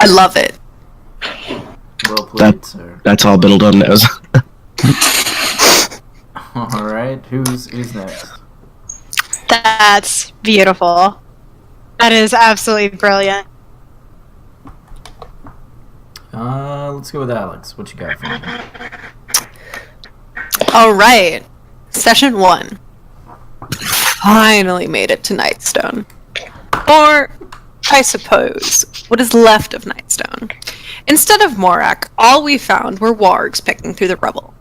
I love it. Well played, sir. That's all Biddledum knows. Alright, who's next? That's beautiful. That is absolutely brilliant. Let's go with Alex. What you got for me? Alright. Session 1. Finally made it to Nightstone. Or, I suppose, what is left of Nightstone. Instead of Morak, all we found were wargs picking through the rubble.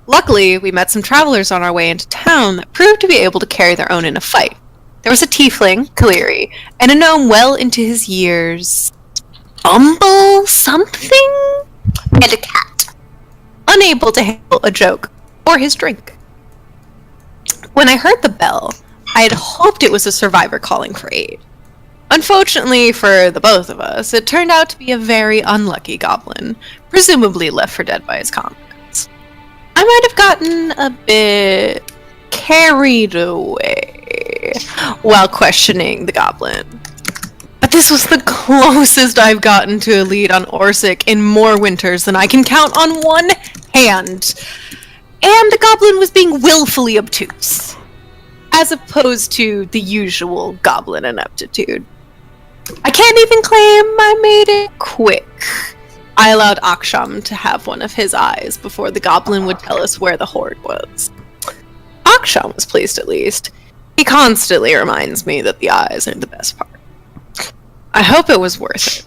Luckily, we met some travelers on our way into town that proved to be able to carry their own in a fight. There was a tiefling, Kaleri, and a gnome well into his years. Bumble something? And a cat. Unable to handle a joke or his drink. When I heard the bell, I had hoped it was a survivor calling for aid. Unfortunately for the both of us, it turned out to be a very unlucky goblin, presumably left for dead by his comrades. I might have gotten a bit carried away while questioning the goblin. But this was the closest I've gotten to a lead on Orsic in more winters than I can count on one hand. And the goblin was being willfully obtuse, as opposed to the usual goblin ineptitude. I can't even claim I made it quick. I allowed Aksham to have one of his eyes before the goblin would tell us where the horde was. Aksham was pleased at least. He constantly reminds me that the eyes are the best part. I hope it was worth it.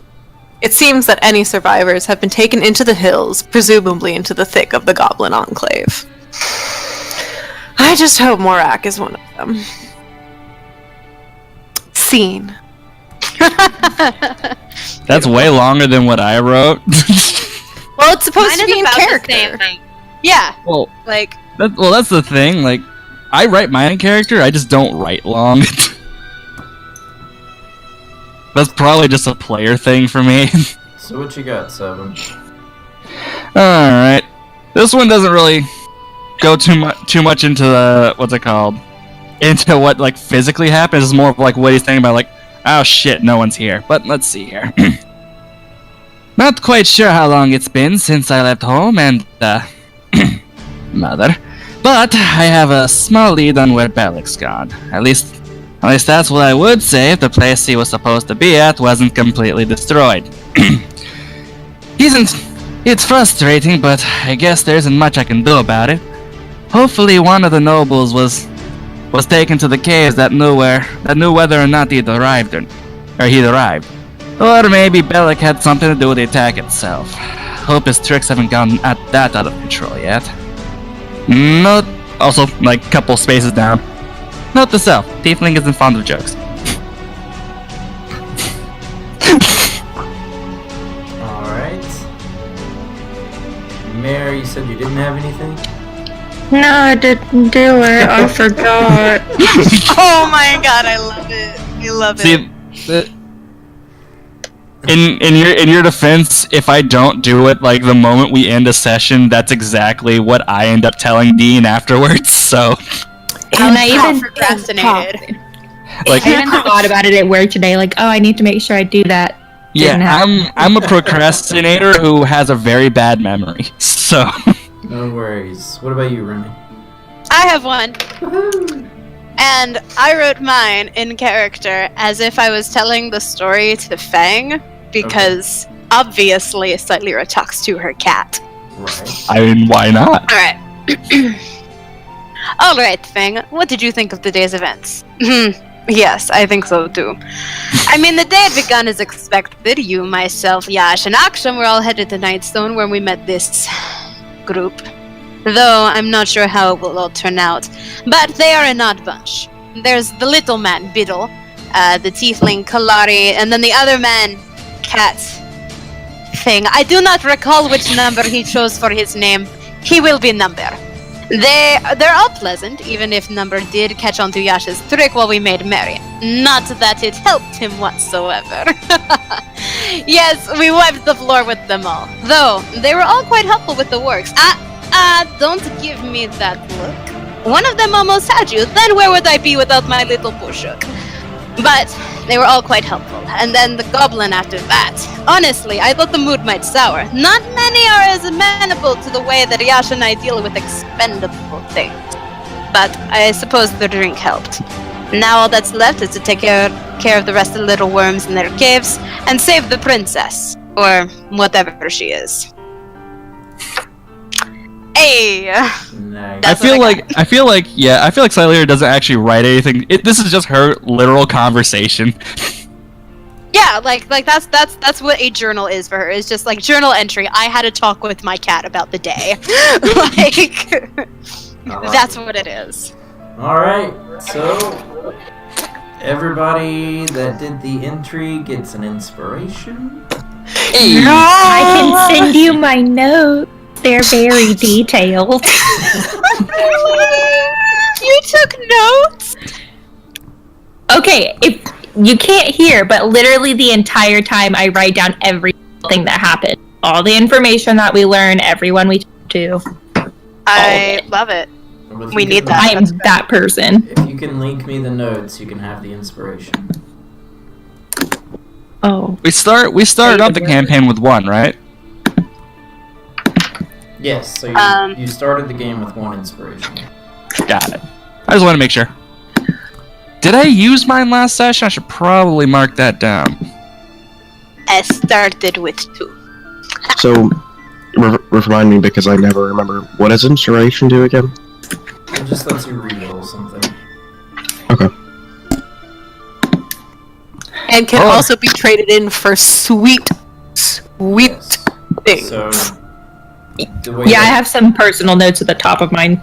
It seems that any survivors have been taken into the hills, presumably into the thick of the goblin enclave. I just hope Morak is one of them. Scene. That's way longer than what I wrote. Well, it's supposed to Mine is be in about the character. same. Yeah, well, like, that's the thing. Like, I write mine in character. I just don't write long. That's probably just a player thing for me. So what you got, Seven? Alright. This one doesn't really go too much into the, what's it called? Into what, like, physically happens. It's more of, like, what he's thinking about, like, oh shit, no one's here. But let's see here. Not quite sure how long it's been since I left home and, mother. But I have a small lead on where Belik's gone. At least that's what I would say if the place he was supposed to be at wasn't completely destroyed. It's frustrating, but I guess there isn't much I can do about it. Hopefully one of the nobles was taken to the caves that knew whether or not he'd arrived. Or maybe Belik had something to do with the attack itself. Hope his tricks haven't gone that out of control yet. Note, also, like, couple spaces down. Note to self, Tiefling isn't fond of jokes. Alright. Mary, you said you didn't have anything? No, I didn't do it. I forgot. oh my god, I love it. I love it. See, in your defense, if I don't do it, like, the moment we end a session, that's exactly what I end up telling Dean afterwards, so... And I even procrastinated. Like, I even thought about it at work today, like, oh, I need to make sure I do that. yeah, I'm a procrastinator who has a very bad memory, so... No worries. What about you, Remy? I have one. And I wrote mine in character as if I was telling the story to Fang, because obviously Slightlyra talks to her cat. Right. I mean, why not? Alright. Alright, Fang, what did you think of today's events? Yes, I think so too. I mean, the day had begun as expected. You, myself, Yash, and Aksham were all headed to Nightstone where we met this group. Though I'm not sure how it will all turn out. But they are an odd bunch. There's the little man, Biddle, the tiefling, Kalari, and then the other man, Cat thing. I do not recall which number he chose for his name. He will be Number. They're all pleasant, even if Number did catch on to Yash's trick while we made merry. Not that it helped him whatsoever. Yes, we wiped the floor with them all. Though, they were all quite helpful with the works. Don't give me that look. One of them almost had you, then where would I be without my little pushuk? But They were all quite helpful. And then the goblin after that. Honestly, I thought the mood might sour. Not many are as amenable to the way that Yasha and I deal with expendable things. But I suppose the drink helped. Now all that's left is to take care of the rest of the little worms in their caves and save the princess. Or whatever she is. Hey! Nice. I That's feel what like Sileria doesn't actually write anything. This is just her literal conversation. Yeah, like that's what a journal is for her. It's just like journal entry. I had a talk with my cat about the day. That's what it is. Alright, so everybody that did the entry gets an inspiration. I can send you my notes. They're very detailed. You took notes? Okay, if you can't hear, but literally the entire time I write down everything that happened. All the information that we learn, everyone we talk to. I love it. Well, if We you need can- that. I am that person. If you can link me the notes, you can have the inspiration. Oh. We started off the campaign with 1, right? Yes, so you started the game with 1 inspiration. Got it. I just want to make sure. Did I use mine last session? I should probably mark that down. I started with 2. So, remind me because I never remember. What does inspiration do again? It just lets you reroll something. Okay. And can Oh. also be traded in for sweet Yes. things. So, the way Yeah, I that, have some personal notes at the top of mine.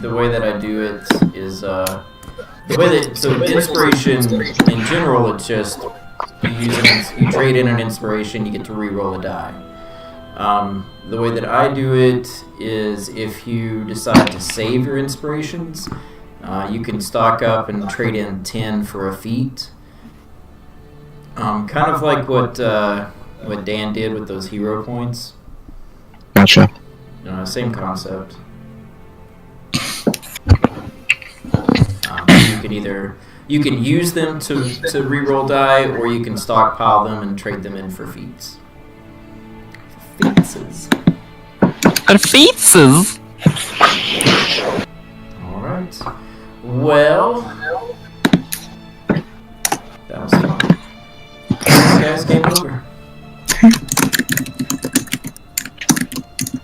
the way that I do it is the way that inspiration in general, it's just you trade in an inspiration, you get to reroll a die. The way that I do it is if you decide to save your inspirations, you can stock up and trade in 10 for a feat. Kind of like what Dan did with those hero points. Gotcha. Same concept. You can use them to reroll die, or you can stockpile them and trade them in for feats. Featses. Feetses. Alright. Well, that was fun. Guys, game over.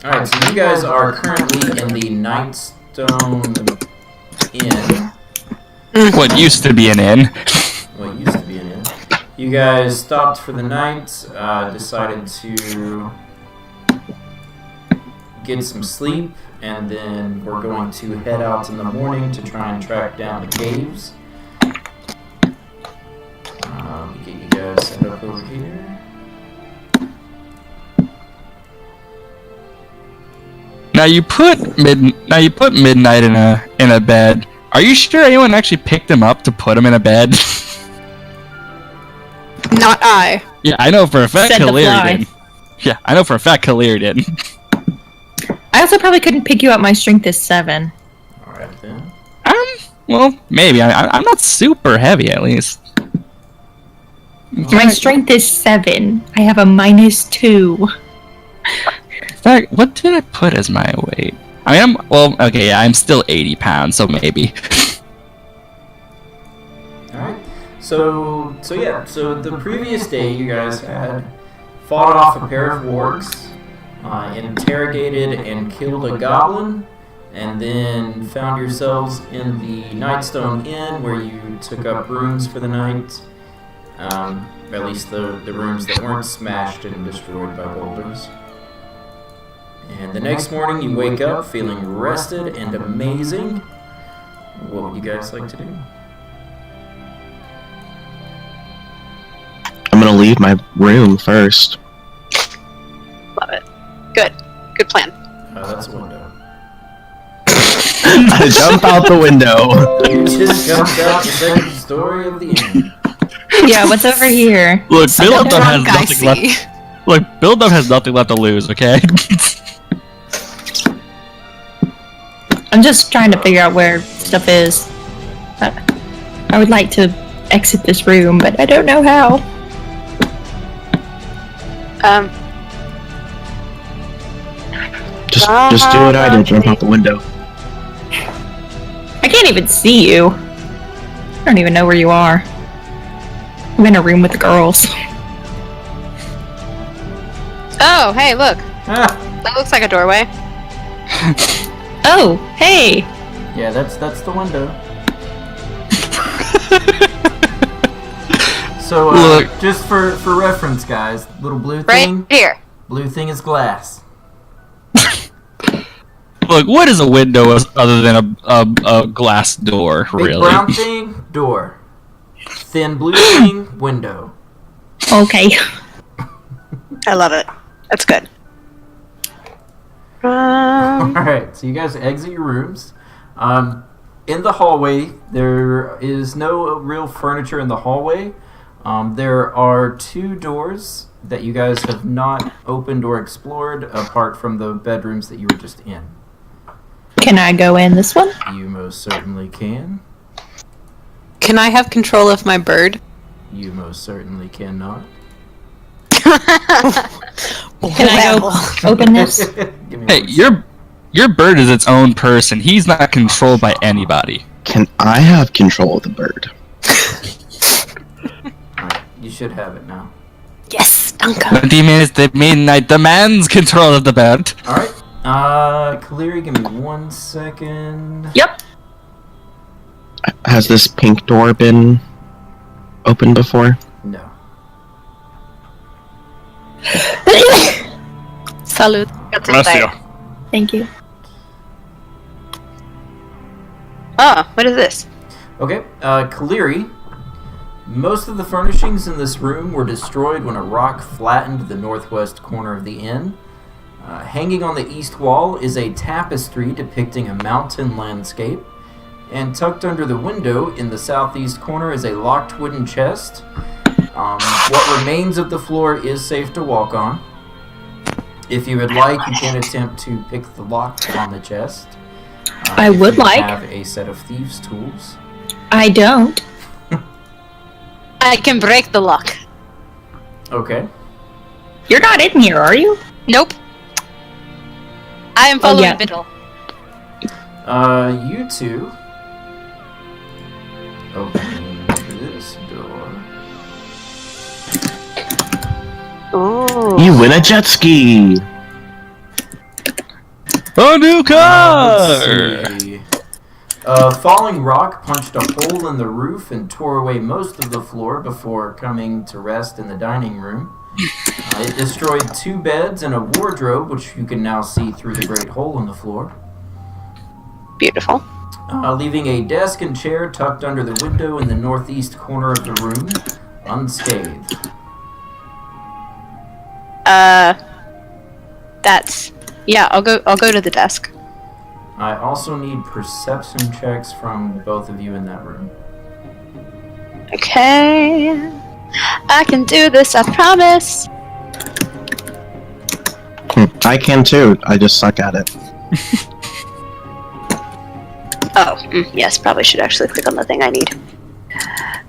Alright, so you guys are currently in the Nightstone Inn. What used to be an inn. What used to be an inn. You guys stopped for the night, decided to get some sleep, and then we're going to head out in the morning to try and track down the caves. Get you guys set up over here. Now you put midnight in a bed. Are you sure anyone actually picked him up to put him in a bed? Not I. Yeah, I know for a fact Said the Kalir fly. did. Yeah, I know for a fact Kalir did. I also probably couldn't pick you up. My strength is 7. Alright then. Well, maybe. I'm not super heavy, at least. My strength is 7. I have a -2. In fact, what did I put as my weight? I'm still 80 pounds, so maybe. Alright. So the previous day you guys had fought off a pair of wargs, interrogated and killed a goblin, and then found yourselves in the Nightstone Inn where you took up rooms for the night. At least the rooms that weren't smashed and destroyed by boulders. And the next morning you wake up feeling rested and amazing. What would you guys like to do? I'm gonna leave my room first. Love it. Good plan. That's a window. I jump out the window. You just jumped out the second story of the inn. Yeah, what's over here? Look, So build up has drunk I nothing left. see. Look, build up has nothing left to lose. Okay. I'm just trying to figure out where stuff is. I would like to exit this room, but I don't know how. Just do what I did, jump out the window. I can't even see you. I don't even know where you are. I'm in a room with the girls. Oh, hey, look. Ah, That looks like a doorway. Oh, hey! yeah, that's the window. So, Look. just for reference, guys, little blue Right thing. here. Blue thing is glass. Look, what is a window other than a glass door, Big really? brown thing, door. Thin blue thing, window. Okay. I love it. That's good. Alright, so you guys exit your rooms. In the hallway, there is no real furniture in the hallway. There are 2 doors that you guys have not opened or explored apart from the bedrooms that you were just in. Can I go in this one? You most certainly can. Can I have control of my bird? You most certainly cannot. Can I go open this? Give me Hey, one your bird is its own person. He's not controlled by anybody. Can I have control of the bird? Alright, you should have it now. Yes, Duncan. 20 minutes to midnight demands control of the bird. Alright, Kaleri, give me 1 second. Yep. Has this pink door been opened before? No. Salute. That's inside. Thank you. Oh, what is this? Okay, Kaleri, most of the furnishings in this room were destroyed when a rock flattened the northwest corner of the inn. Hanging on the east wall is a tapestry depicting a mountain landscape, and tucked under the window in the southeast corner is a locked wooden chest. What remains of the floor is safe to walk on. If you would like, you can attempt to pick the lock on the chest. I would if you like. have a set of thieves' tools. I don't. I can break the lock. Okay. You're not in here, are you? Nope. I am following yeah. Biddle. You two open this door. Ooh. You win a jet ski! A new car! Let's see. Falling rock punched a hole in the roof and tore away most of the floor before coming to rest in the dining room. It destroyed 2 beds and a wardrobe, which you can now see through the great hole in the floor. Beautiful. Leaving a desk and chair tucked under the window in the northeast corner of the room, unscathed. That's I'll go to the desk. I also need perception checks from both of you in that room. Okay. I can do this, I promise. I can too, I just suck at it. Oh, yes, probably should actually click on the thing I need.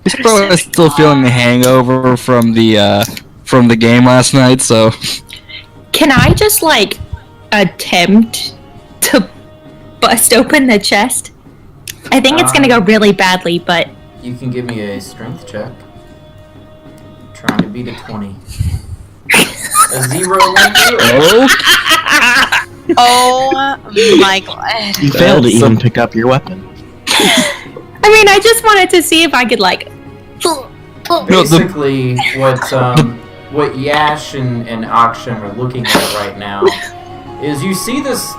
He's probably still feeling the hangover from the game last night, so Can I just, like, attempt to bust open the chest? I think it's gonna go really badly, but... You can give me a strength check. Trying to beat a 20. A 0 won't do it. Oh my god. You failed to That's even pick up your weapon. I mean, I just wanted to see if I could, like... Basically, what Yash and Akshan are looking at right now is you see this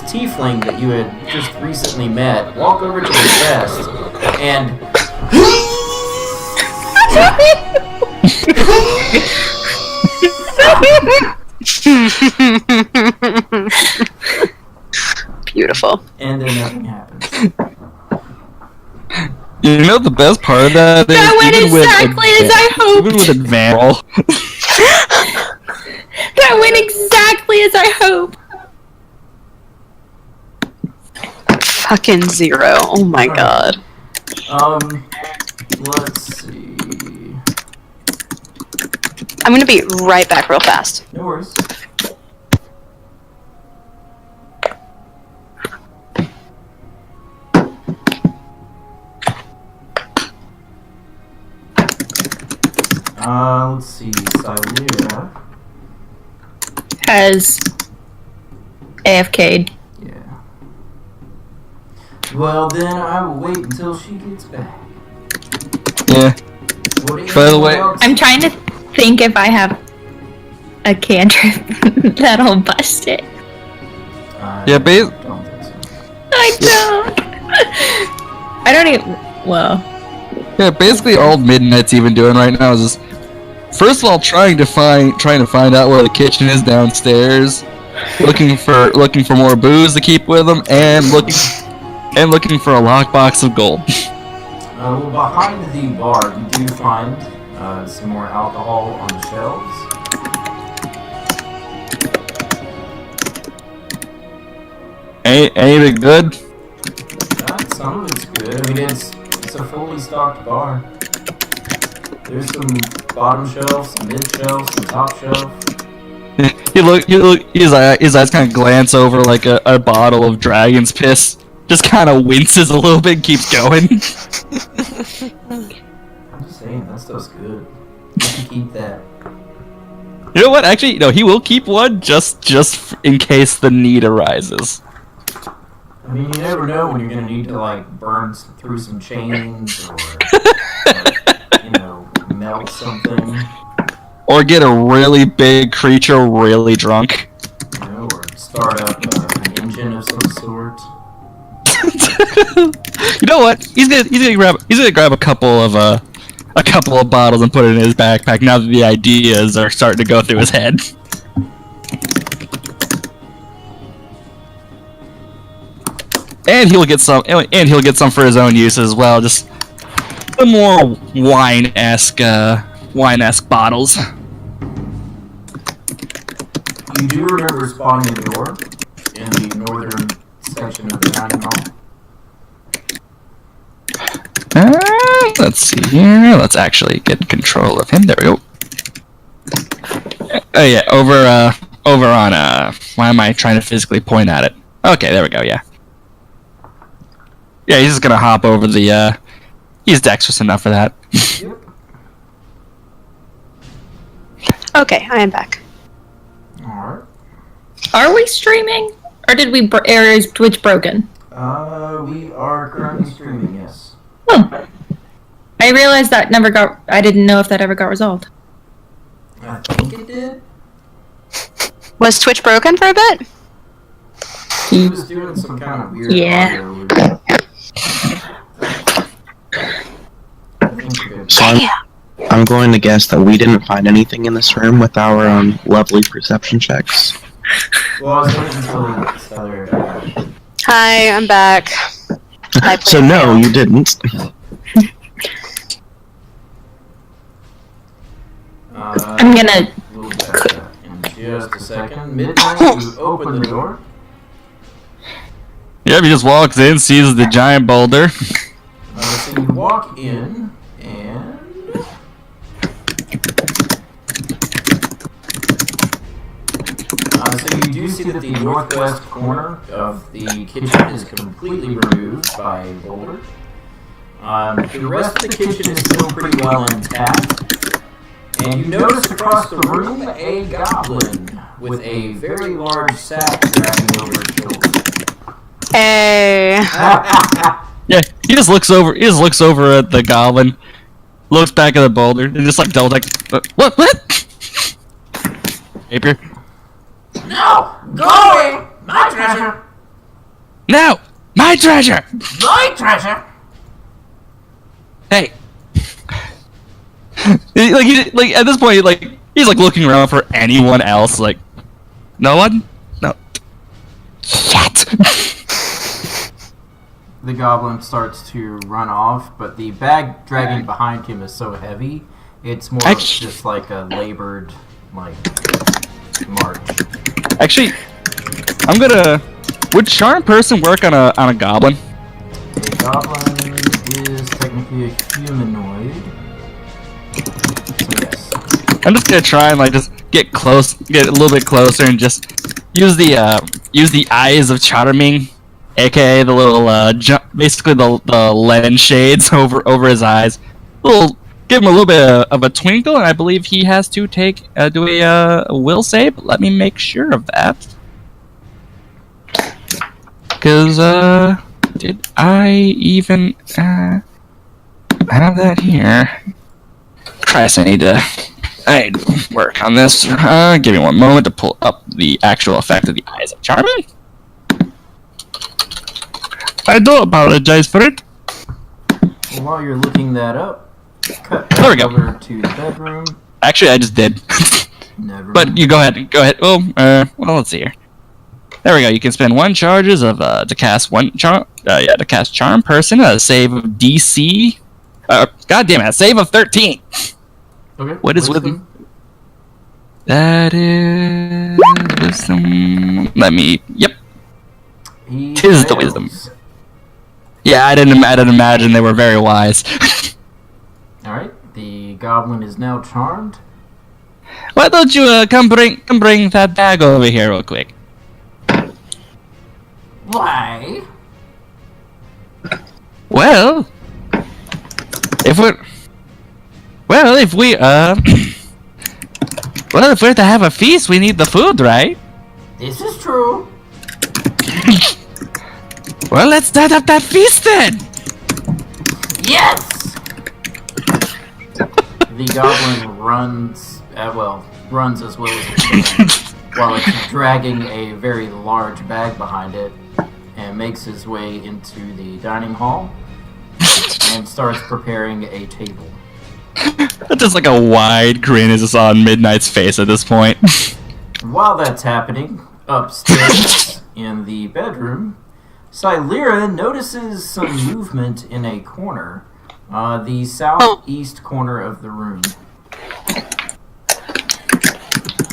tiefling that you had just recently met walk over to the chest and Beautiful. and then nothing happens. you know the best part of that is That went even with exactly as I hoped! even with advanced roll, That went exactly as I hoped! Fucking 0. Oh my god. Let's see. I'm gonna be right back real fast. No worries. Let's see. Silera. Has AFK'd. Yeah. Well, then I will wait until she gets back. Yeah. What By the way- else? I'm trying to think if I have a cantrip that'll bust it. Yeah, bas- Don't think so. I don't. I don't even. Well, Yeah, basically all Midnight's even doing right now is just, first of all, trying to find out where the kitchen is downstairs, looking for more booze to keep with them, and looking for a lockbox of gold. Well, behind the bar, you do find some more alcohol on the shelves. Anything good? Some of it's good. I mean, it's a fully stocked bar. There's some bottom shelf, some mid shelf, some top shelf. His eyes kind of glance over like a bottle of dragon's piss. Just kind of winces a little bit and keeps going. I'm just saying, that stuff's good. You can keep that. You know what? Actually, no, he will keep one just in case the need arises. I mean, you never know when you're gonna need to, like, burn through some chains or, melt something. Or get a really big creature really drunk. Or start up an engine of some sort. You know what? He's gonna grab a couple of bottles and put it in his backpack now that the ideas are starting to go through his head. And he'll get some for his own use as well, just the more wine-esque bottles. You do remember spotting a door in the northern section of the dining hall. Let's see here. Let's actually get control of him. There we go. Oh yeah, over on why am I trying to physically point at it? Okay, there we go. Yeah. Yeah, he's just gonna hop over the. He's dexterous enough for that. Yep. Okay, I am back. Alright. are we streaming, or did we? Or is Twitch broken? We are currently streaming, yes. Oh, I realized that never got. I didn't know if that ever got resolved. I think it did. Was Twitch broken for a bit? He was doing some kind of weird Yeah. audio. So I'm going to guess that we didn't find anything in this room with our lovely perception checks. Well, I was waiting until Stellar got back. Hi, I'm back. So no, you didn't. I'm gonna. We'll get back to that in just a second. Midnight, you open the door. Yep, he just walks in, sees the giant boulder. So you walk in, and so you do see that the northwest corner of the kitchen is completely removed by a boulder. The rest of the kitchen is still pretty well intact. And you notice across the room a goblin with a very large sack dragging over his shoulder. Hey. Yeah, he just looks over. He just looks over at the goblin, looks back at the boulder, and just like double like, what? Paper. No! Go away! My treasure! No, my treasure. My treasure! Hey. Like at this point, he's like looking around for anyone else. Like, no one. No. Shit. The goblin starts to run off, but the bag dragging behind him is so heavy, it's more of just like a labored, like, march. Actually, I'm gonna. Would charm person work on a goblin? The goblin is technically a humanoid. I'm just gonna try and like just get a little bit closer, and just use the eyes of Charming, aka the little basically the lens shades over his eyes. Give him a little bit of a twinkle, and I believe he has to do a will save. Let me make sure of that. Because, did I even, have that here? Christ, I need to work on this. Give me one moment to pull up the actual effect of the Eyes of Charming. I do apologize for it. Well, while you're looking that up, cut There we go. over to the bedroom. Actually, I just did. Never But mind. you go ahead. Well, let's see here. There we go. You can spend 1 charges to cast to cast Charm Person. A save of DC. God damn it! A save of 13. Okay. What is wisdom? That is wisdom. Yep. He Tis the fails. wisdom. Yeah, I didn't imagine they were very wise. All right. The goblin is now charmed. Why don't you come bring that bag over here real quick? Why? Well, if we're to have a feast, we need the food, right? This is true. Well, let's start up that feast then. Yes. The goblin runs as well as it can, while it's dragging a very large bag behind it, and makes his way into the dining hall and starts preparing a table. That's just like a wide grin is just on Midnight's face at this point. While that's happening, upstairs in the bedroom, Silira notices some movement in a corner, the southeast corner of the room.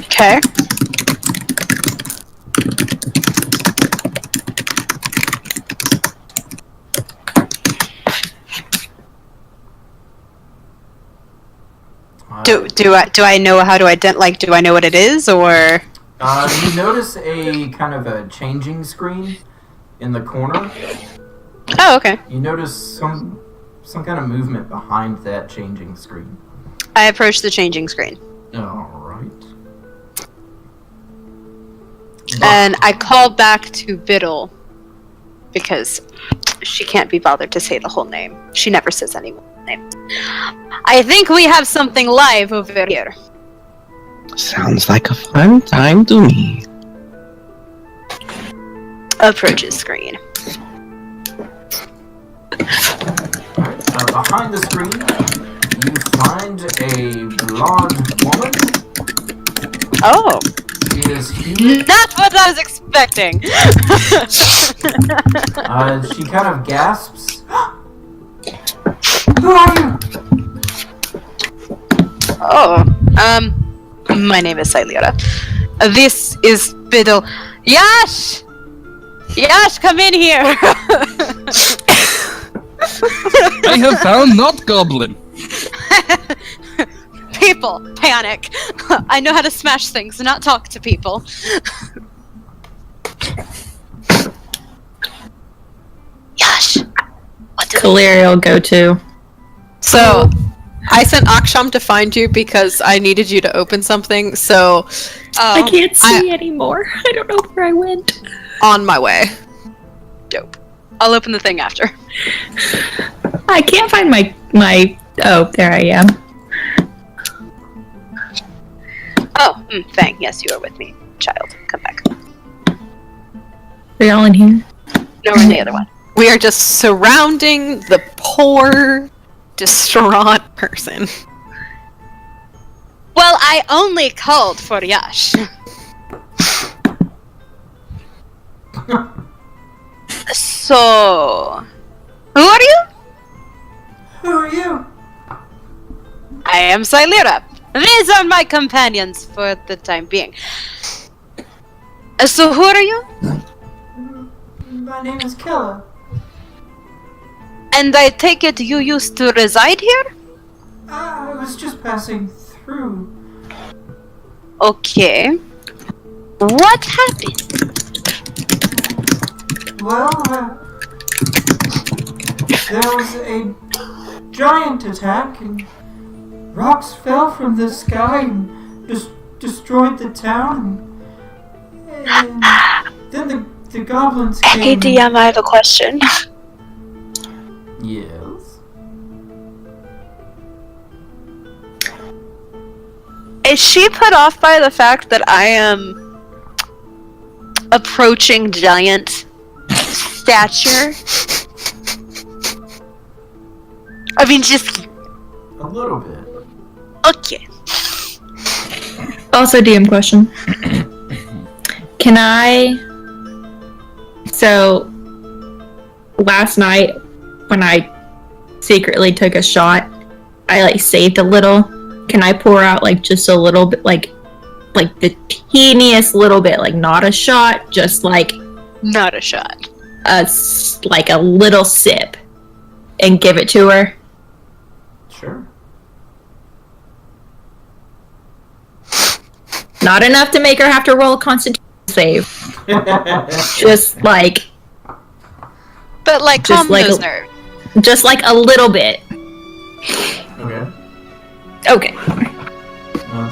Okay. Do I know how to do I know what it is, or? You notice a kind of a changing screen in the corner. Oh, okay. You notice some kind of movement behind that changing screen. I approach the changing screen. Alright. And I call back to Biddle because she can't be bothered to say the whole name. She never says anyone's name. I think we have something live over here. Sounds like a fun time to me. Approaches screen. Behind the screen, you find a blonde woman. Oh, She is human. not what I was expecting. She kind of gasps. Who are you? Oh, my name is Silira. This is Biddle. Yash! Yash, come in here! I have found not goblin. People, panic. I know how to smash things, not talk to people. Yash! What do Calerial go to. So, I sent Aksham to find you because I needed you to open something, so I can't see anymore. I don't know where I went. on my way. Dope. I'll open the thing after. I can't find my. Oh, there I am. Oh, Fang, yes, you are with me. Child, come back. Are y'all in here? No, we're in the other one. We are just surrounding the poor, distraught person. Well, I only called for Yash. So, who are you? Who are you? I am Silira. These are my companions for the time being. So, who are you? My name is Killa. And I take it you used to reside here? I was just passing through. Okay. What happened? Well, there was a giant attack, and rocks fell from the sky and destroyed the town. And then the goblins came. Hey, DM, I have a question. Yes. Is she put off by the fact that I am approaching giant stature? I mean, just A little bit. okay. Also, DM question. Can I? So, last night when I secretly took a shot, I saved a little. Can I pour out just a little bit, like the teeniest little bit, not a shot, just Not a shot. a little sip, and give it to her? Sure. Not enough to make her have to roll a Constitution save. Just But Just calm like those a- nerves. just a little bit. Okay. Okay.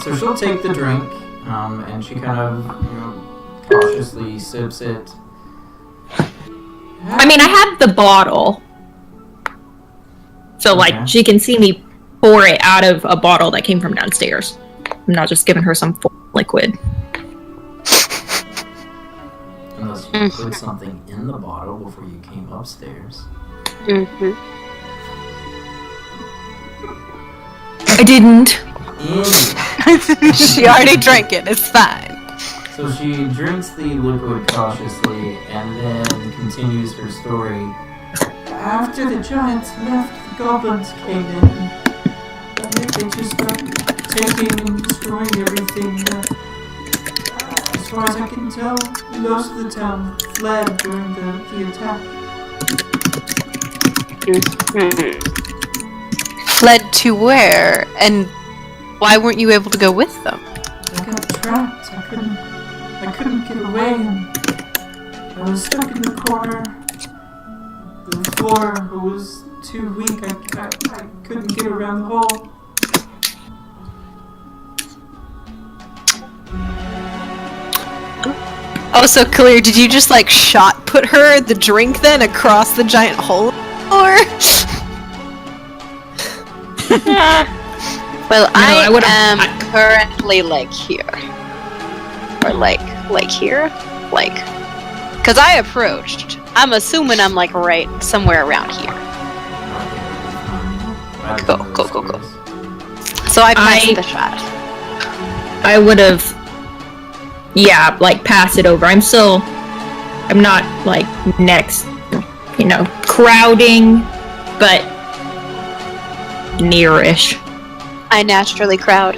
So she'll take the drink, and she kind of, cautiously sips it. I mean, I have the bottle. So, Okay. she can see me pour it out of a bottle that came from downstairs. I'm not just giving her some full liquid. Unless you put something in the bottle before you came upstairs. Mm-hmm. I didn't. She already drank it. It's fine. So she drinks the liquid cautiously and then continues her story. After the giants left, the goblins came in. And they just started taking and destroying everything. As far as I can tell, most of the town fled during the attack. Fled to where? And why weren't you able to go with them? I got trapped. I couldn't get away, and I was stuck in the corner. The floor was too weak. I couldn't get around the hole. Oh, so clear. Did you just shot put her the drink then across the giant hole? Or Well, I I would've- am currently here. Or here? Because I approached. I'm assuming I'm right somewhere around here. Go. So I passed the shot. I would have, pass it over. I'm not next, crowding, but nearish. I naturally crowd.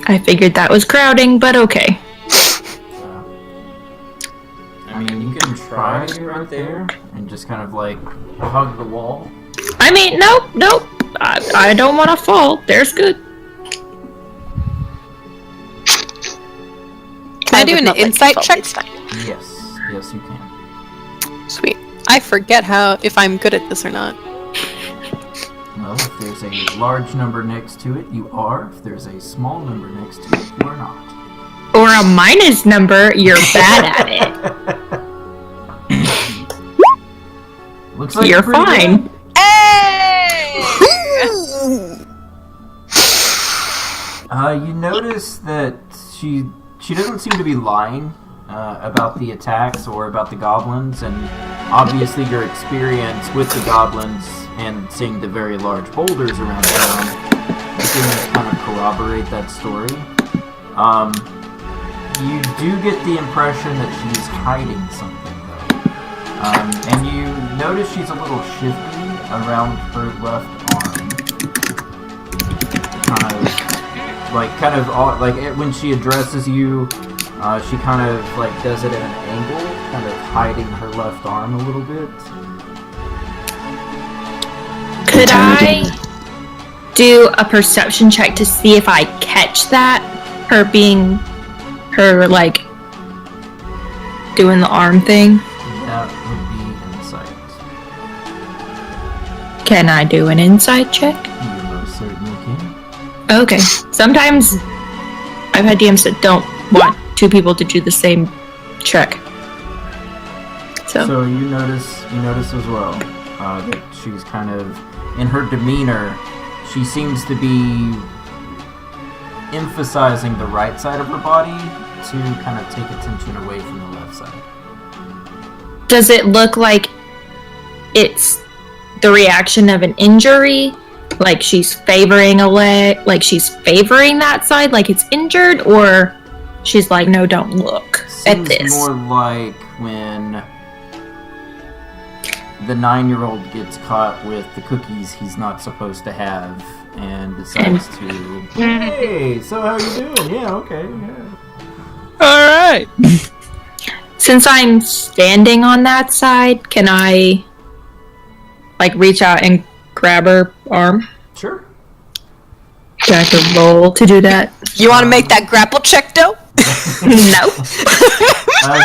I figured that was crowding, but okay. I mean, you can try to get right there and just kind of hug the wall. I mean, nope. I don't want to fall. There's good. can I do would an not let you insight fall, check? it's fine. Yes, you can. Sweet. I forget if I'm good at this or not. Well, if there's a large number next to it, you are. If there's a small number next to it, you are not. Or a minus number, you're bad at it. Looks like You're pretty fine. good. Hey! You notice that she doesn't seem to be lying about the attacks or about the goblins, and obviously your experience with the goblins and seeing the very large boulders around town seems to kind of corroborate that story. You do get the impression that she's hiding something, though. And you notice she's a little shifty around her left arm. When she addresses you, she kind of does it at an angle, kind of hiding her left arm a little bit. Could I do a perception check to see if I catch that? Her, like, doing the arm thing? That would be insight. Can I do an insight check? You most certainly can. Okay. Sometimes I've had DMs that don't want two people to do the same check. So you notice as well that she's kind of, in her demeanor, she seems to be emphasizing the right side of her body to kind of take attention away from the left side. Does it look like it's the reaction of an injury? Like she's favoring a leg, like she's favoring that side, like it's injured, or she's like, no, don't look at Seems this. more like when the 9-year-old gets caught with the cookies he's not supposed to have and decides to, hey, so how you doing? Yeah, okay, yeah. Alright! Since I'm standing on that side, can I, like, reach out and grab her arm? Sure. Do I have to roll to do that? You want to make that grapple check, though? No.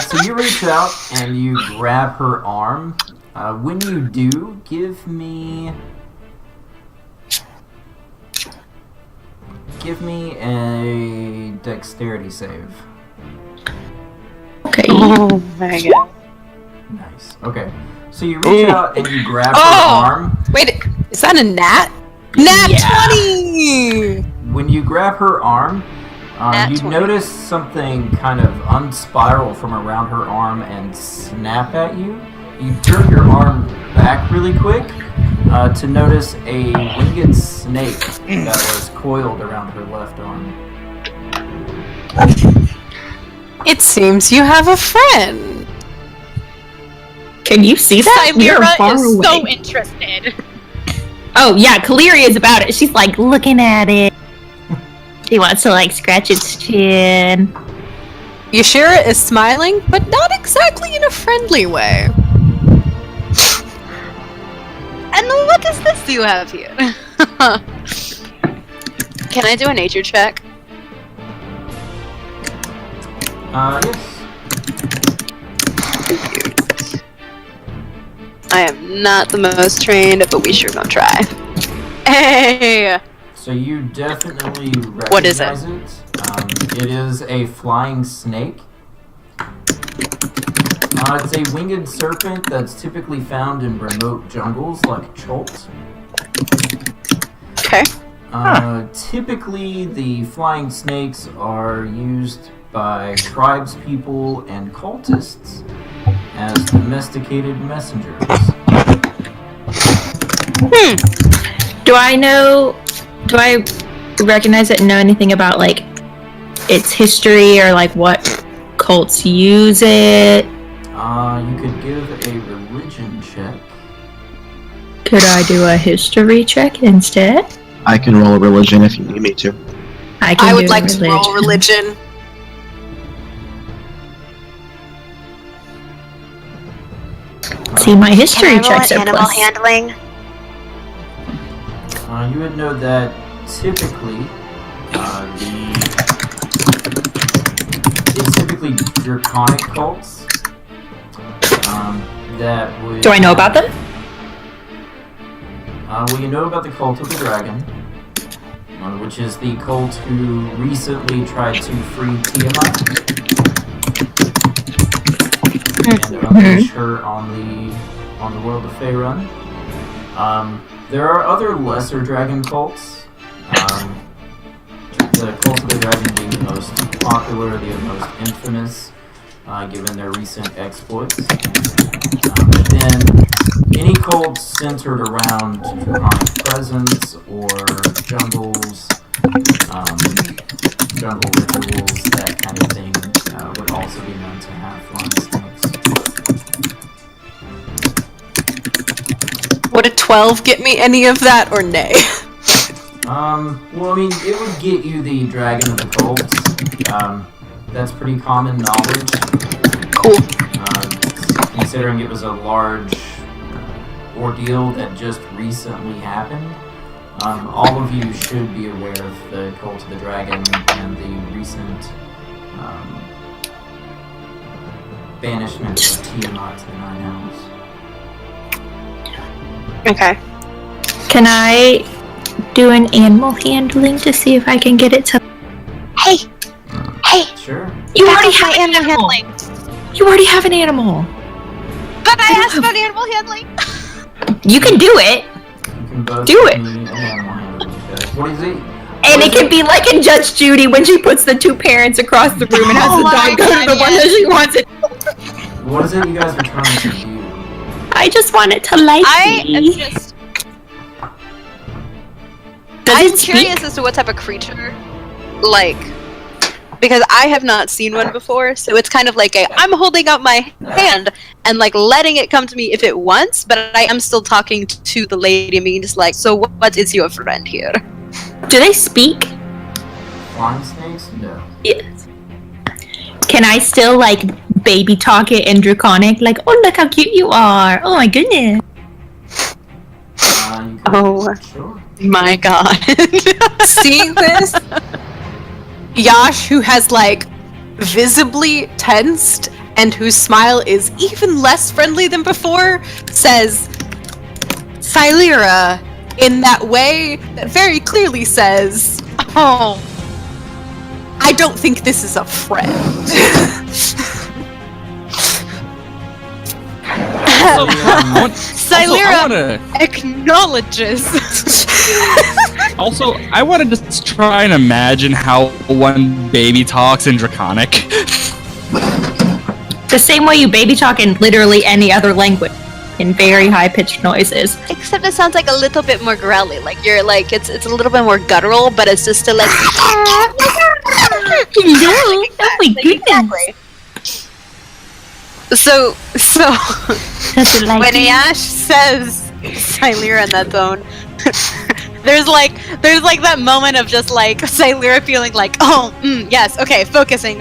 So you reach out and you grab her arm. When you do, give me a dexterity save. Okay. Oh my god. Nice. Okay. So you reach out and you grab her arm. Wait, is that a gnat? Nat Yeah. 20! When you grab her arm, you 20. notice something kind of unspiral from around her arm and snap at you. You turn your arm back really quick to notice a winged snake that was coiled around her left arm. It seems you have a friend. Can you see that? We are Sylvira far is away. so interested. Oh, yeah, Kaleri is about it. She's, like, looking at it. She wants to, like, scratch its chin. Yashira is smiling, but not exactly in a friendly way. And what is this you have here? Can I do a nature check? Yes. I am not the most trained, but we sure gonna try. Hey! So you definitely recognize What is it? It is a flying snake. It's a winged serpent that's typically found in remote jungles like Cholt. Okay. Typically, the flying snakes are used by tribespeople and cultists as domesticated messengers. Do I recognize it and know anything about, like, its history or, like, what cults use it? You could give a religion check. Could I do a history check instead? I can roll a religion if you need me to. I would like to roll religion. See, my history Can I roll checks an are animal plus. handling? You would know that typically, it's typically draconic cults that would. Do I know about them? Well, you know about the cult of the dragon, which is the cult who recently tried to free Tiamat and unleash her on the world of Faerun. There are other lesser dragon cults. The cult of the dragon being the most popular, the most infamous, given their recent exploits. But then, any cult centered around draconic presence or jungles, jungle rituals, that kind of thing, would also be known to have flying snakes. Would a 12 get me any of that, or nay? Well, I mean, it would get you the Dragon of the Cults. That's pretty common knowledge. Cool. Considering it was a large ordeal that just recently happened. all of you should be aware of the Cult of the Dragon and the recent banishment of Tiamat to the Nine Hells. Okay. Can I do an animal handling to see if I can get it to? Hey! Hey! Sure. You Back already off have my an animal animal. handling! You already have an animal. But I asked about animal handling! You can do it, You can both Do give it. me an animal handling check. What is it? and it can be like in Judge Judy when she puts the two parents across the room and has Oh the my dog go to the God, one yes. that she wants it. What is it you guys are trying to do? I just want it to like I am me. just. Does I'm it speak? curious as to what type of creature. Like. Because I have not seen one before, so it's kind of like I'm holding out my hand and like letting it come to me if it wants, but I am still talking to the lady, mean just like, so what is your friend here? Do they speak? Flying snakes? No. Yes. Can I still like baby talk it in Draconic? Like, oh look how cute you are. Oh my goodness. You could, Oh. Sure. My god. Seeing this, Yash, who has like visibly tensed and whose smile is even less friendly than before, says, Silira, in that way that very clearly says, Oh. I don't think this is a friend. Silira acknowledges. Also, I wanted to try and imagine how one baby talks in Draconic. The same way you baby talk in literally any other language, in very high pitched noises. Except it sounds like a little bit more growly. Like you're like it's a little bit more guttural, but it's just still like. Hello. Oh my goodness. Exactly. So Does it like when me? Yash says Silira in that tone, there's like that moment of just like Silira feeling like, oh yes, okay, focusing,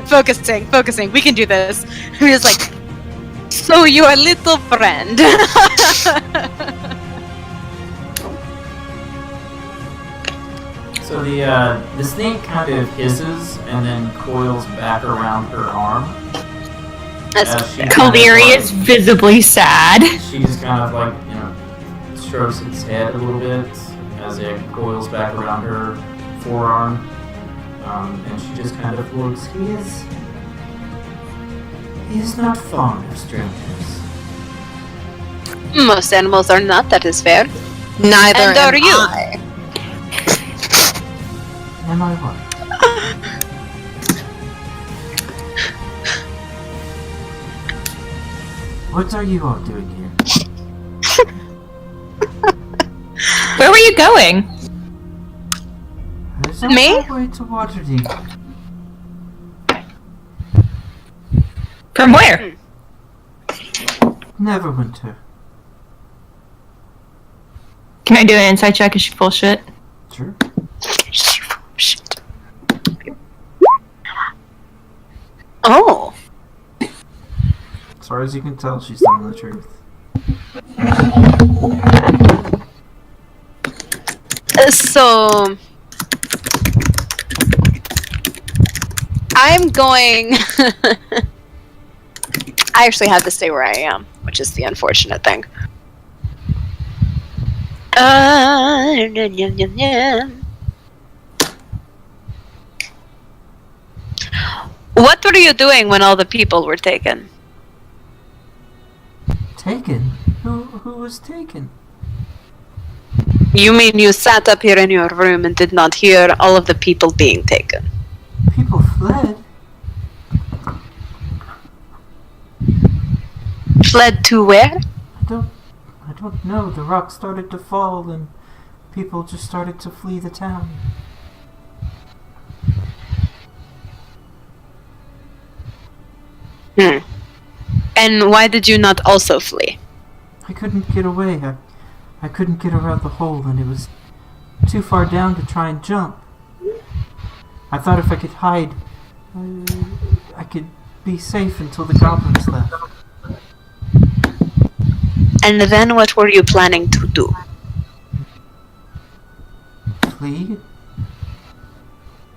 we can do this. And he's like, so your little friend. So the snake kind of hisses and then coils back around her arm. That's as she Kaleri kind of, is visibly sad. She just kind of like, strokes its head a little bit as it coils back around her forearm. And she just kind of looks, he is not fond of strangers. Most animals are not. That is fair. Neither And are am you. I. Am I what? What are you all doing here? Where were you going? There's no Me? way to Waterdeep. From where? Neverwinter. Can I do an insight check? Is she full shit? Sure. Shit. Oh. As far as you can tell, she's telling the truth. So I'm going. I actually have to stay where I am, which is the unfortunate thing. What were you doing when all the people were taken? Taken? Who was taken? You mean you sat up here in your room and did not hear all of the people being taken? People fled. Fled to where? I don't know. The rock started to fall and people just started to flee the town. And why did you not also flee? I couldn't get away. I couldn't get around the hole and it was too far down to try and jump. I thought if I could hide, I could be safe until the goblins left. And then what were you planning to do? flee?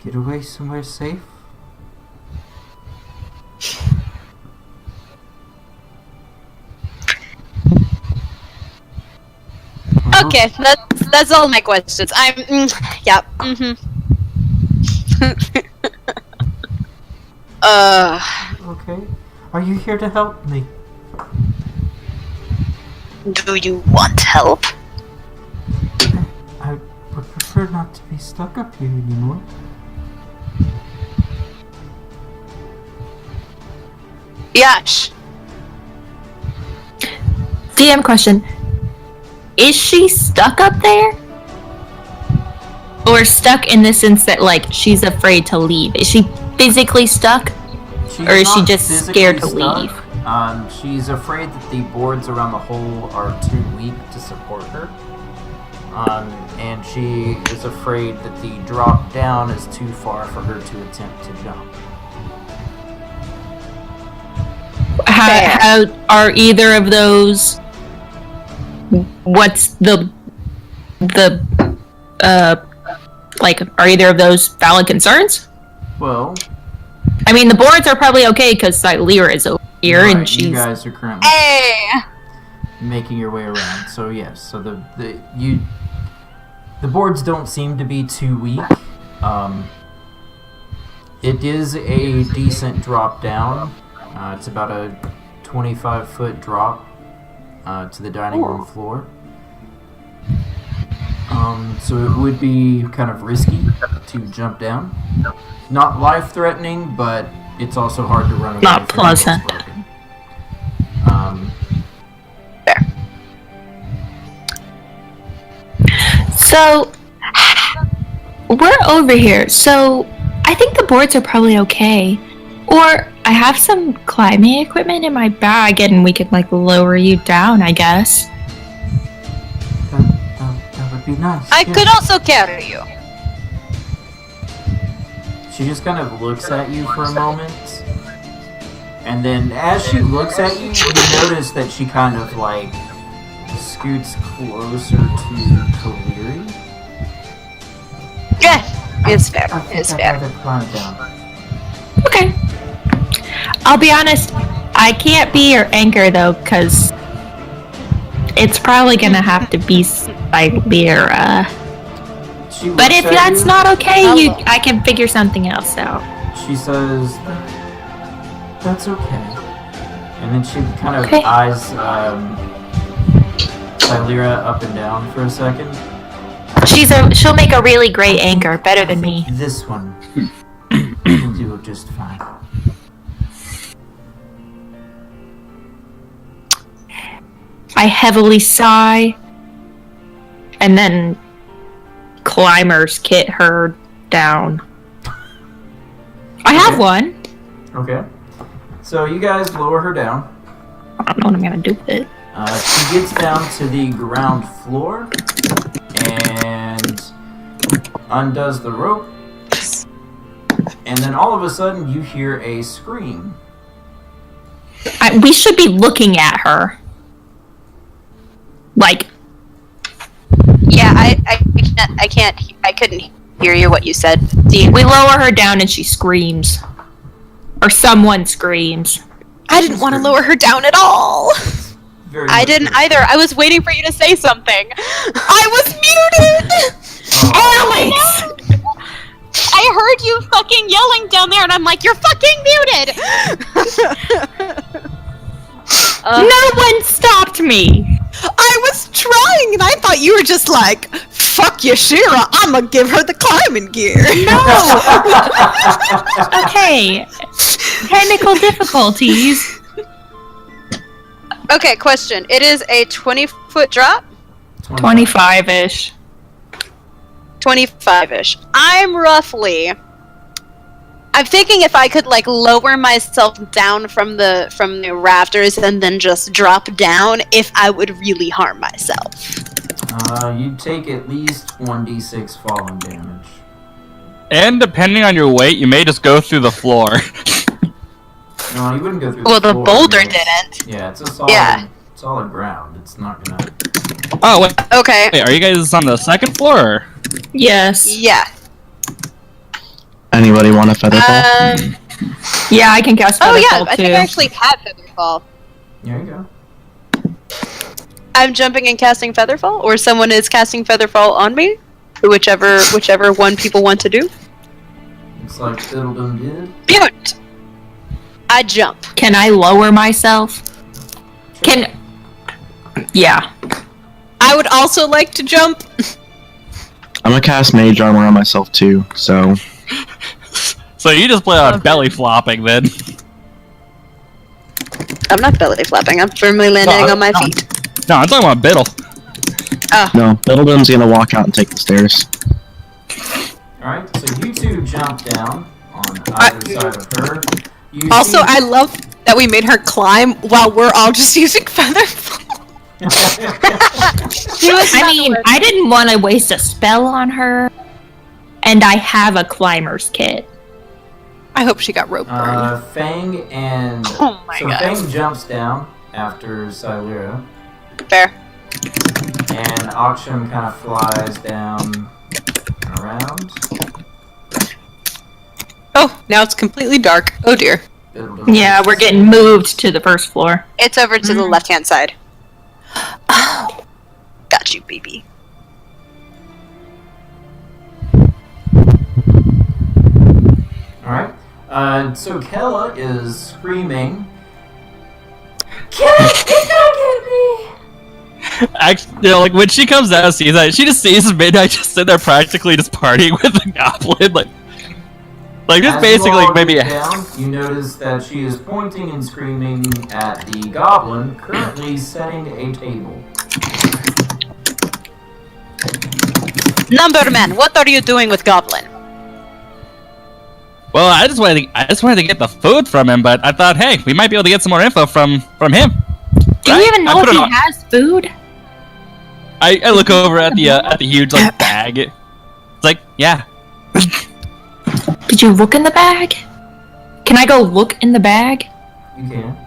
Get away somewhere safe? Okay, that's all my questions. Yeah. Okay. Are you here to help me? Do you want help? I would prefer not to be stuck up here anymore. Yash. DM question. Is she stuck up there? Or stuck in the sense that, like, she's afraid to leave? Is she physically stuck? She's Or is she not just physically scared to stuck. leave? She's afraid that the boards around the hole are too weak to support her. And she is afraid that the drop down is too far for her to attempt to jump. How are either of those? What's the like? Are either of those valid concerns? Well, I mean, the boards are probably okay because Lyra is over here right, and she's. you guys are currently making your way around. So yes, so the boards don't seem to be too weak. It is a decent drop down. It's about a 25-foot drop to the dining room floor. So it would be kind of risky to jump down. Not life-threatening, but it's also hard to run away. Not pleasant. So we're over here. So I think the boards are probably okay. Or I have some climbing equipment in my bag, and we could like lower you down, I guess. That would be nice. I could also carry you. She just kind of looks at you for a moment, and then as she looks at you, you notice that she kind of like scoots closer to Kaliri. Yeah, it's fair. It's I'd fair. rather climb down. Okay. I'll be honest, I can't be your anchor though, because it's probably gonna have to be by Lyra. She But looks if at that's you, not okay, I can figure something else out. she says, "That's okay." And then she kind of Okay. eyes Tylira up and down for a second. She'll make a really great anchor, better than me. This one will do just fine. I heavily sigh, and then climbers kit her down. I have one. Okay. So you guys lower her down. I don't know what I'm gonna do with it. She gets down to the ground floor and undoes the rope. And then all of a sudden you hear a scream. We should be looking at her. Like, Yeah, I couldn't hear you what you said. Dean. we lower her down and she screams. Or someone screams. I didn't want to lower her down at all. Very I much didn't so. either. I was waiting for you to say something. I was muted! Alex! I heard you fucking yelling down there, and I'm like, you're fucking muted! No one stopped me! I was trying, and I thought you were just like, fuck Yashira, I'ma give her the climbing gear. No! Okay. Technical difficulties. Okay, question. It is a 20-foot drop? 25-ish. 25-ish. I'm thinking if I could like lower myself down from the rafters and then just drop down, if I would really harm myself. You take at least 1d6 falling damage. And depending on your weight, you may just go through the floor. No, you wouldn't go through Well, the floor, boulder I mean, didn't. Yeah, it's a solid, Yeah. solid ground. It's not gonna... Oh, wait, Okay. are you guys on the second floor? Or? Yes. Yeah. Anybody want a feather fall? Yeah, I can cast Oh Featherfall yeah, I too. think I actually had Featherfall. There you go. I'm jumping and casting Featherfall, or someone is casting Featherfall on me. Whichever one people want to do. Looks like Fiddledum did. Beaut! I jump. Can I lower myself? Can... Yeah. I would also like to jump. I'm gonna cast Mage Armor on myself too, so... So you just play on belly flopping then. I'm not belly flapping. I'm firmly landing on my feet. No, I'm talking about Biddle. No, Fiddledum's gonna walk out and take the stairs. Alright, so you two jump down on either side of her. You Also, see- I love that we made her climb while we're all just using featherfall. I mean, I didn't want to waste a spell on her. And I have a climber's kit. I hope she got rope burned. Fang and... Oh my so God. Fang jumps down after Silera, Fair. and Akshem kind of flies down and around. Oh, now it's completely dark. Oh dear. Fiddledum Yeah, we're getting moved to the first floor. It's over to the left-hand side. Oh. Got you, baby. Alright. So Kella is screaming. Actually, you know, like when she comes out and sees that, she just sees Midnight just sit there practically just partying with the goblin, like just As basically you all maybe. look down, you notice that she is pointing and screaming at the goblin currently setting a table. Numberman, what are you doing with Goblin? Well, I just wanted to get the food from him, but I thought, hey, we might be able to get some more info from him. Do you even know I if put it he on- has food? I look over at the huge like bag. It's like, yeah. Did you look in the bag? Can I go look in the bag? You can.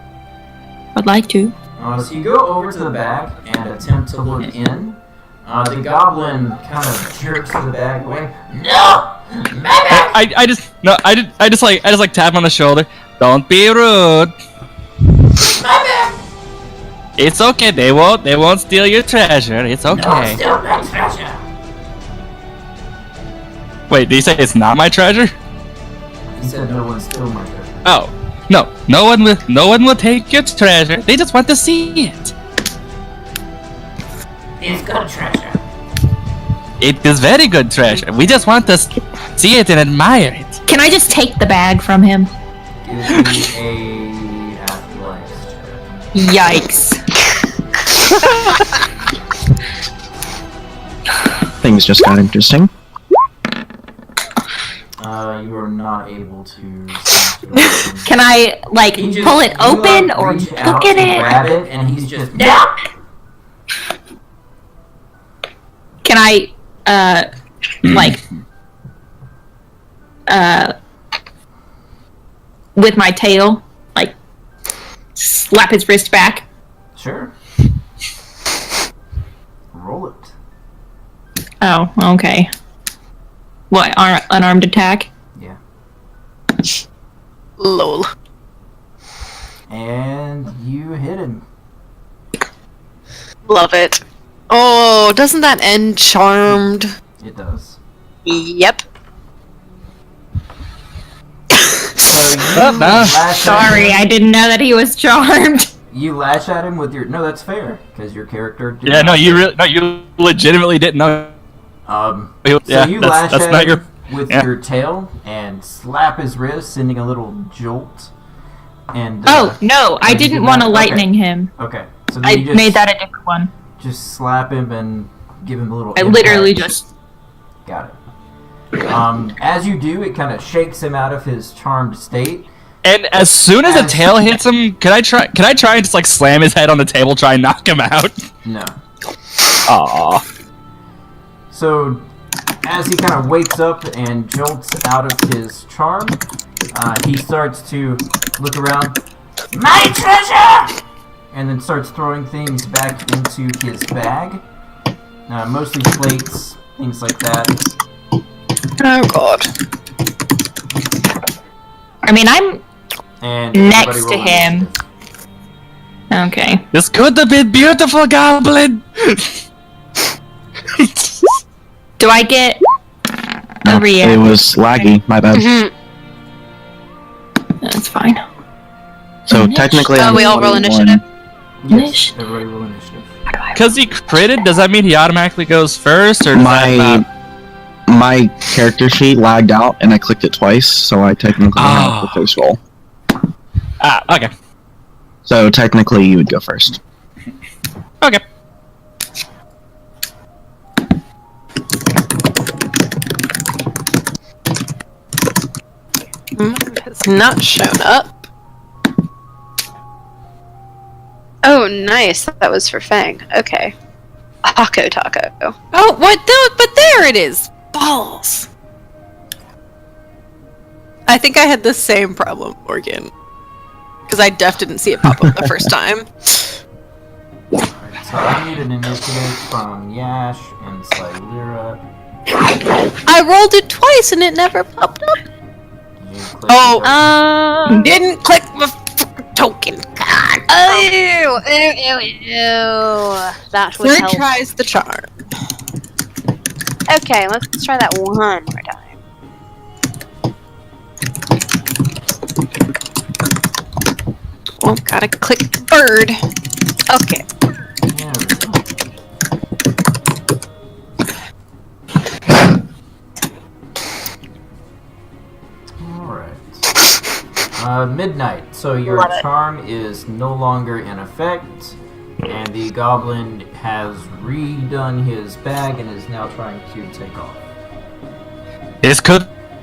I'd like to. So you go over to the bag and attempt to look in. The goblin kind of jerks the bag away. No! I just like tap him on the shoulder. Don't be rude. It's okay. They won't steal your treasure. It's okay. Steal my treasure! Wait, did he say it's not my treasure? He said no one stole my treasure. Oh, no one will take your treasure. They just want to see it. It's good treasure. It is very good treasure. We just want to see it and admire it. Can I just take the bag from him? Give me a athletics check. Yikes. Things just got interesting. You are not able to. Can I, like, He just- pull it you, open or reach look out at to it? grab it, and he's just no. Can I, like, with my tail, like, slap his wrist back? Sure. Roll it. Oh, okay. What, unarmed attack? Yeah. Lol. And you hit him. Love it. Oh, doesn't that end charmed? It does. Yep. So you Well, nah. lash at Sorry, him. I didn't know that he was charmed. You lash at him with your. No, that's fair because your character. Did Yeah, not. you legitimately didn't know. So Yeah, you that's lash at not him your. with yeah. your tail and slap his wrist, sending a little jolt. And Oh, no, I you didn't did want to not- lightning him. Okay, so then I you just, made that a different one. Just slap him and give him a little. I literally impact. just... Got it. As you do, it kind of shakes him out of his charmed state. And as soon as the tail hits him, can I try and just like slam his head on the table, try and knock him out? No. Aww. So, as he kind of wakes up and jolts out of his charm, he starts to look around. My treasure! And then starts throwing things back into his bag. Mostly plates, things like that. Oh god. I mean, I'm And Next everybody to roll him. initiative. okay. This could have been beautiful, Goblin! Do I get No, a react? it was laggy. My bad. Mhm. That's fine. So technically, Oh, I'm we all roll 21. initiative? Yes, everybody roll initiative. Because he critted, does that mean he automatically goes first, or does that not? My character sheet lagged out, and I clicked it twice, so I technically have the first roll. Ah, okay. So technically, you would go first. Okay. Has not shown up. Oh, nice. That was for Fang. Okay. Taco Taco. Oh, what? But there it is. Balls. I think I had the same problem, Morgan. Because I didn't see it pop up the first time. Alright, so I need an initiative from Yash and Silira. I rolled it twice and it never popped up. You click Oh, the didn't click my token. God. Ew! That would Third help. tries the charm. Okay, let's try that one more time. Oh, gotta click bird. Okay. There we go. Alright. Midnight. So your Love it. charm is no longer in effect, and the goblin has redone his bag and is now trying to take off. This could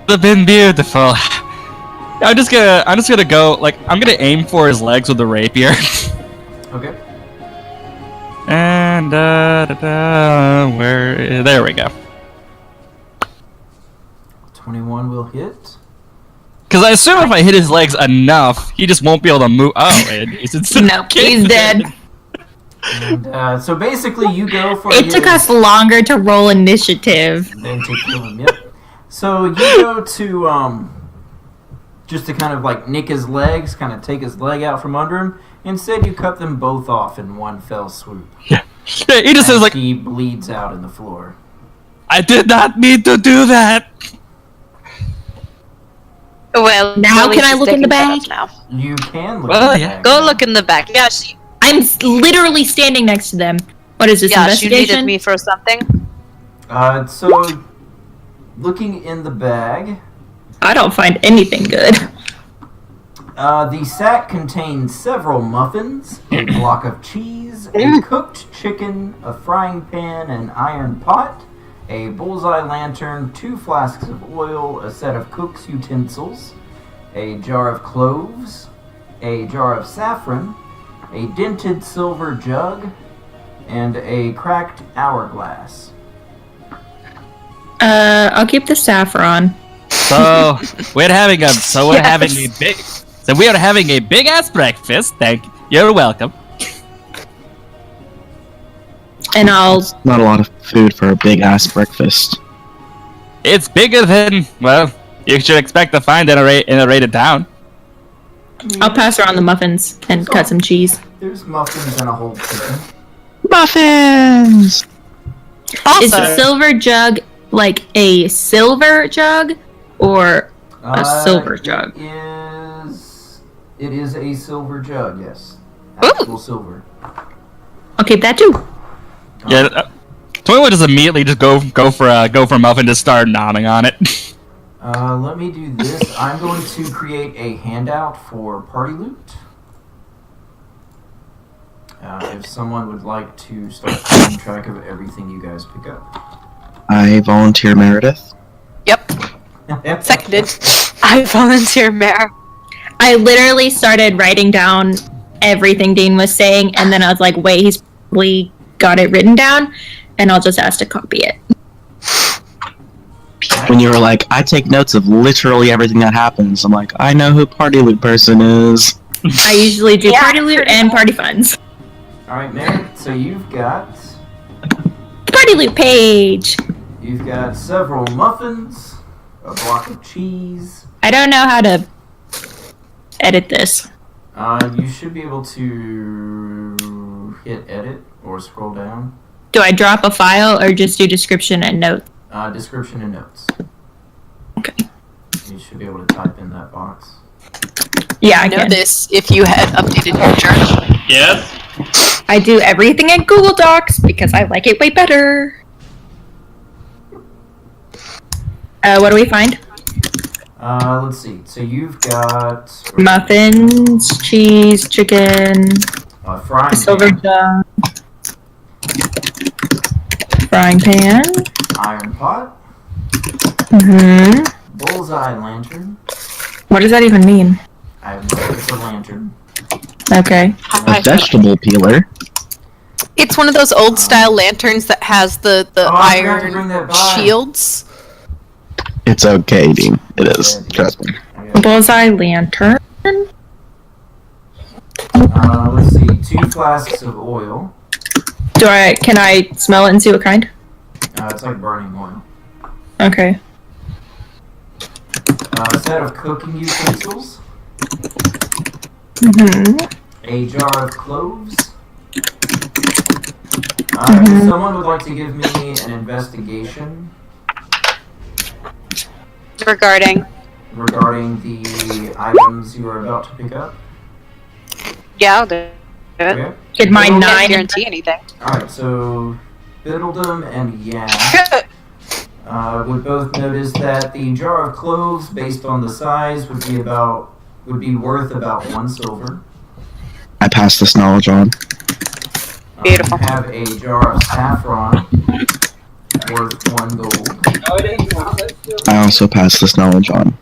have been beautiful. I'm just gonna go, like, I'm gonna aim for his legs with the rapier. Okay. And, there we go. 21 will hit. Because I assume if I hit his legs enough, he just won't be able to move. Oh, and he's Nope, he's dead. And so basically you go for It took us longer to roll initiative. Then to kill him, yep. So you go to, just to kind of like nick his legs, kind of take his leg out from under him. Instead, you cut them both off in one fell swoop. Yeah, he just And says, like, he bleeds out in the floor. I did not need to do that. Well, Now at least can I it's look in the taking bag? that up Now. You can look Well, at yeah. that. Go look in the back. Yeah, Literally standing next to them. What is this, you investigation? needed me for something. So, looking in the bag, I don't find anything good. the sack contains several muffins, a block of cheese, a cooked chicken, a frying pan, an iron pot, a bullseye lantern, 2 flasks of oil, a set of cook's utensils, a jar of cloves, a jar of saffron, a dented silver jug, and a cracked hourglass. I'll keep the saffron. So we're having a big ass breakfast. Thank you. You're welcome. And I'll Not a lot of food for a big ass breakfast. It's bigger than, well, you should expect to find in a rated town. pass around the muffins and cut some cheese. There's muffins and a whole chicken. Muffins! Is the silver jug like a silver jug or a silver jug? It is a silver jug, yes. Actual silver. I'll keep that too. Yeah, 21 just immediately just go for a muffin to start nomming on it. Let me do this. I'm going to create a handout for party loot. If someone would like to start keeping track of everything you guys pick up. I volunteer Meredith. Yep. Seconded. I volunteer, Mayor. I literally started writing down everything Dean was saying, and then I was like, wait, he's probably got it written down, and I'll just ask to copy it. When you were like, I take notes of literally everything that happens, I'm like, I know who Party Loot person is. I usually do Yeah, party loot pretty and cool. party funds. Alright, Mary, so you've got Party loot page! You've got several muffins, a block of cheese. I don't know how to edit this. You should be able to hit edit or scroll down. Do I drop a file or just do description and note? Description and notes. Okay. You should be able to type in that box. Yeah, I know can. this if you had updated your journal. Yes. I do everything in Google Docs because I like it way better. What do we find? Let's see. So you've got Muffins, cheese, chicken, frying silver pan, jug, frying pan. iron pot, Mm-hmm. bullseye lantern. What does that even mean? I have no, it's a lantern. Okay. A vegetable peeler. It's one of those old style lanterns that has the I forgot to bring that iron by. shields. It's okay, Dean. It is. Trust me. Okay. Bullseye lantern. Let's see. 2 flasks of oil. Can I smell it and see what kind? It's like burning oil. Okay. A set of cooking utensils. Mm-hmm. A jar of cloves. If someone would like to give me an investigation Regarding. regarding the items you are about to pick up. Yeah, I'll do it. Okay. Did my Biddledum- Can't 9 guarantee anything. Alright, so Biddledum and Yak would both notice that the jar of cloves, based on the size, would be worth about 1 silver. I pass this knowledge on. Beautiful. You have a jar of saffron, worth 1 gold. I also pass this knowledge on.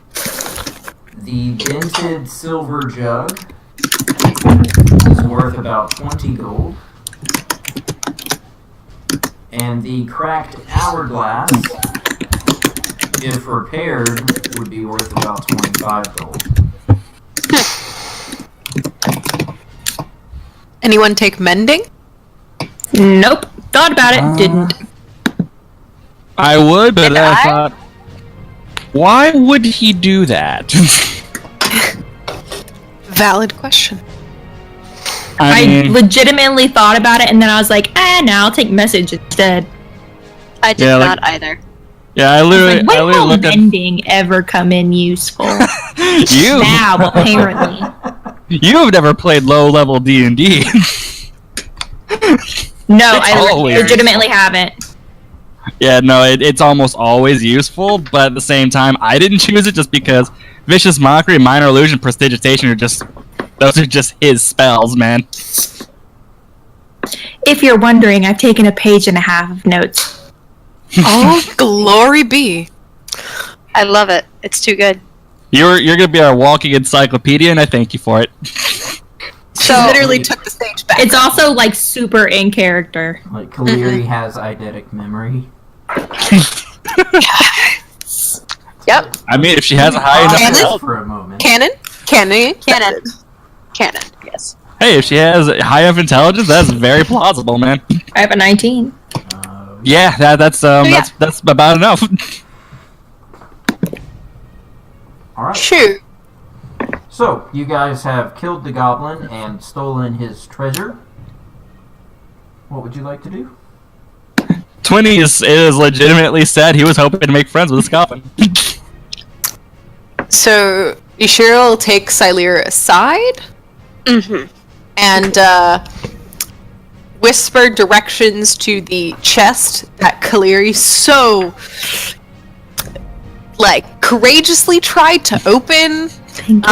The dented silver jug is worth about 20 gold. And the cracked hourglass, if repaired, would be worth about 25 gold. Anyone take mending? Nope. Thought about it. Didn't. I would, but Did then I I? thought, why would he do that? Valid question. I I mean, legitimately thought about it and then I was like, no, I'll take message instead. I did Yeah, like- not either. yeah, I I was literally, like, when I literally will looked at mending ever come in useful? you. Now, apparently. You have never played low-level D&D. No, It's I always legitimately haven't. Yeah, no, it's almost always useful, but at the same time, I didn't choose it just because Vicious Mockery, Minor Illusion, Prestidigitation those are just his spells, man. If you're wondering, I've taken a page and a half of notes. Oh, glory be. I love it. It's too good. You're gonna be our walking encyclopedia, and I thank you for it. She So- literally took the stage back. It's also like super in character. Like, Kaleri has eidetic memory. Yep. I mean, if she has a high enough Canon? intelligence, For a moment. Canon? Canon? Canon. Canon. Yes. hey, if she has a high enough intelligence, that's very plausible, man. I have a 19. Yeah, that's about enough. Alright. Shoot. So, you guys have killed the goblin and stolen his treasure. What would you like to do? 20 is legitimately said he was hoping to make friends with this goblin. So, Ishiro will take Silira aside Mm-hmm. and whisper directions to the chest that Kaleri so, courageously tried to open. Thank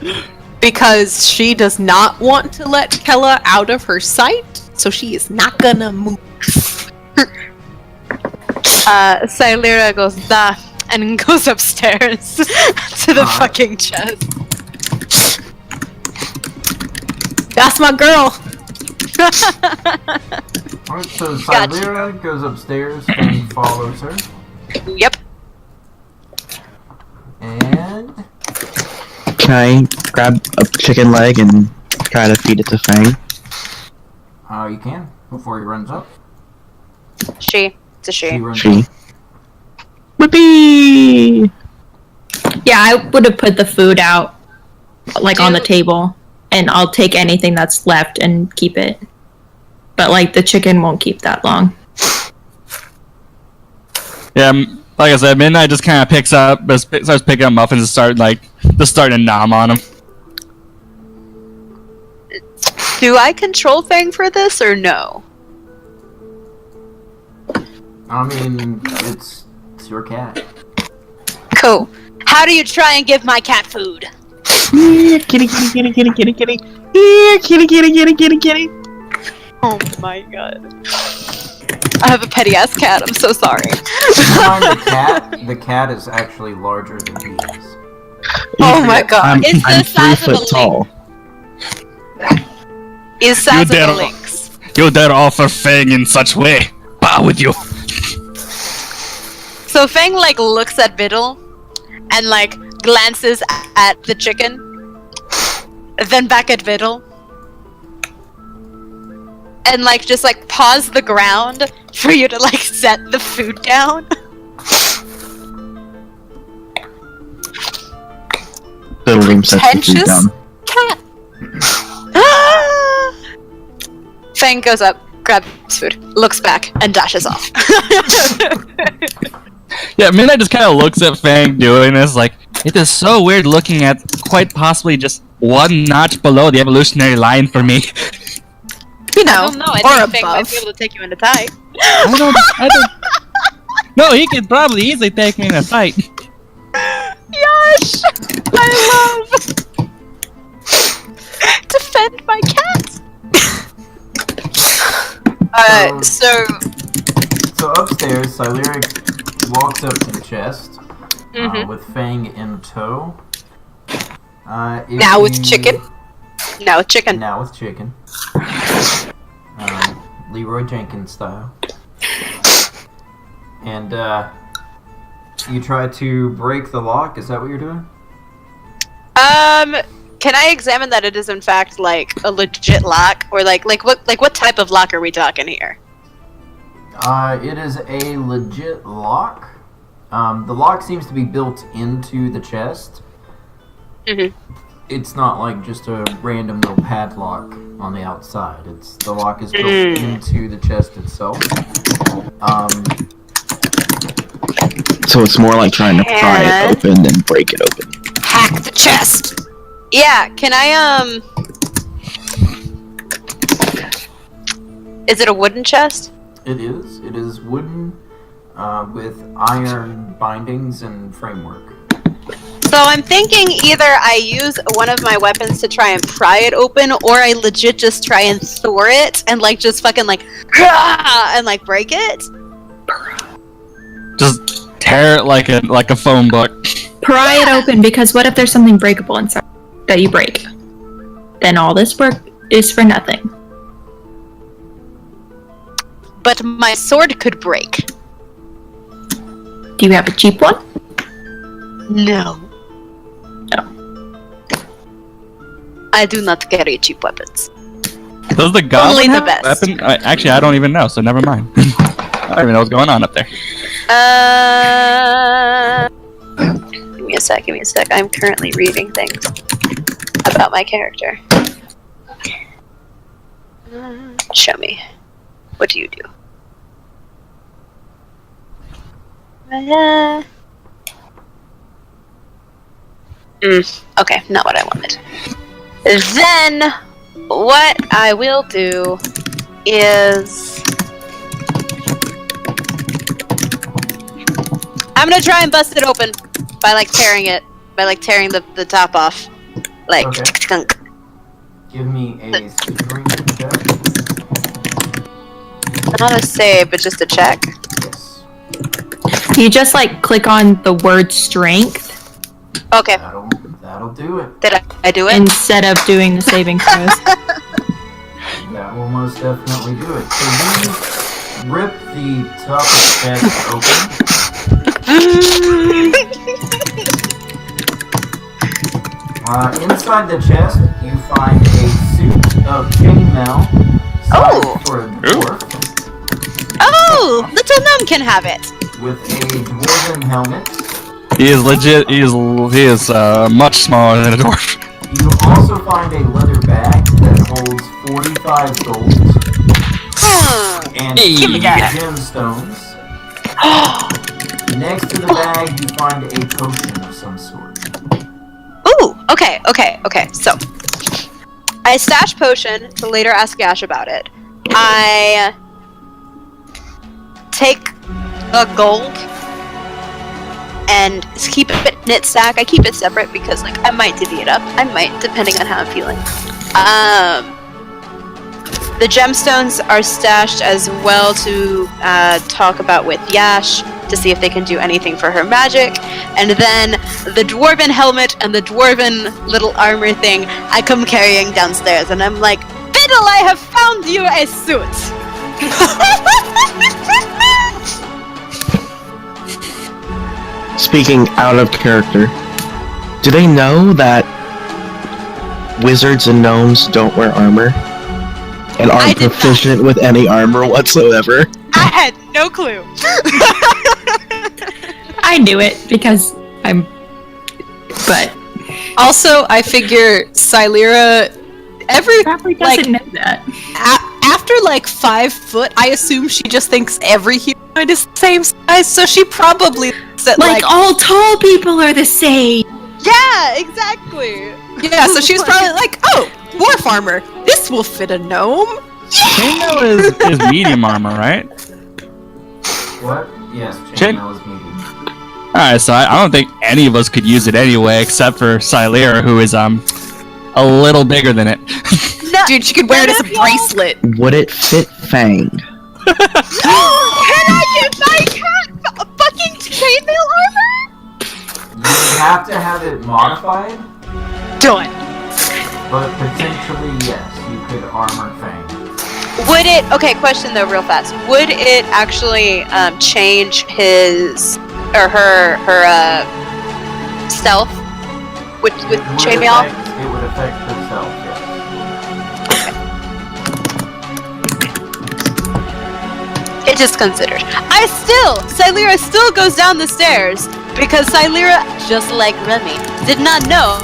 you. Because she does not want to let Kella out of her sight, so she is not gonna move. Silira goes, "Da," and goes upstairs to the fucking chest. That's my girl. Alright, so Gotcha. Silira goes upstairs and follows her. Yep. And Can I grab a chicken leg and try to feed it to Fang? you can, before he runs up. She. It's a she. She. Whippy! Yeah, I would have put the food out, like, on the Do- table, and I'll take anything that's left and keep it. But, like, the chicken won't keep that long. Yeah, like I said, Midnight just kind of starts picking up muffins and starting to nom on them. Do I control Fang for this or no? I mean, it's your cat. Cool. How do you try and give my cat food? Here, kitty, kitty, kitty, kitty, kitty, kitty. Here, kitty, kitty, kitty, kitty, kitty. Oh my god. I have a petty ass cat. I'm so sorry. The cat is actually larger than he is. Oh my god. I'm It's the 3 size of a foot tall. Is size of dare- a lynx. You dare offer Fang in such way? Bow with you. So Fang like looks at Biddle and like glances at the chicken, then back at Biddle, and like just like paws the ground for you to like set the food down. Little sets the food Pretentious? down. Cat. Fang goes up, grabs food, looks back, and dashes off. Yeah, Midnight just kind of looks at Fang doing this, like, it is so weird looking at quite possibly just one notch below the evolutionary line for me. You I know, don't know. I or think Fang might above. be able to take you into tie. I don't. No, he could probably easily take me in a fight. Yash! I love defend my cat. So upstairs, Sileric walks up to the chest Mhm. with Fang in tow. Now with chicken? No, chicken. Now with chicken. Leroy Jenkins style. And you try to break the lock. Is that what you're doing? Can I examine that it is in fact like a legit lock, or like what type of lock are we talking here? It is a legit lock. The lock seems to be built into the chest. Mhm. It's not like just a random little padlock on the outside. The lock is built into the chest itself. So it's more like trying to pry it And- open than break it open. Hack the chest. Yeah, can I is it a wooden chest? It is. It is wooden with iron bindings and framework. So I'm thinking either I use one of my weapons to try and pry it open, or I legit just try and Thor it and like just fucking like and like break it. Just tear it like a phone book. Pry it open, because what if there's something breakable inside that you break? Then all this work is for nothing. But my sword could break. Do you have a cheap one? No. I do not carry cheap weapons. Does the goblin Only the have a best. weapon? Actually, I don't even know, so never mind. I don't even know what's going on up there. Give me a sec, I'm currently reading things about my character. Show me. What do you do? Okay, not what I wanted. Then, what I will do is... I'm gonna try and bust it open by like tearing the top off. Like, Okay. skunk. Give me a strength check. Not a save, but just a check. Yes. You just like click on the word strength Okay, That'll do it. did I do it? instead of doing the saving throws. That will most definitely do it. So you rip the top of the chest open. Inside the chest, you find a suit of chainmail sized Oh. for a dwarf. Oh! Ooh, little gnome can have it. with a dwarven helmet. He is legit. He is much smaller than a dwarf. You also find a leather bag that holds 45 gold and Hey. 2 Give me that. gemstones. Next to the bag, you find a potion of some sort. Ooh, okay. So, I stash potion to later ask Yash about it. I take a gold and keep it in its stack. I keep it separate because, like, I might divvy it up. I might, depending on how I'm feeling. The gemstones are stashed as well to talk about with Yash to see if they can do anything for her magic. And then the dwarven helmet and the dwarven little armor thing I come carrying downstairs. And I'm like, Fiddle, I have found you a suit! Speaking out of character, do they know that wizards and gnomes don't wear armor? And I aren't did not. proficient with any armor whatsoever? I had no clue. I knew it because I'm. But Also, I figure Silera, probably doesn't know that. after like 5 foot, I assume she just thinks every humanoid is the same size, so she probably said Like all tall people are the same. Yeah, exactly. yeah, so she was probably like, oh, dwarf armor, this will fit a gnome. Chainmail is medium armor, right? What? Yes, Chain- chainmail is medium. Alright, so I don't think any of us could use it anyway, except for Silera, who is a little bigger than it. No, Dude, she could wear it as a None of y'all- bracelet. Would it fit Fang? Can I get my cat fucking chainmail armor? You have to have it modified, Done. but potentially yes, you could armor Fang. Would it? Okay, question though, real fast. Would it actually change his or her stealth with It would chainmail? It would affect herself, yes. It is considered. Silera still goes down the stairs because Silera, just like Remy, did not know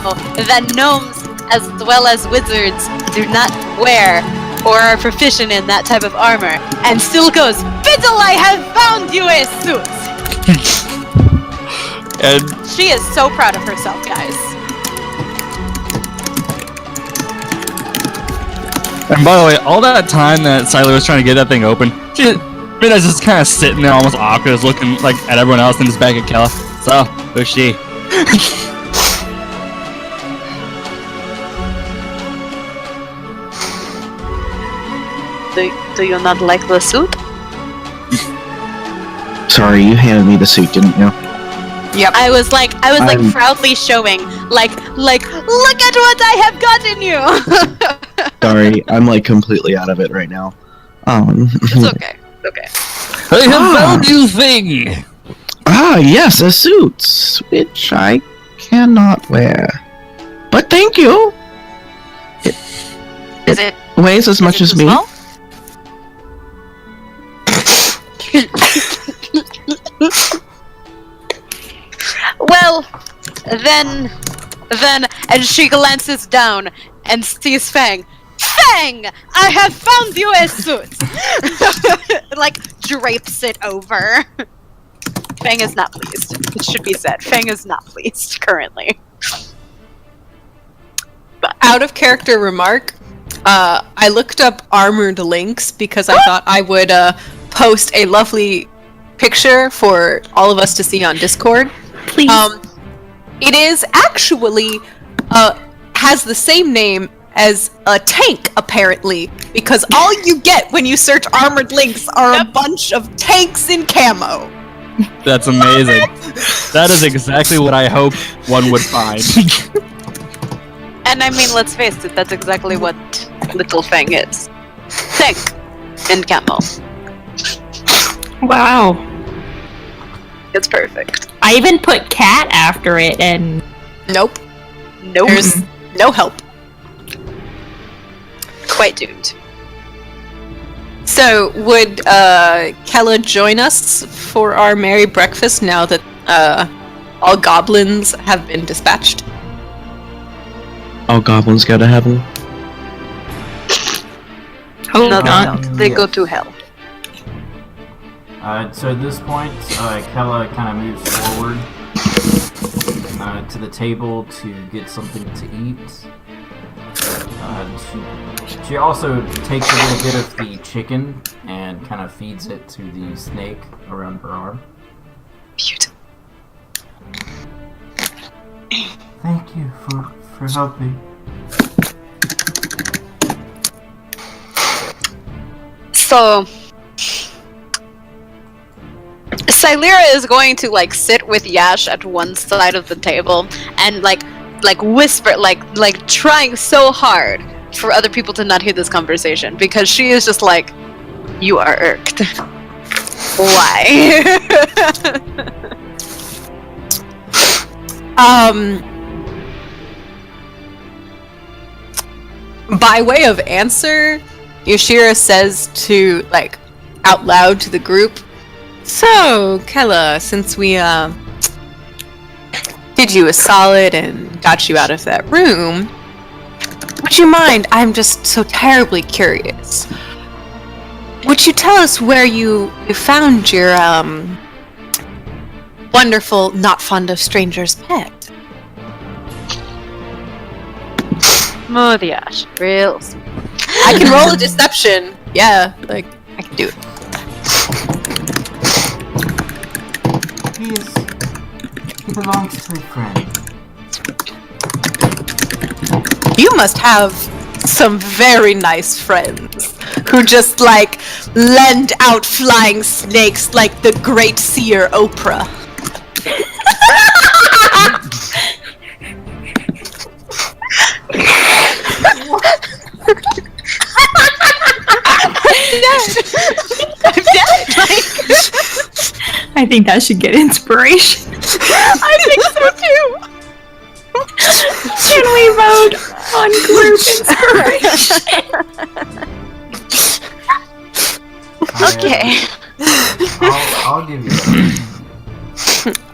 that gnomes as well as wizards do not wear or are proficient in that type of armor, and still goes, Fiddle, I have found you a suit! And She is so proud of herself, guys. by the way, all that time that Silera was trying to get that thing open, Mina's just kind of sitting there almost awkward, just looking like at everyone else and just back at Kella. So, who's she? Do you not like the suit? Sorry, you handed me the suit, didn't you? I was like I'm- proudly showing, like, look at what I have gotten you! Sorry, I'm like completely out of it right now. It's okay. I have found you thing! Yes, a suit, which I cannot wear. But thank you! Is it Weighs as much as me. Well, then, and she glances down and sees Fang. Fang! I have found you a suit! Like, drapes it over. Fang is not pleased. It should be said. Fang is not pleased currently. Out of character remark, I looked up armored links because I thought I would post a lovely picture for all of us to see on Discord. Please. It is actually has the same name as a tank, apparently, because all you get when you search armored links are a bunch of tanks in camo. That's amazing. That is exactly what I hoped one would find. And I mean, let's face it, that's exactly what Little Fang is. Tank in camo. Wow. It's perfect. I even put cat after it, and Nope, Nope. there's no help. Quite doomed. So, would Kella join us for our merry breakfast now that all goblins have been dispatched? All goblins go to heaven. Hope No, they not. don't. They go Yes. to hell. So at this point, Kella kind of moves forward to the table to get something to eat. She also takes a little bit of the chicken and kind of feeds it to the snake around her arm. Beautiful. Thank you for helping. So, Silera is going to like sit with Yash at one side of the table and like whisper, like trying so hard for other people to not hear this conversation because she is just like, you are irked. Why? By way of answer, Yoshira says to, like, out loud to the group, "So, Kella, since we, did you a solid and got you out of that room, would you mind, I'm just so terribly curious, would you tell us where you found your, wonderful, not fond of strangers pet?" Smooth Yash, real smooth. I can roll a deception. Yeah, like, I can do it. He belongs to a friend. You must have some very nice friends who just, like, lend out flying snakes like the great seer Oprah. I'm dead. I think that should get inspiration. I think so too. Can we vote on group inspiration? Okay. I'll give you that.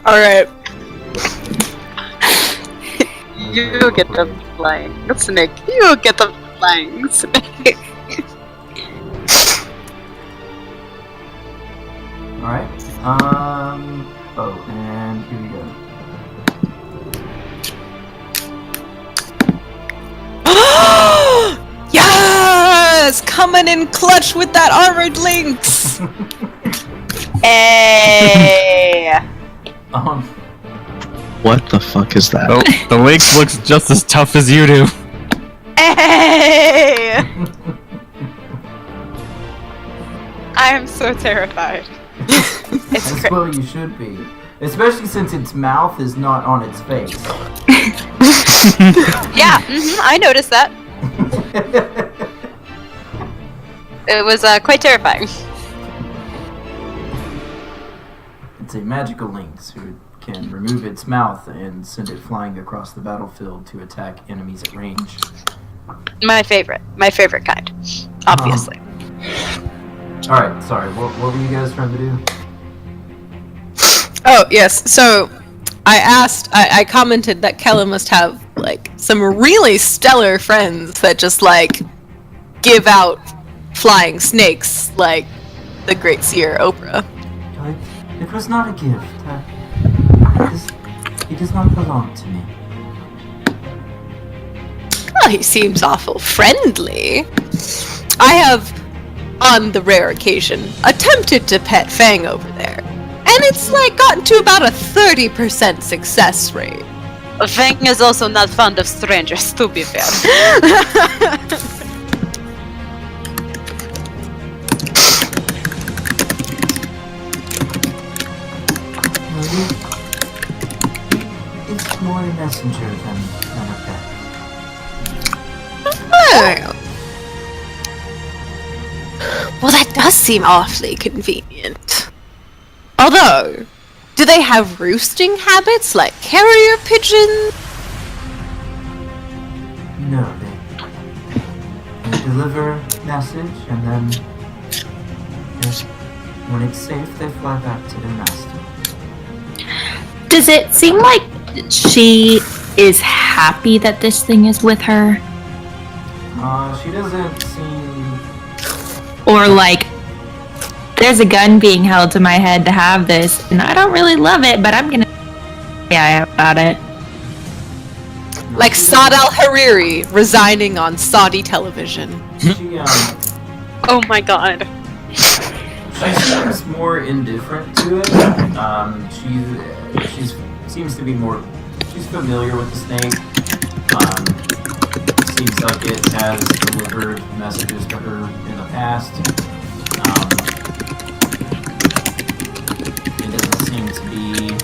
All right. You get the flying snake. You get the flying snake. Alright. Oh, and here we go. Yes! Coming in clutch with that armored lynx! Hey. What the fuck is that? The lynx looks just as tough as you do. Hey. I am so terrified. It's As well you should be. Especially since its mouth is not on its face. Yeah, I noticed that. It was quite terrifying. It's a magical lynx who can remove its mouth and send it flying across the battlefield to attack enemies at range. My favorite kind, obviously. Alright, sorry, what were you guys trying to do? Oh, yes. So, I commented that Kella must have, like, some really stellar friends that just, like, give out flying snakes like the great seer Oprah. It was not a gift. He does not belong to me. Well, he seems awful friendly. I have, on the rare occasion, attempted to pet Fang over there. And it's, like, gotten to about a 30% success rate. Fang is also not fond of strangers, to be fair. It's more a messenger than a pet. Oh. Well, that does seem awfully convenient. Although, do they have roosting habits like carrier pigeons? No, they deliver message and then When it's safe, they fly back to their master. Does it seem like she is happy that this thing is with her? She doesn't seem... Or like, there's a gun being held to my head to have this, and I don't really love it, but I'm gonna... Yeah, about it. Like Saad al-Hariri resigning on Saudi television. She, Oh my god. she seems more indifferent to it. She's seems to be more... She's familiar with the snake. Seems like it has delivered messages to her in the past. It doesn't seem to be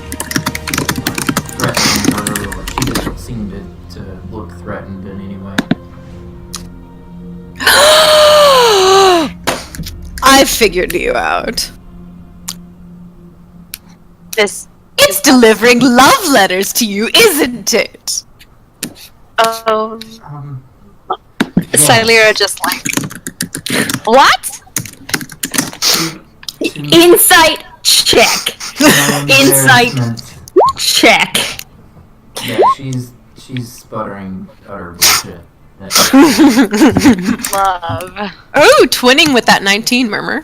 threatening her, or she doesn't seem to look threatened in any way. I figured you out. It's delivering love letters to you, isn't it? Oh. Yeah. Silera just like, what? Insight check. Insight check. Yeah, she's sputtering utter bullshit. Love. Oh, twinning with that 19, Murmur.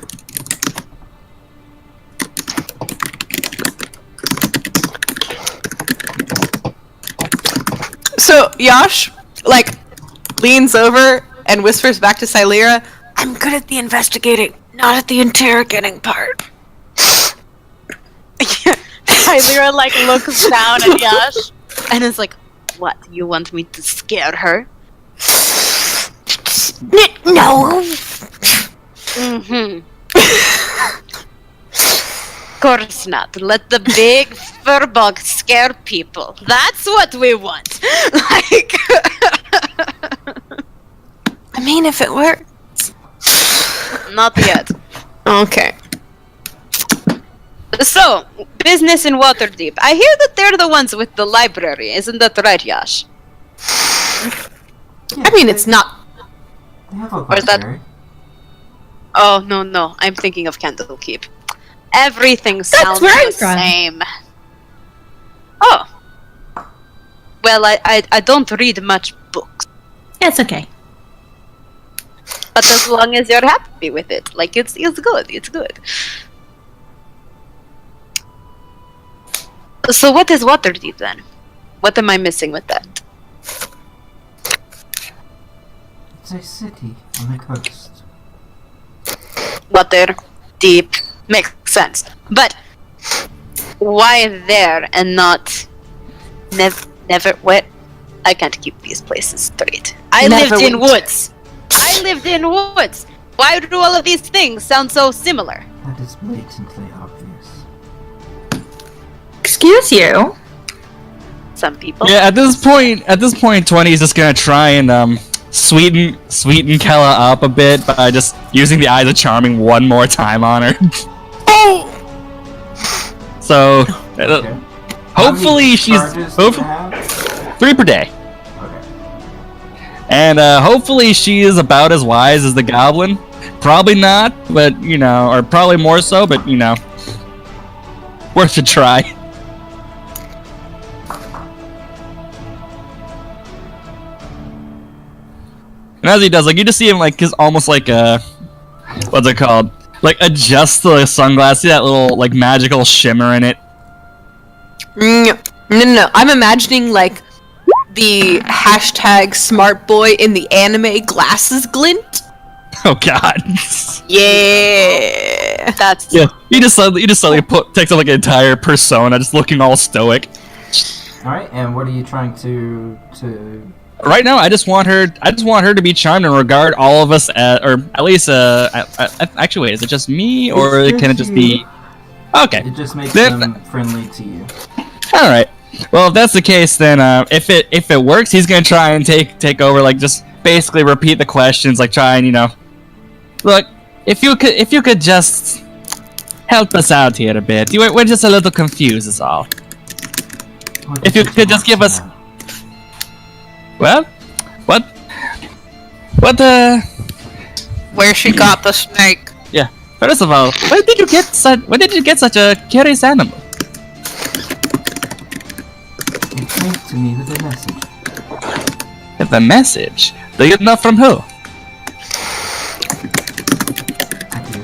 So, Yash, like, leans over and whispers back to Silera, I'm good at the investigating, not at the interrogating part. Silera like looks down at Yash and is like, what, you want me to scare her? No! Mm-hmm. Of course not. Let the big furbug scare people. That's what we want. Like, I mean, if it works. not yet. Okay. So, business in Waterdeep. I hear that they're the ones with the library. Isn't that right, Yash? I mean, it's not. They have a Or is that- library. Oh, no. I'm thinking of Candlekeep. Everything sounds where I'm the from. same. Oh. Well, I don't read much books. It's okay. But as long as you're happy with it, like, it's good. It's good. So what is Waterdeep then? What am I missing with that? It's a city on the coast. Waterdeep makes sense. But why there and not never what? I can't keep these places straight. I lived in Neverwinter. woods. I lived in woods. Why do all of these things sound so similar? That is blatantly obvious. Excuse you. Some people. Yeah, at this point, 20 is just gonna try and sweeten Kella up a bit by just using the Eyes of Charming one more time on her. Oh! So, Okay. hopefully How many she's charges do you have? 3 per day, Okay. and hopefully she is about as wise as the goblin. Probably not, but or probably more so, but worth a try. And as he does, like, you just see him, like, almost like what's it called? Like, adjust the sunglasses, see that little, like, magical shimmer in it. No. I'm imagining, like, the hashtag smart boy in the anime glasses glint. Oh god. Yeah. That's Yeah, he just suddenly takes on, like, an entire persona, just looking all stoic. Alright, and what are you trying to Right now, I just want her to be charmed and regard all of us or at least actually, wait, is it just me, or It's can it just just be? Okay. It just makes Then- them friendly to you. All right. Well, if that's the case, then if it works, he's gonna try and take over, like, just basically repeat the questions, like, try and look, if you could just help us out here a bit. We're just a little confused, is all. What If is you it could just want give us- to know? Well, what Where she got the snake. First of all, where did you get such a curious animal? It came to me with a message. With a message? Do you know from who? I do.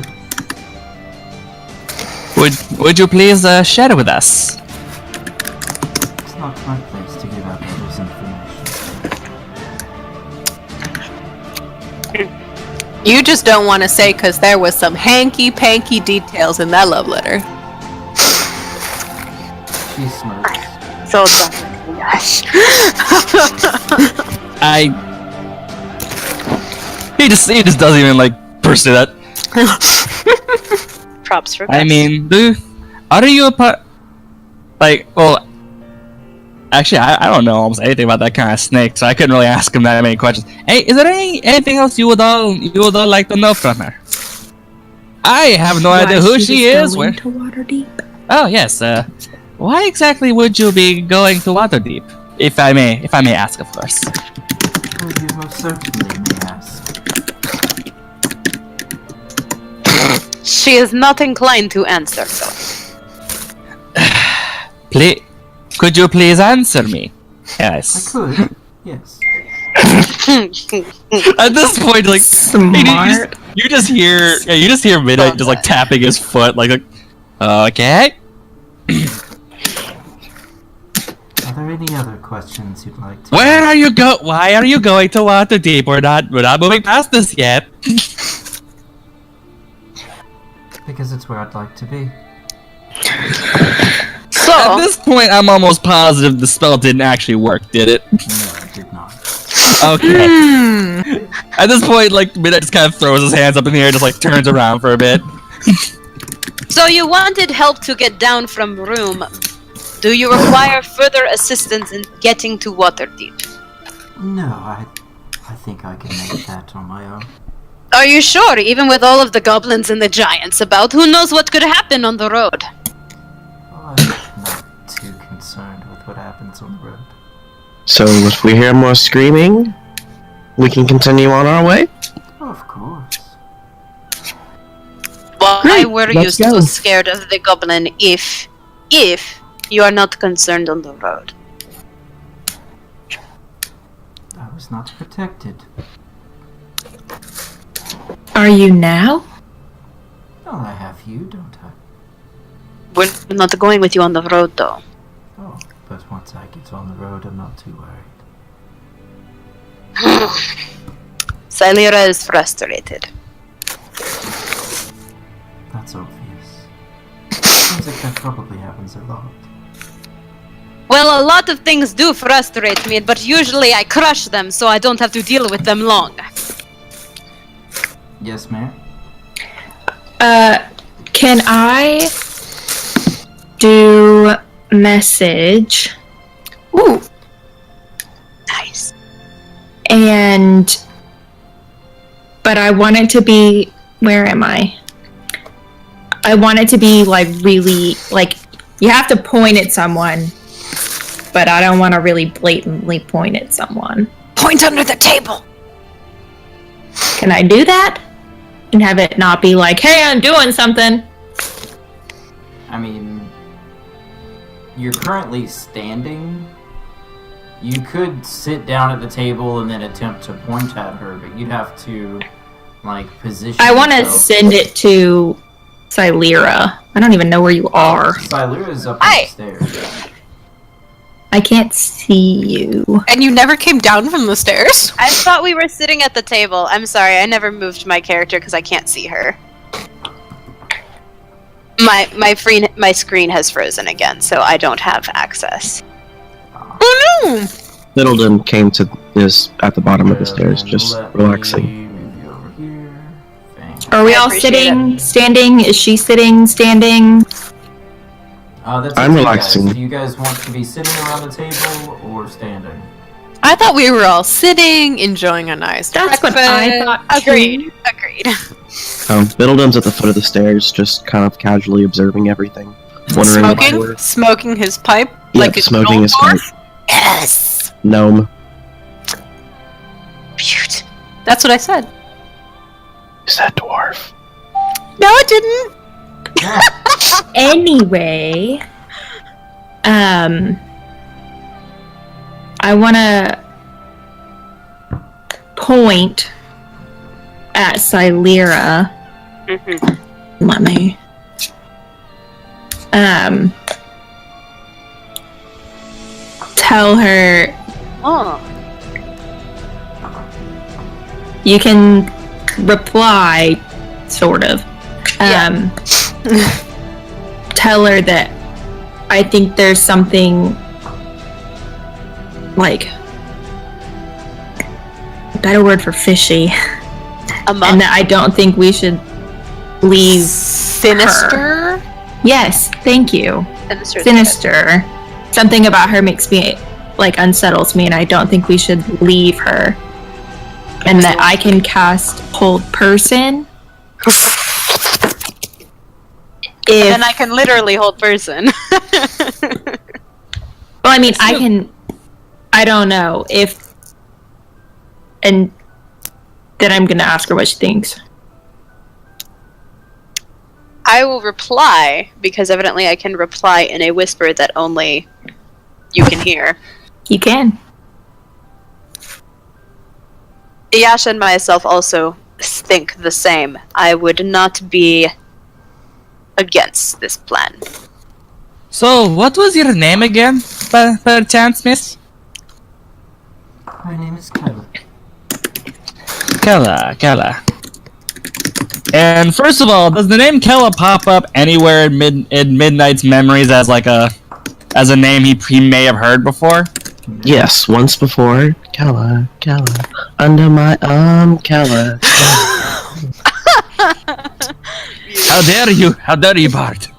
Would you please share with us? It's not my place to give out others' information. You just don't want to say because there was some hanky-panky details in that love letter. She smirks. So definitely, Yash. He just doesn't even like pursue that. Props for I Gus. mean, are you a part? Like, well, actually, I don't know almost anything about that kind of snake, so I couldn't really ask him that many questions. Hey, is there anything else you would all like to know from her? I have no idea who she is. Where? To Waterdeep? Oh yes. Why exactly would you be going to Waterdeep? If I may ask, of course. Well, you most certainly may ask. She is not inclined to answer, though. Please, could you please answer me? I Yes. could, yes. At this point, like, Smart. you just hear Midnight just like tapping his foot, like okay. Are there any other questions you'd like to Where are you go? Why are you going to Waterdeep? We're not moving past this yet. Because it's where I'd like to be. At So, this point, I'm almost positive the spell didn't actually work, did it? No, I did not. Okay. At this point, like, Midnight just kind of throws his hands up in the air, just like turns around for a bit. so you wanted help to get down from room. Do you require further assistance in getting to Waterdeep? No, I think I can make that on my own. Are you sure? Even with all of the goblins and the giants about, who knows what could happen on the road? Well, I'm not too concerned with what happens on the road. So if we hear more screaming, we can continue on our way? Of course. Why Great, were you let's so go. scared of the goblin if you are not concerned on the road? I was not protected. Are you now? Well, I have you, don't I? We're not going with you on the road, though. Oh, but once I get on the road, I'm not too worried. Silira is frustrated. That's obvious. Seems like that probably happens a lot. Well, a lot of things do frustrate me, but usually I crush them so I don't have to deal with them long. Yes, ma'am? Can I do message Ooh. Nice. but I want it to be, where am I? I want it to be like really, like, you have to point at someone, but I don't want to really blatantly point at someone. Point under the table. Can I do that? And have it not be like, hey, I'm doing something. I mean, you're currently standing. You could sit down at the table and then attempt to point at her, but you'd have to, like, position I want to yourself. send it to Silira. I don't even know where you are. Silira's up Hi. the stairs. I can't see you. And you never came down from the stairs? I thought we were sitting at the table. I'm sorry, I never moved my character because I can't see her. My screen has frozen again, so I don't have access. Oh no! Fiddledom came to is at the bottom of the stairs, Then just let relaxing. me move you over here. Thanks. Are we I all appreciate sitting, standing? Is she sitting, standing? That's I'm up to you relaxing. guys. Do you guys want to be sitting around the table or standing? I thought we were all sitting, enjoying a nice That's what I thought. Agreed. Agreed. Fiddledom's at the foot of the stairs, just kind of casually observing everything. Wondering if I were... Smoking his pipe? Yep, like a smoking his pipe. dwarf? Yes! Gnome. Beaut. That's what I said. Is that dwarf? No, it didn't. Yeah. Anyway, I want to point at Silera. Mm-hmm. Let me. Tell her Oh. you can reply, sort of. Tell her that I think there's something like a better word for fishy, and that I don't think we should leave. Sinister. Yes, thank you. Sinister. Something about her makes me unsettles me, and I don't think we should leave her. And that I can cast Hold Person. Then I can literally hold person. Well, I mean, I can. I don't know if. And then I'm gonna ask her what she thinks. I will reply, because evidently I can reply in a whisper that only you can hear. You can. Yasha and myself also think the same. I would not be against this plan. So, what was your name again, by chance, miss? My name is Kella. Kella. And first of all, does the name Kella pop up anywhere in Midnight's memories as as a name he may have heard before? Yes, once before. Kella. Under my arm, Kella. How dare you, Bart?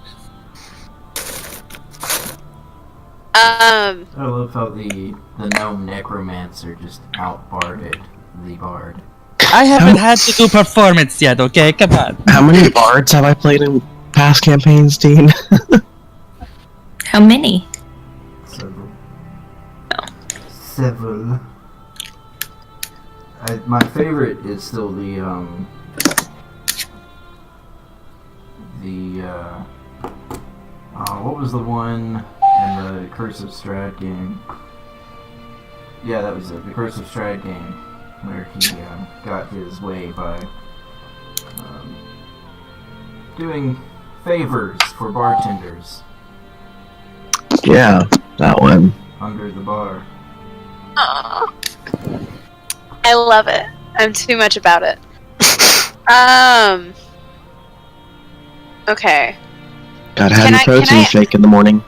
I love how the gnome necromancer just outbarded the bard. I haven't had to do performance yet, okay? Come on. How many bards have I played in past campaigns, Dean? How many? Several. My favorite is still the what was the one in the Curse of Strahd game? Yeah, that was it. The Curse of Strahd game, where he got his way by doing favors for bartenders Yeah, that one. under the bar. Aww. I love it. I'm too much about it. Okay. Gotta have your protein shake in the morning.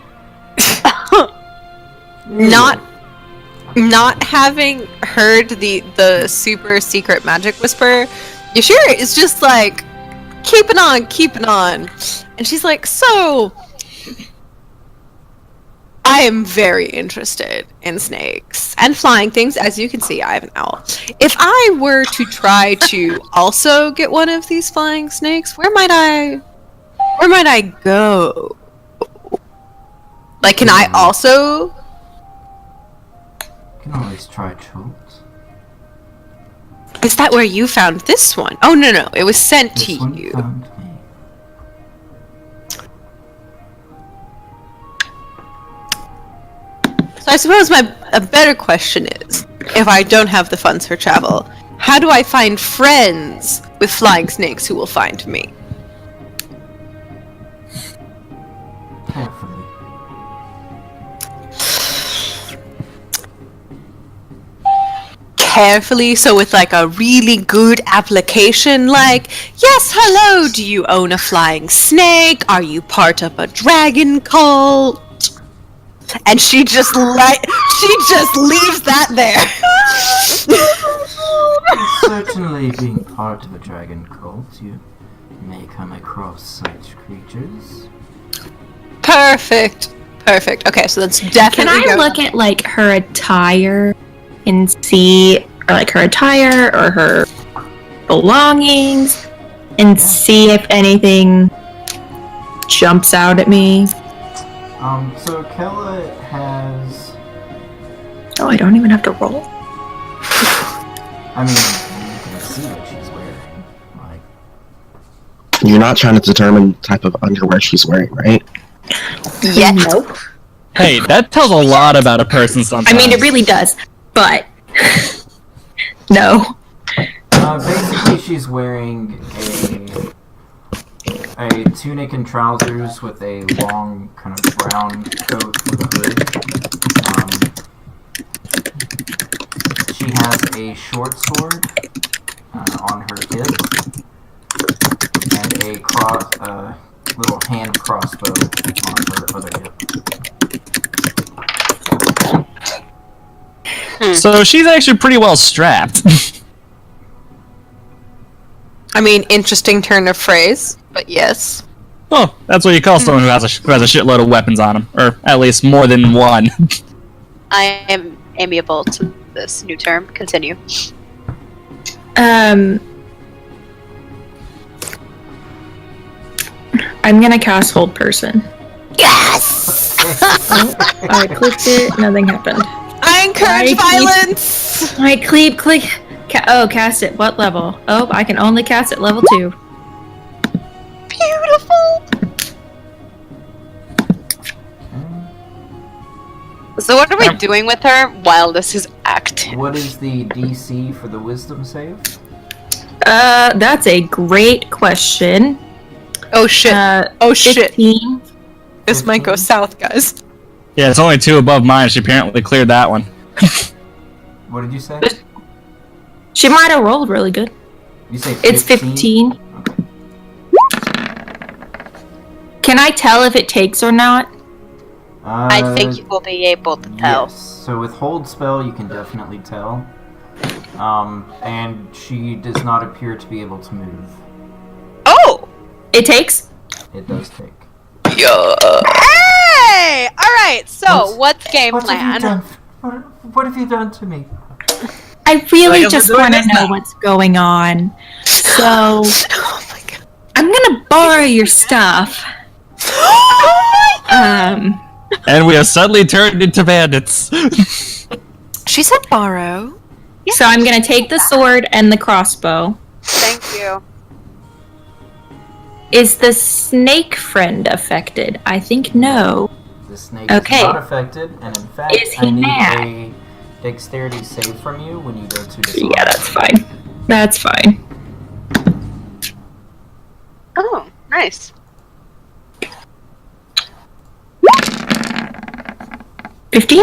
Not having heard the super secret magic whisper, Yashira is just like, keeping on. And she's like, so I am very interested in snakes and flying things. As you can see, I have an owl. If I were to try to also get one of these flying snakes, where might I go? Like, can I also? You can always try Chult. Is that where you found this one? Oh no, it was sent This to one you. found me. So I suppose a better question is, if I don't have the funds for travel, how do I find friends with flying snakes who will find me? Carefully. Carefully, so with like a really good application, like, yes, hello, do you own a flying snake? Are you part of a dragon cult? And she just leaves that there. Certainly, being part of a dragon cult, you may come across such creatures. Perfect. Okay, so that's definitely. Can I look at like her attire and see, or like her attire or her belongings, and see if anything jumps out at me? So Kella has. Oh, I don't even have to roll. I mean, you can see what she's wearing. Like, You're not trying to determine the type of underwear she's wearing, right? Yet. Nope. Hey, that tells a lot about a person sometimes. I mean, it really does, but no. Basically, she's wearing a tunic and trousers with a long, kind of brown coat with a hood. She has a short sword on her hip and a little hand crossbow on her other hip. So she's actually pretty well strapped. I mean, interesting turn of phrase, but yes. Oh, that's what you call someone who has a shitload of weapons on him, or at least more than one. I am amiable to this new term. Continue. I'm gonna cast Hold Person. Yes! I clicked it, nothing happened. I encourage violence! Cast it. What level? Oh, I can only cast it level 2. Beautiful! So what are we doing with her while this is active? What is the DC for the Wisdom save? That's a great question. Oh shit. Oh shit. 15. This might go south, guys. Yeah, it's only 2 above mine. She apparently cleared that one. What did you say? She might have rolled really good. You say 15? It's 15. Okay. Can I tell if it takes or not? I think you will be able to tell. Yes. So with Hold Spell, you can definitely tell. And she does not appear to be able to move. Oh! It takes? It does take. Hey! Alright, so what's game What have you plan? done? What have you done to me? I really Like, just we're doing want to this know now. what's going on. So, Oh my god. I'm gonna borrow your stuff. And we have suddenly turned into bandits. She said borrow. So I'm gonna take the sword and the crossbow. Thank you. Is the snake friend affected? I think no. The snake Okay. is not affected, and in fact, Is he I need mad? a dexterity save from you when you go to disarm. Yeah, that's fine. That's fine. Oh, nice. 15?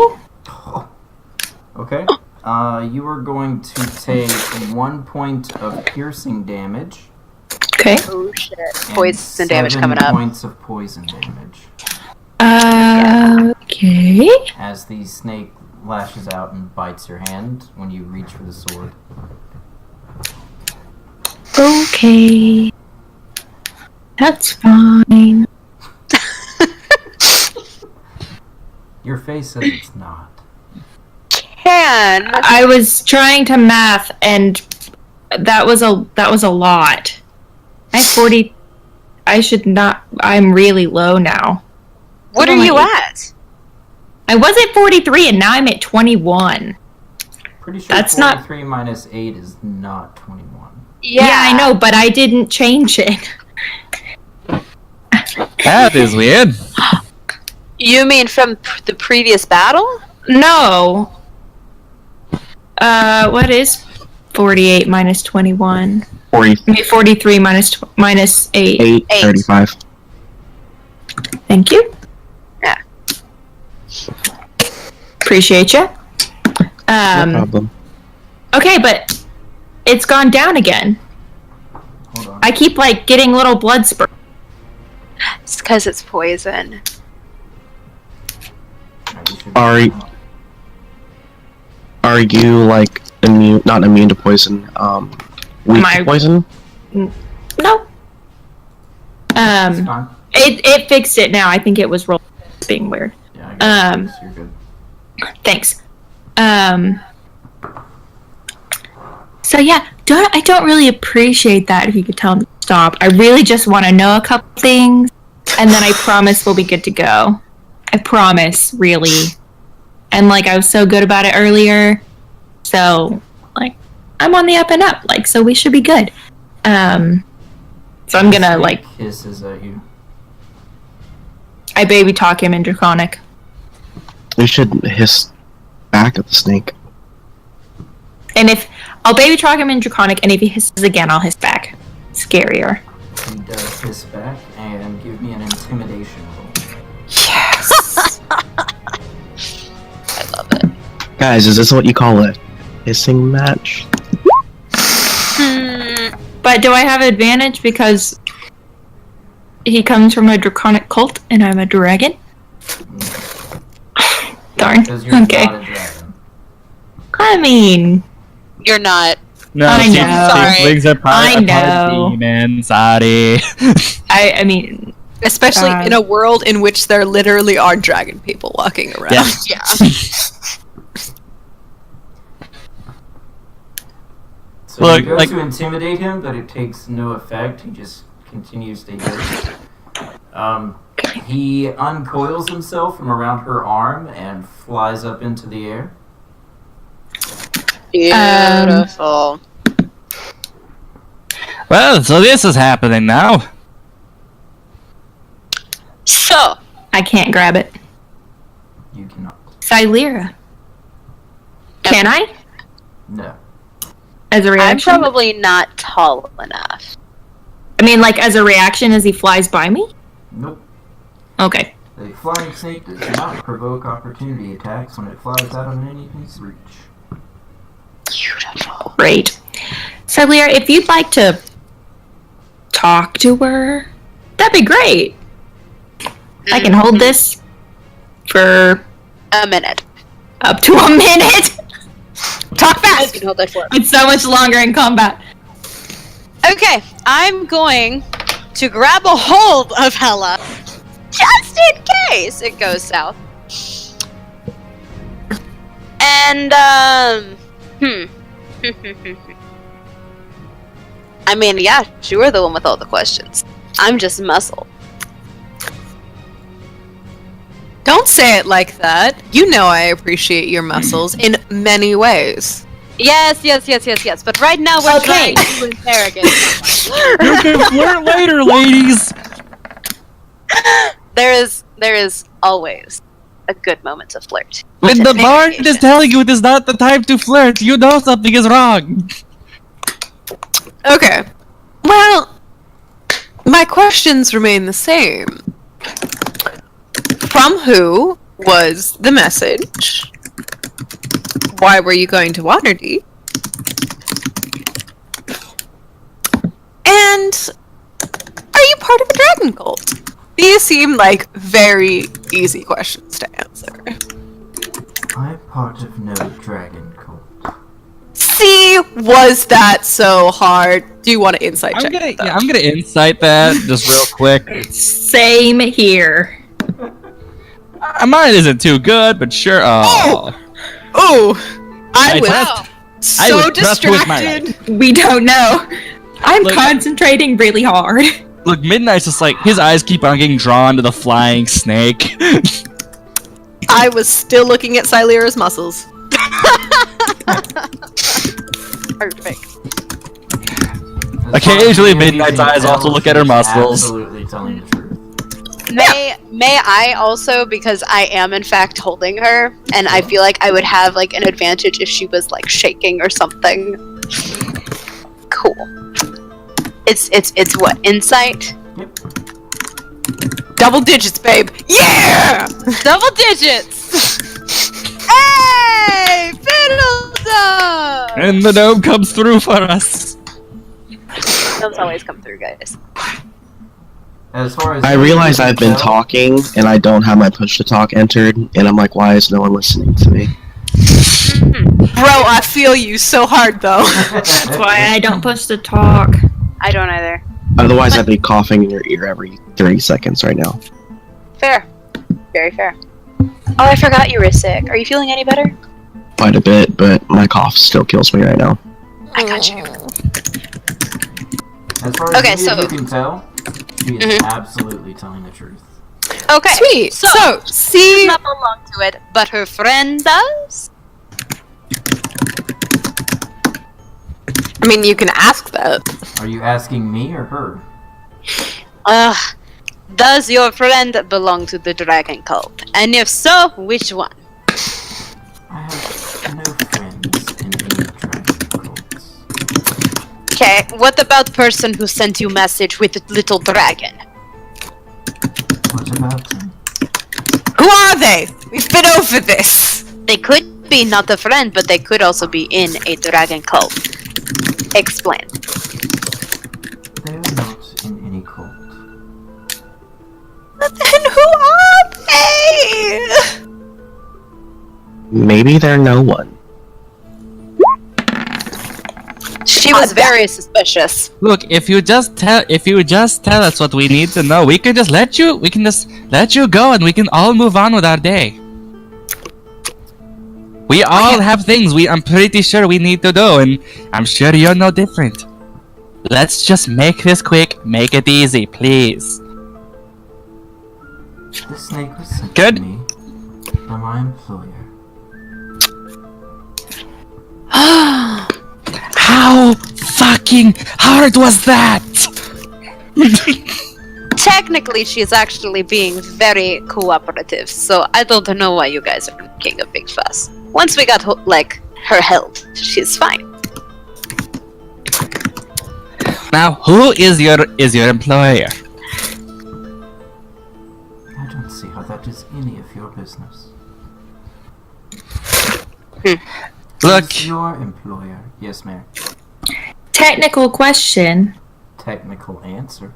Okay. You are going to take 1 point of piercing damage. Okay. Oh shit. and Poison damage 7 coming up. points of poison damage Okay. as the snake lashes out and bites your hand when you reach for the sword. Okay. That's fine. Your face says it's not. Can I was trying to math and that was a lot. I have 40. I should not. I'm really low now. what are you at? I was at 43 and now I'm at 21. Pretty sure That's not- 43 minus 8 is not 21. Yeah, I know, but I didn't change it. That is weird. You mean from the previous battle? No. What is 48 minus 21? 40, I mean, 43 minus 8. 8, 35. Thank you. Yeah. Appreciate you. No problem. Okay, but it's gone down again. Hold on. I keep like getting little blood spurts. It's because it's poison. Alright, you should- Are you like immune? Not immune to poison. Weak Am I- to poison? No. It's fine. It fixed it now. I think it was being weird. Yeah, I got Um, this. You're good. Thanks. So yeah, I don't really appreciate that if you could tell me to stop. I really just want to know a couple things, and then I promise we'll be good to go. I promise, really. And like I was so good about it earlier, so like I'm on the up and up. Like so we should be good. So I'm gonna, like, hisses at you. I baby talk him in Draconic. You should hiss back at the snake. And if I'll baby talk him in Draconic, and if he hisses again, I'll hiss back. Scarier. He does hiss back, and give me an intimidation roll. Yes! I love it. Guys, is this what you call a hissing match? But do I have advantage because he comes from a Draconic cult and I'm a dragon? Darn. Because you're Okay. not a dragon. I mean, You're not. No, I know. tieflings are part, I a part know. of demons, sorry. I mean, Especially in a world in which there literally are dragon people walking around. Yeah. Yeah. So Look, you go like- to intimidate him, but it takes no effect. He just continues to hiss. He uncoils himself from around her arm and flies up into the air. Beautiful. Well, so this is happening now. So, I can't grab it. You cannot. Silera. Can I? No. As a I'm reaction? probably not tall enough. I mean, like, as a reaction as he flies by me? Nope. Okay. The flying snake does not provoke opportunity attacks when it flies out of an enemy's reach. Beautiful. Great. Silera, if you'd like to talk to her, that'd be great. I can hold this for A minute. up to a minute. Talk I fast. can hold that for. It's so much longer in combat. Okay, I'm going to grab a hold of Hella, just in case it goes south. And I mean, yeah, you were the one with all the questions. I'm just muscle. Don't say it like that. You know I appreciate your muscles in many ways. Yes. But right now we're Okay. trying to interrogate someone. You can flirt later, ladies. There is always a good moment to flirt. When the bard is Interrogation. telling you it is not the time to flirt, you know something is wrong. Okay. Well, my questions remain the same. From who was the message? Why were you going to Waterdeep? And are you part of a dragon cult? These seem like very easy questions to answer. I'm part of no dragon cult. See, was that so hard? Do you want to insight check? that? I'm gonna insight that just real quick. Same here. Mine isn't too good, but sure. Oh, Ooh, I I was Wow. so would trust with my distracted. We don't know. I'm Look- concentrating really hard. look, Midnight's just like his eyes keep on getting drawn to the flying snake. I was still looking at Silera's muscles. Perfect. As Occasionally, far as you Midnight's can eyes tell, also look at her she's muscles. Absolutely telling the truth. May I also, because I am in fact holding her, and I feel like I would have like an advantage if she was like shaking or something. Cool. It's what, insight? Yep. Double digits, babe. Yeah! Double digits. Hey, Fiddledum! And the gnome comes through for us. Those always come through, guys. As far as I you realize can I've been tell- talking and I don't have my push to talk entered, and I'm like, why is no one listening to me? Bro, I feel you so hard though. That's why I don't push the talk. I don't either. Otherwise, I'd be coughing in your ear every 30 seconds right now. Fair. Very fair. Oh, I forgot you were sick. Are you feeling any better? Quite a bit, but my cough still kills me right now. I got you. As far as Okay, any of so- you can tell, she is absolutely telling the truth. Okay. Sweet. So, see, Not belong to it, but her friend does. I mean, you can ask that. Are you asking me or her? Does your friend belong to the dragon cult? And if so, which one? I have no friends in any dragon cults. Okay, what about the person who sent you message with the little dragon? What about them? Who are they? We've been over this. They could be not a friend, but they could also be in a dragon cult. Explain. They're not in any cult. Then who are they? Maybe they're no one. She was very suspicious. Look, if you just tell us what we need to know, we can just let you go, and we can all move on with our day. We all have things I'm pretty sure we need to do, and I'm sure you're no different. Let's just make this quick, make it easy, please. The snake was sent Good. to me by my employer. How fucking hard was that? Technically, she's actually being very cooperative, so I don't know why you guys are making a big fuss. Once we got her health, she's fine. Now, who is your employer? I don't see how that is any of your business. Look, Who's your employer? Yes, ma'am. Technical question. Technical answer.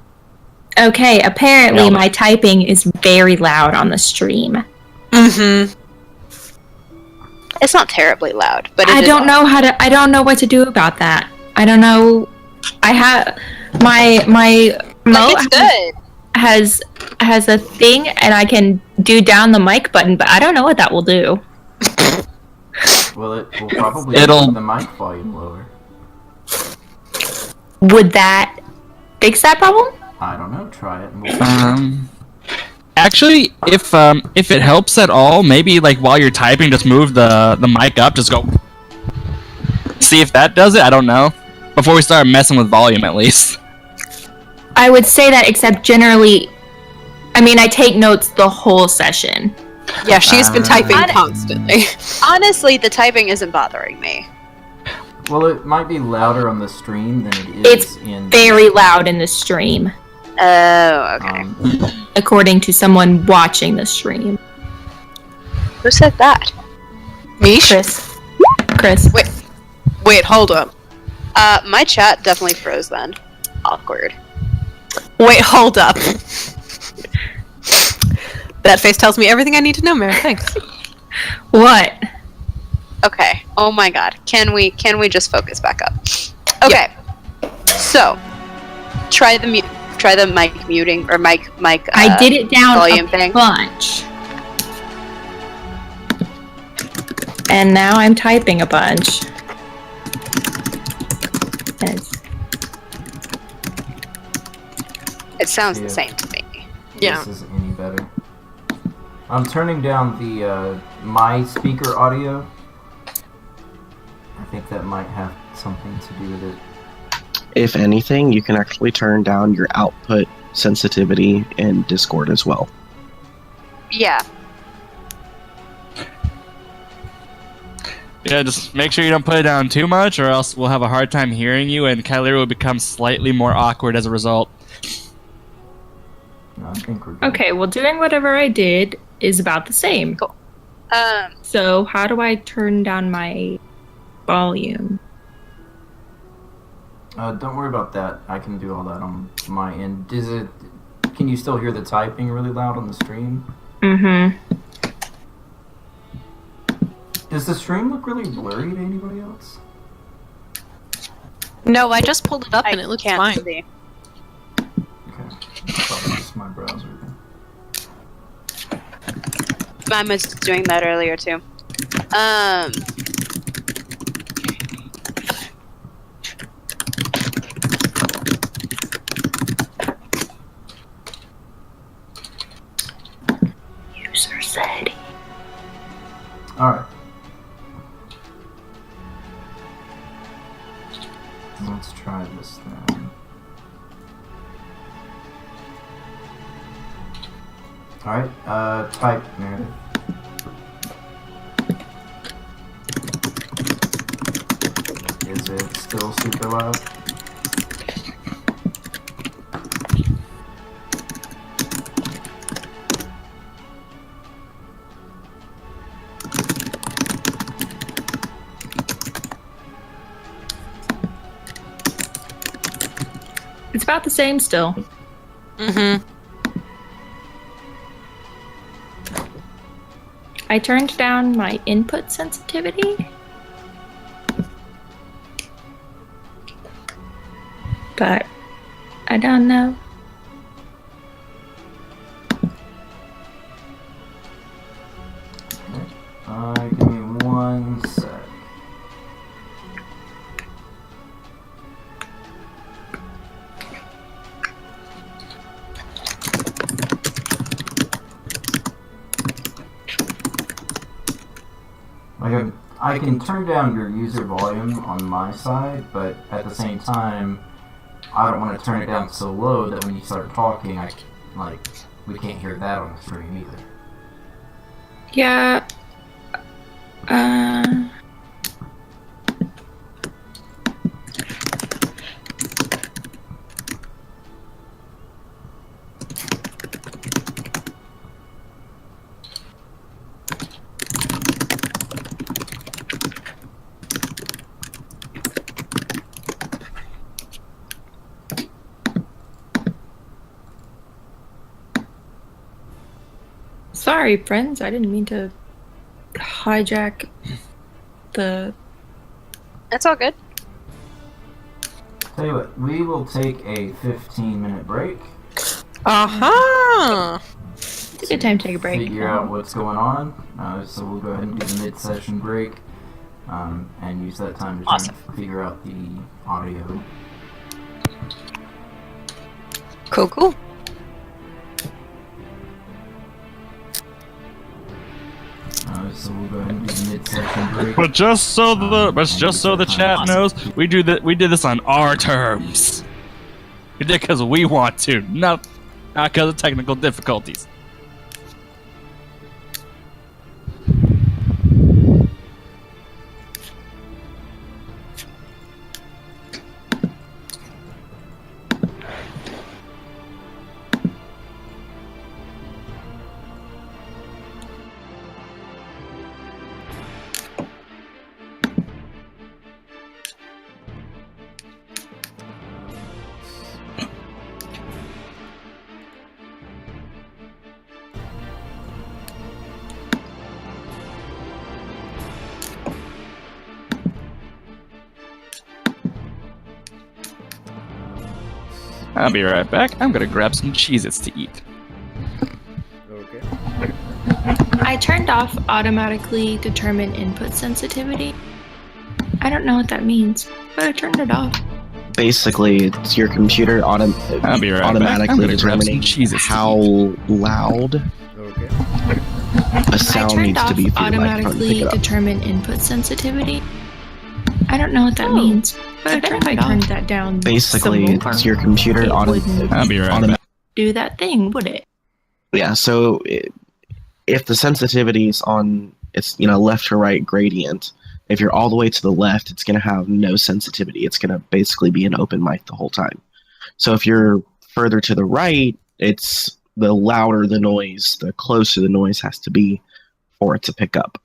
Okay, apparently No. my typing is very loud on the stream. Mm-hmm. It's not terribly loud, but I don't know what to do about that. I don't know. I have my remote It's good. has a thing and I can do down the mic button, but I don't know what that will do. Well, it will probably It'll- make the mic volume lower. Would that fix that problem? I don't know. Try it. And we'll actually, if it helps at all, maybe like while you're typing, just move the mic up. Just go. See if that does it. I don't know. Before we start messing with volume, at least. I would say that, except generally, I mean, I take notes the whole session. Yeah, she's been typing Hon- constantly. Honestly, the typing isn't bothering me. Well, it might be louder on the stream than it is It's in. very loud in the stream, Oh, okay. according to someone watching the stream. Who said that? Mish? Chris. Wait, hold up. My chat definitely froze then. Awkward. Wait, hold up. That face tells me everything I need to know, Mary. Thanks. What? Okay. Oh my god. Can we just focus back up? Okay. So, try the mic muting or mic. I did it down volume a thing. bunch. And now I'm typing a bunch. Yes. It sounds Yeah. the same to me. Yeah. This is any better. I'm turning down the my speaker audio. I think that might have something to do with it. If anything, you can actually turn down your output sensitivity in Discord as well. Yeah. Yeah, just make sure you don't put it down too much, or else we'll have a hard time hearing you, and Kyler will become slightly more awkward as a result. No, I think we're good. Okay, well, doing whatever I did is about the same. Cool. So, how do I turn down my volume? Don't worry about that. I can do all that on my end. Can you still hear the typing really loud on the stream? Mm-hmm. Does the stream look really blurry to anybody else? No, I just pulled it up and it looks can't fine. see. Okay. Probably just my browser then. I was doing that earlier too. User said. Alright. Let's try this then. Alright, type, Meredith. Is it still super loud? It's about the same still. Mm-hmm. I turned down my input sensitivity. But I don't know. Give me 1 sec. I can turn down your user volume on my side, but at the same time, I don't want to turn it down so low that when you start talking, we can't hear that on the stream either. Yeah. Sorry, friends. I didn't mean to hijack the... It's all good. Tell you what, we will take a 15-minute break. Uh-huh. It's a good time to take a break. Figure out what's going on. So we'll go ahead and do the mid-session break and use that time to try and figure out the audio. Cool. So we'll go ahead and do the mid-session break. But just so the chat knows, we did this on our terms. We did because we want to, not because of technical difficulties. I'll be right back. I'm gonna grab some Cheez-Its to eat. Okay. I turned off automatically determine input sensitivity. I don't know what that means, but I turned it off. Basically, it's your computer I'll be right back. I'm automatically gonna grab some determining Cheez-Its to how loud Okay. a I sound turned needs to off be for your microphone to automatically pick it up. determine input sensitivity. I don't know what that means, but I think if I turned that down Basically, some more, it's your computer it wouldn't I'll be right back. do that thing, would it? Yeah, so if the sensitivity is on its left to right gradient, if you're all the way to the left, it's going to have no sensitivity. It's going to basically be an open mic the whole time. So if you're further to the right, it's the louder the noise, the closer the noise has to be for it to pick up.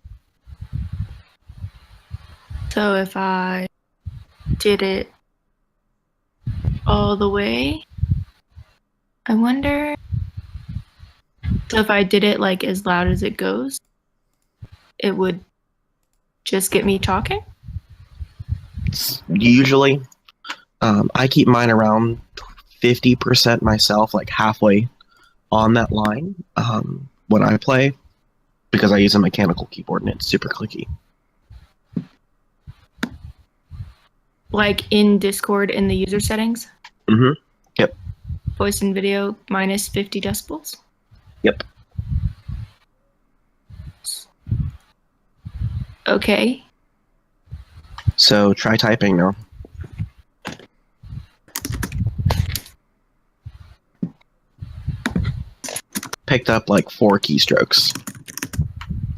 So if I did it all the way, I wonder. So if I did it like as loud as it goes, it would just get me talking? Usually, I keep mine around 50% myself, like halfway on that line when I play, because I use a mechanical keyboard and it's super clicky. Like in Discord in the user settings? Mm-hmm. Yep. Voice and video minus 50 decibels? Yep. Okay. So try typing now. picked up like 4 keystrokes.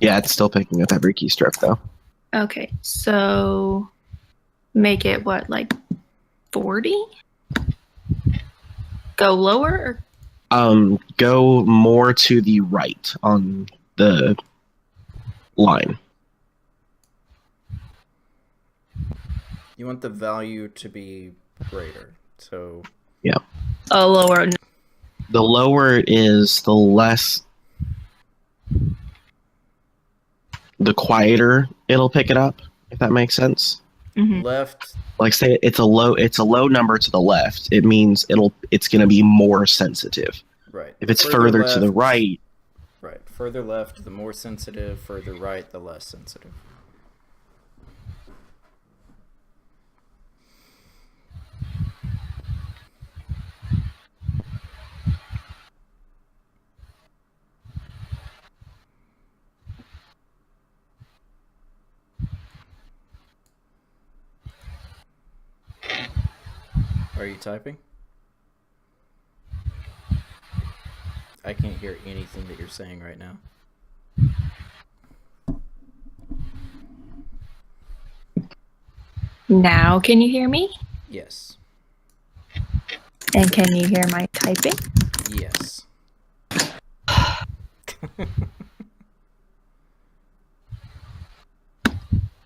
Yeah, it's still picking up every keystroke though. Okay, so make it what, like 40? Go lower? Go more to the right on the line. You want the value to be greater. So Oh, lower. The lower it is, the less, the quieter it'll pick it up, if that makes sense. Mhm. left. Like say it's a low number to the left, it means it's going to be more sensitive. Right. If it's further to the left- right, Right. Further left, the more sensitive. Further right, the less sensitive. Are you typing? I can't hear anything that you're saying right now. Now, can you hear me? Yes. And can you hear my typing? Yes.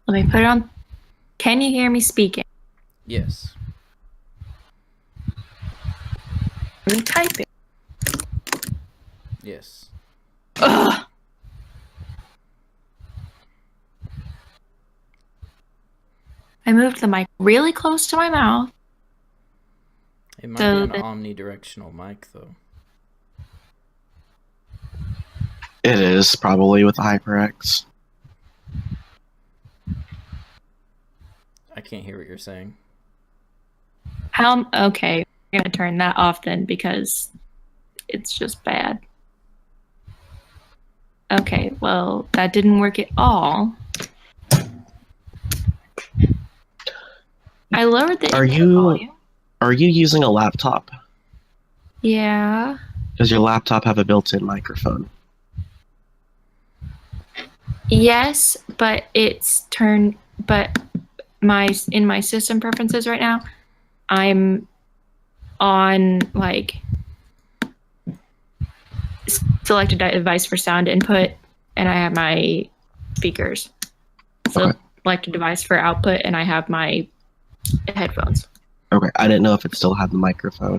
Let me put it on. Can you hear me speaking? Yes. Let me type it. Yes. Ugh. I moved the mic really close to my mouth. It might So be an the- omnidirectional mic, though. it is probably with the HyperX. I can't hear what you're saying. Okay, I'm gonna turn that off then because it's just bad. Okay, well, that didn't work at all. I lowered the Are input you- volume. Are you using a laptop? Yeah. Does your laptop have a built-in microphone? Yes, but in my system preferences right now, I'm on like select a device for sound input, and I have my speakers. So Okay. select a device for output, and I have my headphones. Okay, I didn't know if it still had the microphone.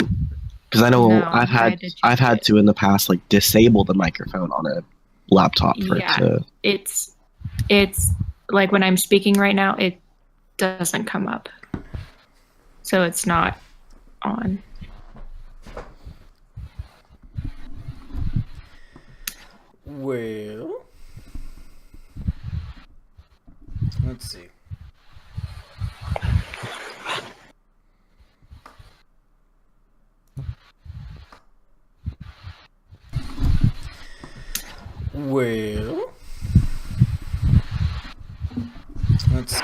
Because I know No, I've I had had to change I've had it. to in the past like disable the microphone on a laptop for Yeah. it to. It's like when I'm speaking right now, it doesn't come up, so it's not on. Well, let's see. Well, let's see.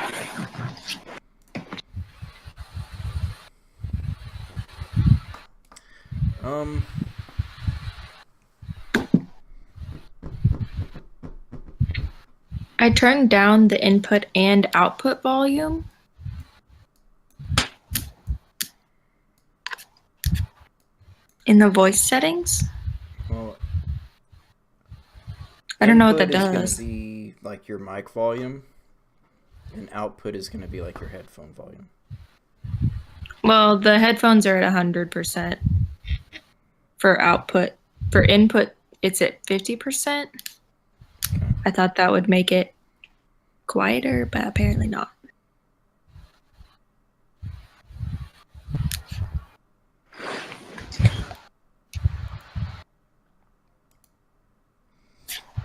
I turned down the input and output volume. In the voice settings. Well, I don't know what that input is does. going to be like your mic volume, and output is going to be like your headphone volume. Well, the headphones are at 100% for output. For input, it's at 50%. I thought that would make it quieter, but apparently not.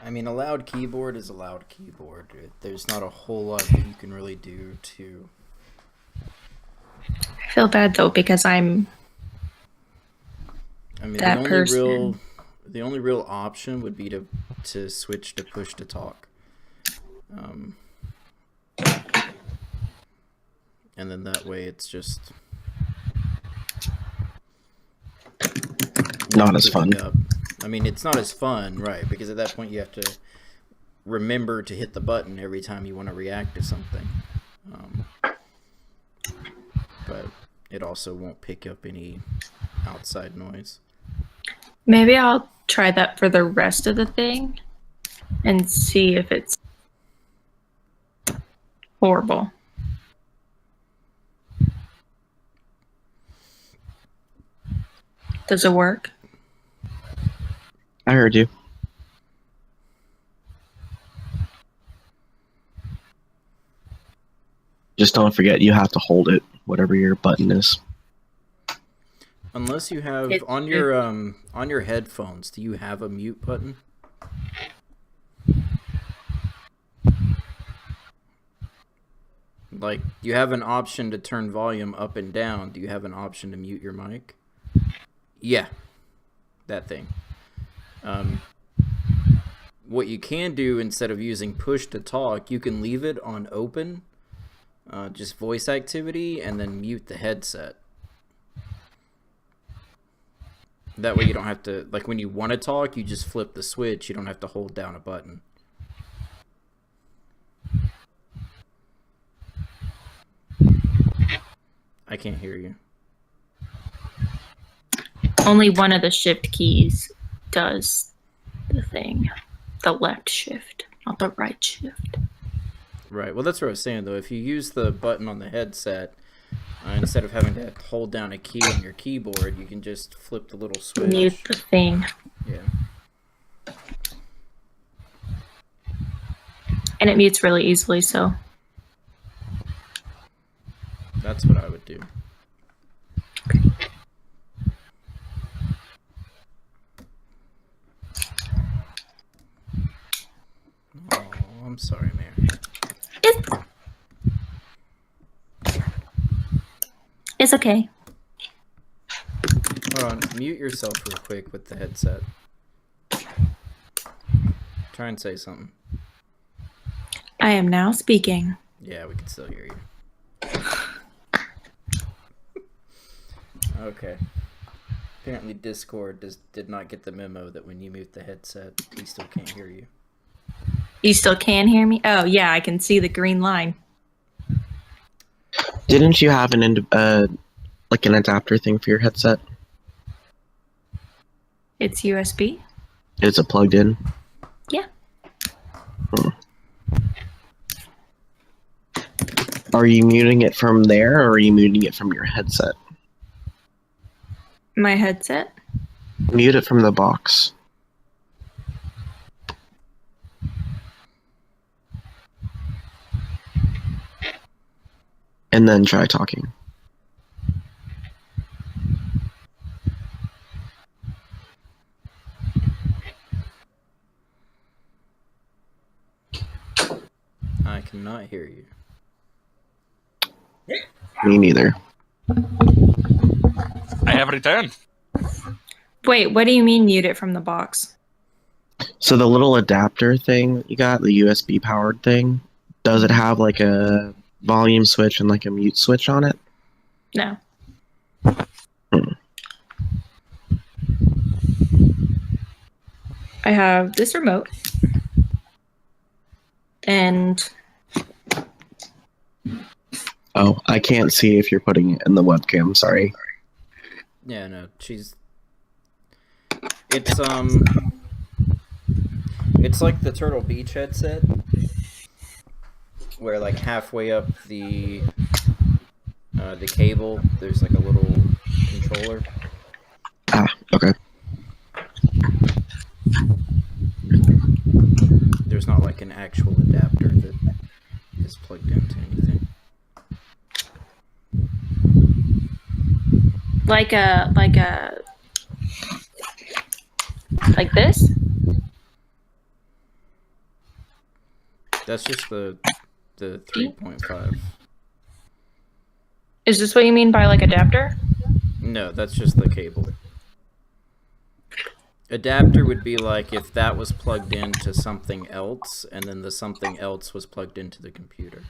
I mean, a loud keyboard is a loud keyboard. There's not a whole lot that you can really do to. I feel bad though because I'm I mean, that person. the only real option would be to switch to push to talk. And then that way it's just Not as fun. picking up. I mean, it's not as fun, right? Because at that point you have to remember to hit the button every time you want to react to something. But it also won't pick up any outside noise. Maybe I'll try that for the rest of the thing and see if it's horrible. Does it work? I heard you. Just don't forget you have to hold it, whatever your button is. Unless you have on your headphones, do you have a mute button? Like, you have an option to turn volume up and down. Do you have an option to mute your mic? Yeah, that thing. What you can do instead of using push to talk, you can leave it on open, just voice activity, and then mute the headset. That way you don't have to, like when you want to talk, you just flip the switch. You don't have to hold down a button. I can't hear you. Only one of the shift keys does the thing. The left shift, not the right shift. Right. Well, that's what I was saying, though. If you use the button on the headset, instead of having to hold down a key on your keyboard, you can just flip the little switch. Mute the thing. Yeah. And it mutes really easily, so. That's what I would do. Oh, I'm sorry, Mary. It's okay. Hold on. Mute yourself real quick with the headset. Try and say something. I am now speaking. Yeah, we can still hear you. Okay. Apparently Discord did not get the memo that when you mute the headset, we still can't hear you. You still can hear me? Oh, yeah, I can see the green line. Didn't you have like an adapter thing for your headset? It's USB? Is it plugged in? Yeah. Are you muting it from there, or are you muting it from your headset? My headset? Mute it from the box. And then try talking. I cannot hear you. Me neither. I have returned. Wait, what do you mean mute it from the box? So the little adapter thing that you got, the USB powered thing, does it have like a volume switch and like a mute switch on it? No. I have this remote. And Oh, I can't see if you're putting it in the webcam, sorry. Yeah, no, it's like the Turtle Beach headset, where like halfway up the cable, there's like a little controller. Ah, okay. There's not like an actual adapter that is plugged into anything. like this? That's just the 3.5. Is this what you mean by like adapter? No, that's just the cable. Adapter would be like if that was plugged into something else, and then the something else was plugged into the computer.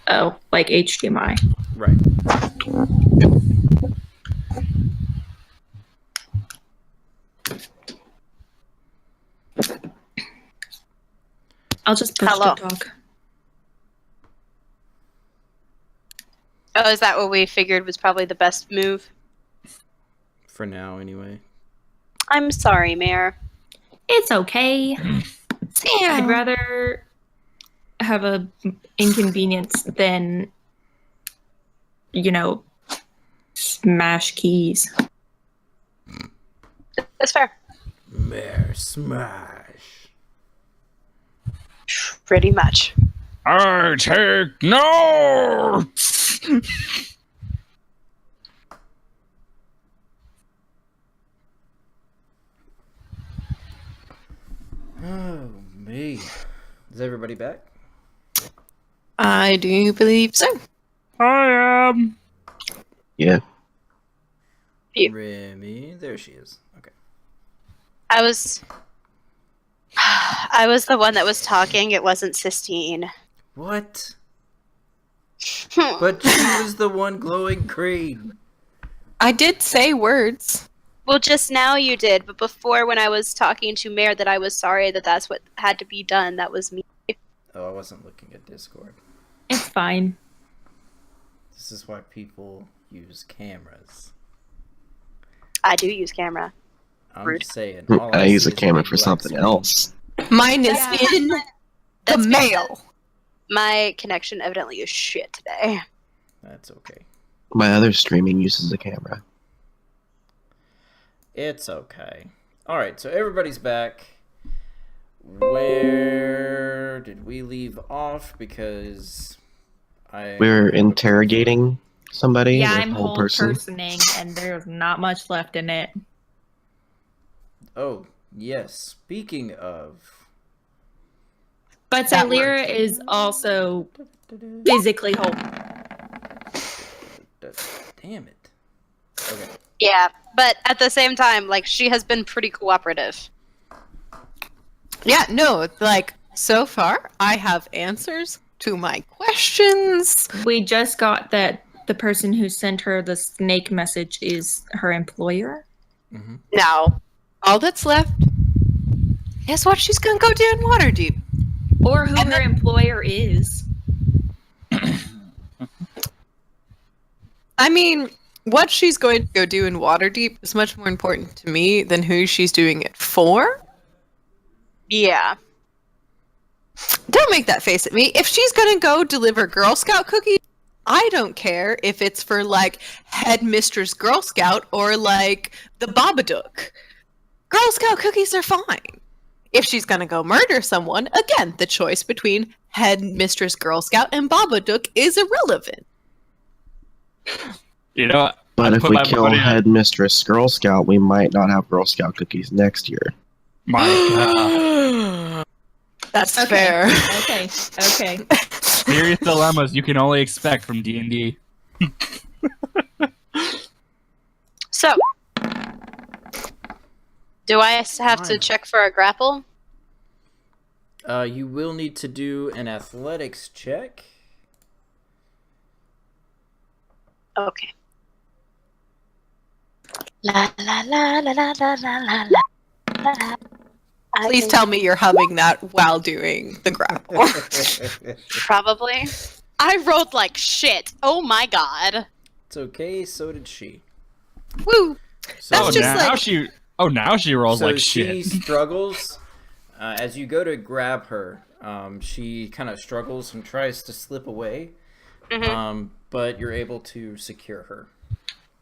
Oh, like HDMI. Right. I'll just push Hello. to talk. Oh, is that what we figured was probably the best move? For now, anyway. I'm sorry, Mayor. It's okay. I'd rather have a inconvenience than, smash keys. That's fair. Mayor Smash. Pretty much. I take notes. Oh, me. Is everybody back? I do believe so. I am. Yeah. You. Remy. There she is. Okay. I was the one that was talking. It wasn't Sistine. What? But she was the one glowing green. I did say words. Well, just now you did, but before when I was talking to Mayor that I was sorry that that's what had to be done, that was me. Oh, I wasn't looking at Discord. It's fine. This is why people use cameras. I do use camera. I'm Rude. just saying. All I see use a is camera big for black something screen. else. Mine is in the That's mail. My connection evidently is shit today. That's okay. My other streaming uses a camera. It's okay. Alright, so everybody's back. Where did we leave off? Because We're interrogating somebody. Yeah, the I'm whole whole person. personing, and there's not much left in it. Oh, yes. Speaking of... But That Silira is also physically whole. Damn it. Okay. Yeah, but at the same time, like, she has been pretty cooperative. Yeah, no, like, so far, I have answers to my questions. We just got that the person who sent her the snake message is her employer. Mm-hmm. Now, all that's left is what she's gonna go do in Waterdeep. Or who And her employer is. I mean, what she's going to go do in Waterdeep is much more important to me than who she's doing it for. Yeah. Don't make that face at me. If she's gonna go deliver Girl Scout cookies, I don't care if it's for, like, Headmistress Girl Scout or, like, the Babadook. Girl Scout cookies are fine. If she's gonna go murder someone, again, the choice between Headmistress Girl Scout and Babadook is irrelevant. You know, But I if put we my kill money on- Headmistress Girl Scout, we might not have Girl Scout cookies next year. My God. That's Okay. fair. Okay. Serious dilemmas you can only expect from D&D. So, do I have to check for a grapple? You will need to do an athletics check. Okay. La la la la la la la la la. Please tell me you're humming that while doing the grapple. Probably. I rolled like shit. Oh my god. It's okay, so did she. Woo! So, That's just now she rolls so like she shit. struggles. As you go to grab her, she kind of struggles and tries to slip away. But you're able to secure her.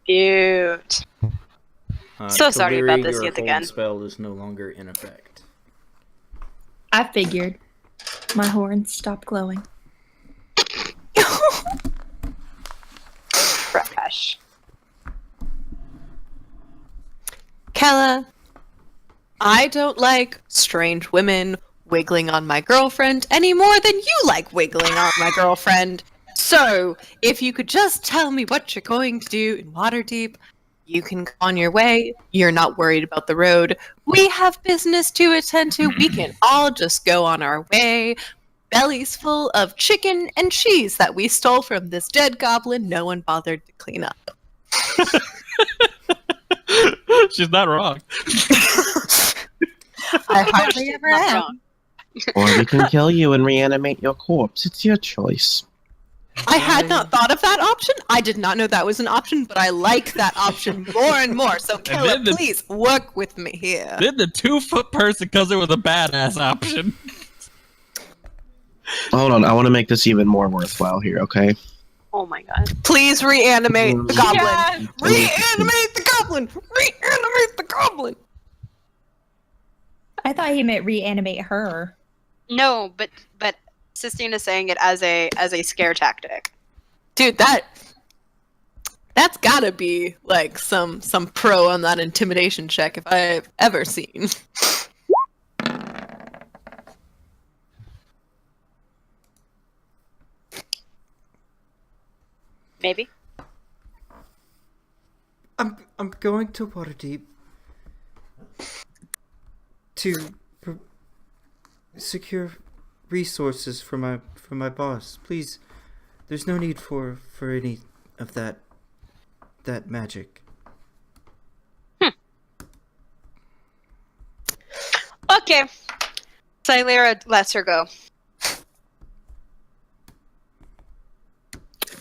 Cute. So sorry about this your yet hold again. spell is no longer in effect. I figured. My horns stopped glowing. Fresh. Kella, I don't like strange women wiggling on my girlfriend any more than you like wiggling on my girlfriend. So, if you could just tell me what you're going to do in Waterdeep, you can go on your way. You're not worried about the road. We have business to attend to. We can all just go on our way. Bellies full of chicken and cheese that we stole from this dead goblin no one bothered to clean up. She's not wrong. I hardly ever Not am. wrong. Or we can kill you and reanimate your corpse. It's your choice. I had not thought of that option. I did not know that was an option, but I like that option more and more. So, Killer, then the- please work with me here. Then the 2-foot person because it was a badass option. Hold on, I want to make this even more worthwhile here, okay? Oh my god. Please reanimate the goblin. Yes! Reanimate the goblin. Reanimate the goblin. I thought he meant reanimate her. No, but Sistine is saying it as a scare tactic. Dude, that's gotta be like some pro on that intimidation check if I've ever seen. Maybe. I'm going to Waterdeep to secure resources for my boss. Please, there's no need for any of that magic. Okay. Silera lets her go.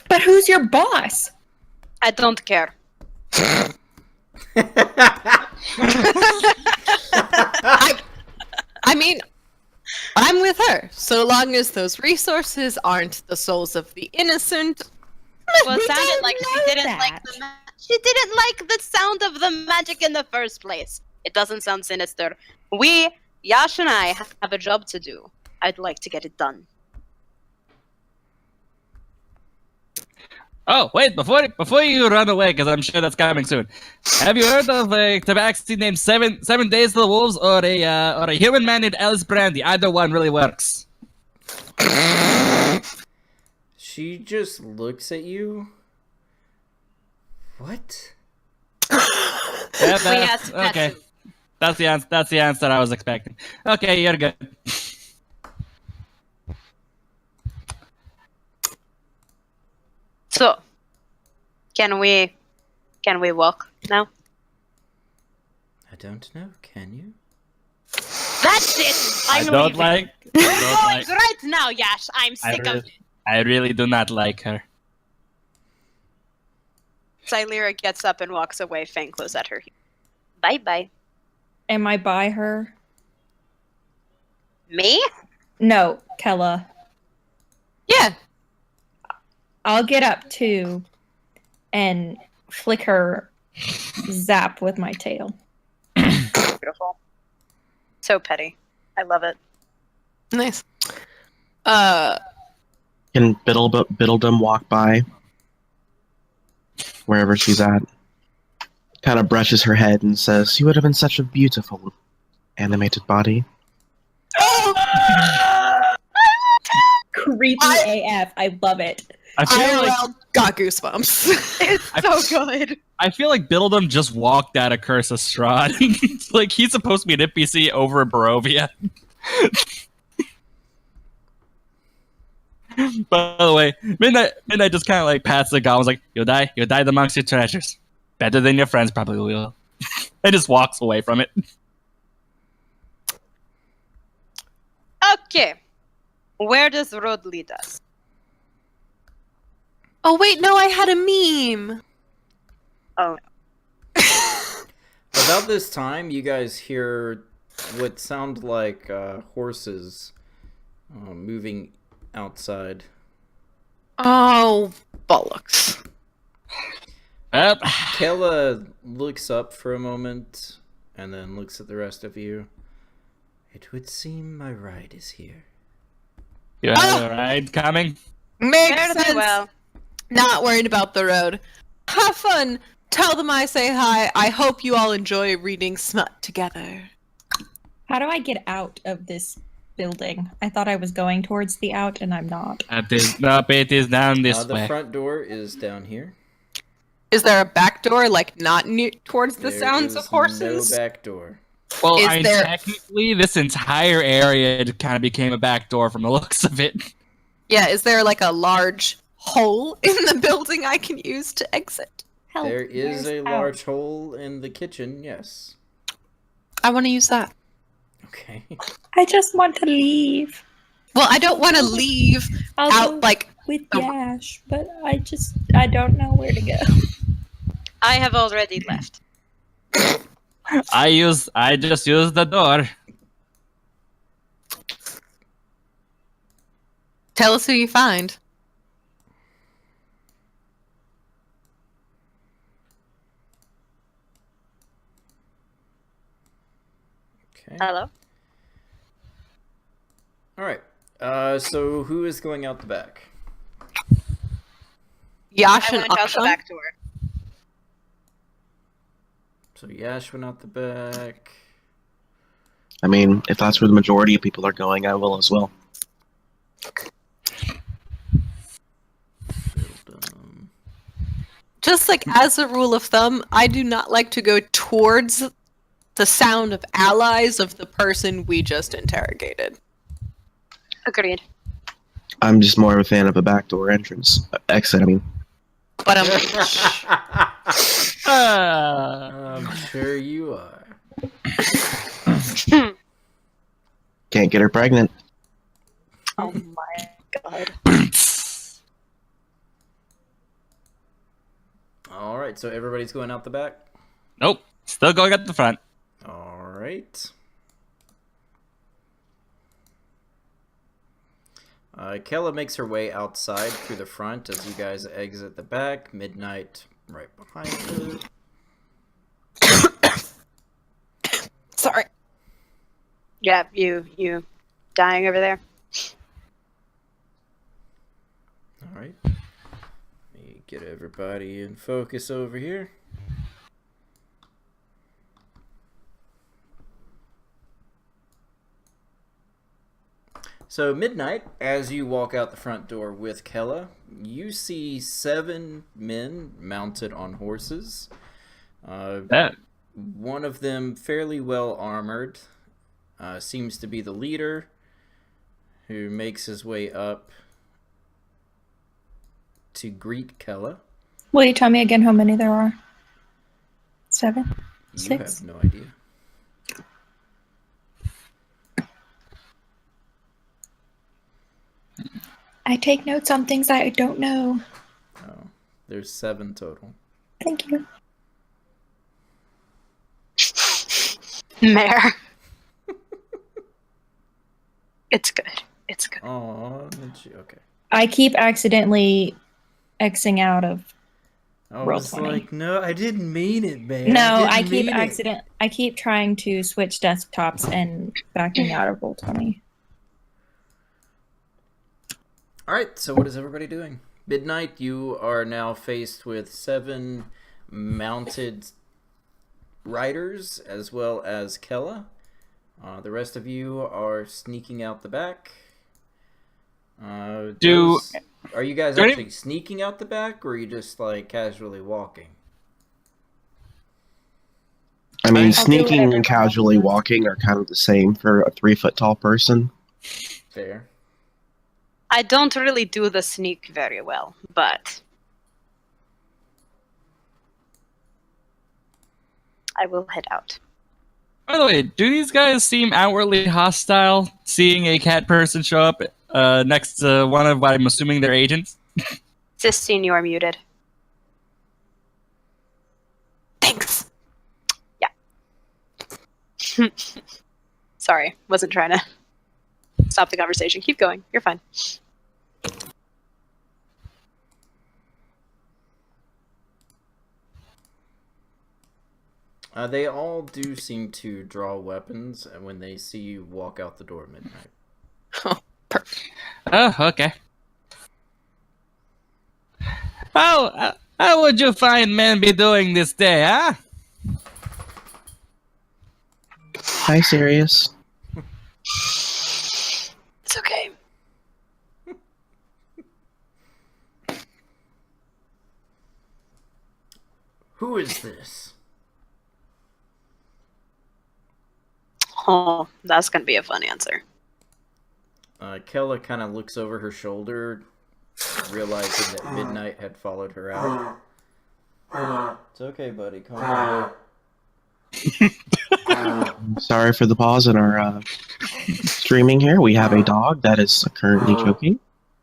But who's your boss? I don't care. I mean, I'm with her. So long as those resources aren't the souls of the innocent. Well, it sounded like she didn't like she didn't like the sound of the magic in the first place. It doesn't sound sinister. Yash and I have a job to do. I'd like to get it done. Oh, wait, before you run away, because I'm sure that's coming soon. Have you heard of a tabaxi named Seven Days to the Wolves or a human man named Alice Brandy? Either one really works. She just looks at you. What? That's, okay. That's the answer I was expecting. Okay, you're good. So, can we walk now? I don't know. Can you? That's it. I don't like. Right now, Yash. I'm sick of it. I really do not like her. Silera gets up and walks away. Fang close at her. Bye bye. Am I by her? Me? No, Kella. Yeah. I'll get up too and flick her zap with my tail. Beautiful. So petty. I love it. Nice. Can Biddledum walk by wherever she's at? Kind of brushes her head and says, "You would have been such a beautiful animated body." Creepy AF. I love it. I feel like IRL got goosebumps. It's so good. I feel like Biddledum just walked out of Curse of Strahd. Like he's supposed to be an NPC over in Barovia. By the way, Midnight just kind of like pats the goblins like, you'll die amongst your treasures. Better than your friends probably will. And just walks away from it. Okay. Where does the road lead us? Oh wait, no, I had a meme. Oh. About this time, you guys hear what sound like horses moving outside. Oh, bollocks. Yep. Kayla looks up for a moment and then looks at the rest of you. It would seem my ride is here. You have a ride coming? Makes Fairly sense. well. Not worried about the road. Have fun. Tell them I say hi. I hope you all enjoy reading smut together. How do I get out of this building? I thought I was going towards the out, and I'm not. It is down this The way. front door is down here. Is there a back door, like not towards the There sounds of is horses? No back door. Well, Is I mean, there- technically, this entire area kind of became a back door from the looks of it. Yeah, is there like a large hole in the building I can use to exit? Help, There is where's a out? large hole in the kitchen, yes. I want to use that. Okay. I just want to leave. Well, I don't want to leave I'll out go like with Yash, but I don't know where to go. I have already left. I just used the door. tell us who you find. Okay. Hello? All right. So who is going out the back? Yash I and went out the Akshan? back door. So Yash went out the back. I mean, if that's where the majority of people are going, I will as well. Just like as a rule of thumb, I do not like to go towards the sound of allies of the person we just interrogated. Agreed. I'm just more of a fan of a backdoor entrance. Exit, I mean. But I'm sure you are. Can't get her pregnant. Oh my god. All right. So everybody's going out the back. Nope. Still going at the front. All right. Kella makes her way outside through the front as you guys exit the back. Midnight right behind her. sorry. Yeah, you dying over there? All right. Let me get everybody in focus over here. So, midnight, as you walk out the front door with Kella, you see 7 men mounted on horses. That One of them fairly well armored, seems to be the leader, who makes his way up to greet Kella. Will you tell me again how many there are? 7? You 6? have no idea. I take notes on things I don't know. Oh, there's 7 total. Thank you. Mare. It's good. It's good. Oh, okay. I keep accidentally Xing out of. I Roll was 20. like, no, I didn't mean it, man. No, I didn't keep mean it. I keep trying to switch desktops and backing out of Roll20. All right, so what is everybody doing? Midnight, you are now faced with 7 mounted riders as well as Kella. The rest of you are sneaking out the back. Are you guys do any- actually sneaking out the back, or are you just like casually walking? I mean, I'll do sneaking whatever and casually Ronald does. walking are kind of the same for a 3-foot tall person. Fair. I don't really do the sneak very well, but I will head out. By the way, do these guys seem outwardly hostile seeing a cat person show up next to one of what I'm assuming their agents? Sistine, you are muted. Thanks. Sorry, wasn't trying to stop the conversation. Keep going. You're fine. They all do seem to draw weapons when they see you walk out the door at midnight. Oh, perfect. Oh, okay. How would you find men be doing this day, huh? Hi, Sirius. It's okay. Who is this? Oh, that's gonna be a fun answer. Kella kind of looks over her shoulder, realizing that Midnight had followed her out. It's okay, buddy. Calm down. Sorry for the pause in our streaming here. We have a dog that is currently choking.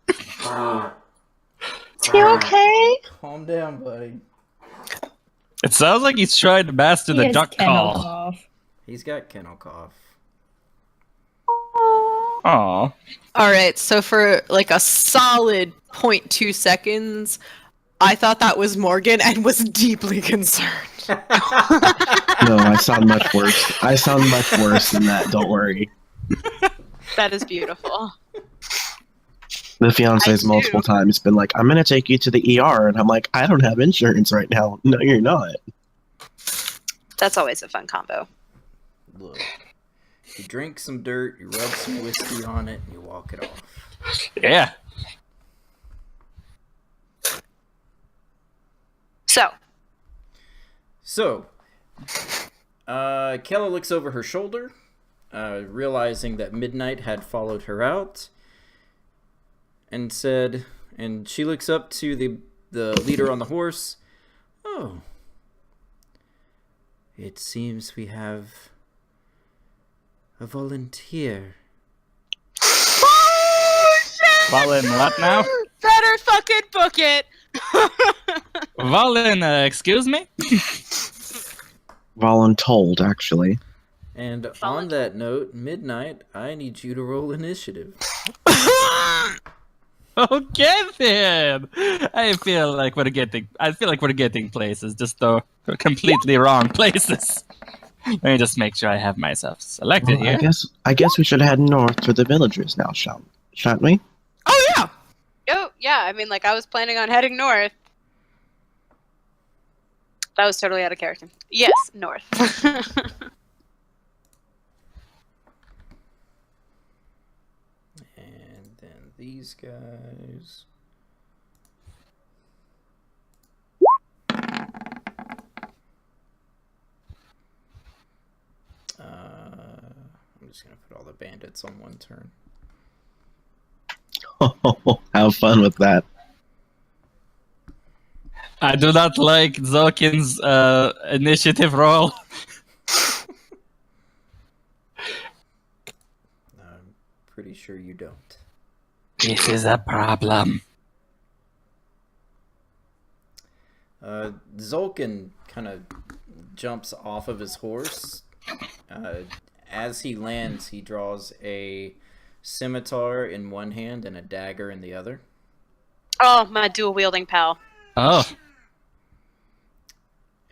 Is he okay? Calm down, buddy. It sounds like he's trying to master He the has duck kennel call. cough. He's got kennel cough. Aw. All right, so for like a solid 0.2 seconds, I thought that was Morgan and was deeply concerned. No, I sound much worse. I sound much worse than that. Don't worry. That is beautiful. The fiance's I multiple do. times been like, "I'm gonna take you to the ER," and I'm like, "I don't have insurance right now." No, you're not. That's always a fun combo. Look, you drink some dirt, you rub some whiskey on it, and you walk it off. Yeah. So, Kella looks over her shoulder, realizing that Midnight had followed her out, and she looks up to the leader on the horse. Oh, it seems we have a volunteer. Valen, what now? Better fucking book it. Valen, excuse me? Voluntold, actually. And on that note, Midnight, I need you to roll initiative. Okay then. I feel like we're getting places, just though completely wrong places. Let me just make sure I have myself selected Well, here. I guess we should head north to the villagers now, shan't we? Oh yeah. Oh, yeah, I mean, like, I was planning on heading north. That was totally out of character. Yes, north. And then these guys. I'm just gonna put all the bandits on one turn. Have fun with that. I do not like Zokin's initiative roll. I'm pretty sure you don't. This is a problem. Zolkin kind of jumps off of his horse. As he lands, he draws a scimitar in one hand and a dagger in the other. Oh, my dual-wielding pal. Oh,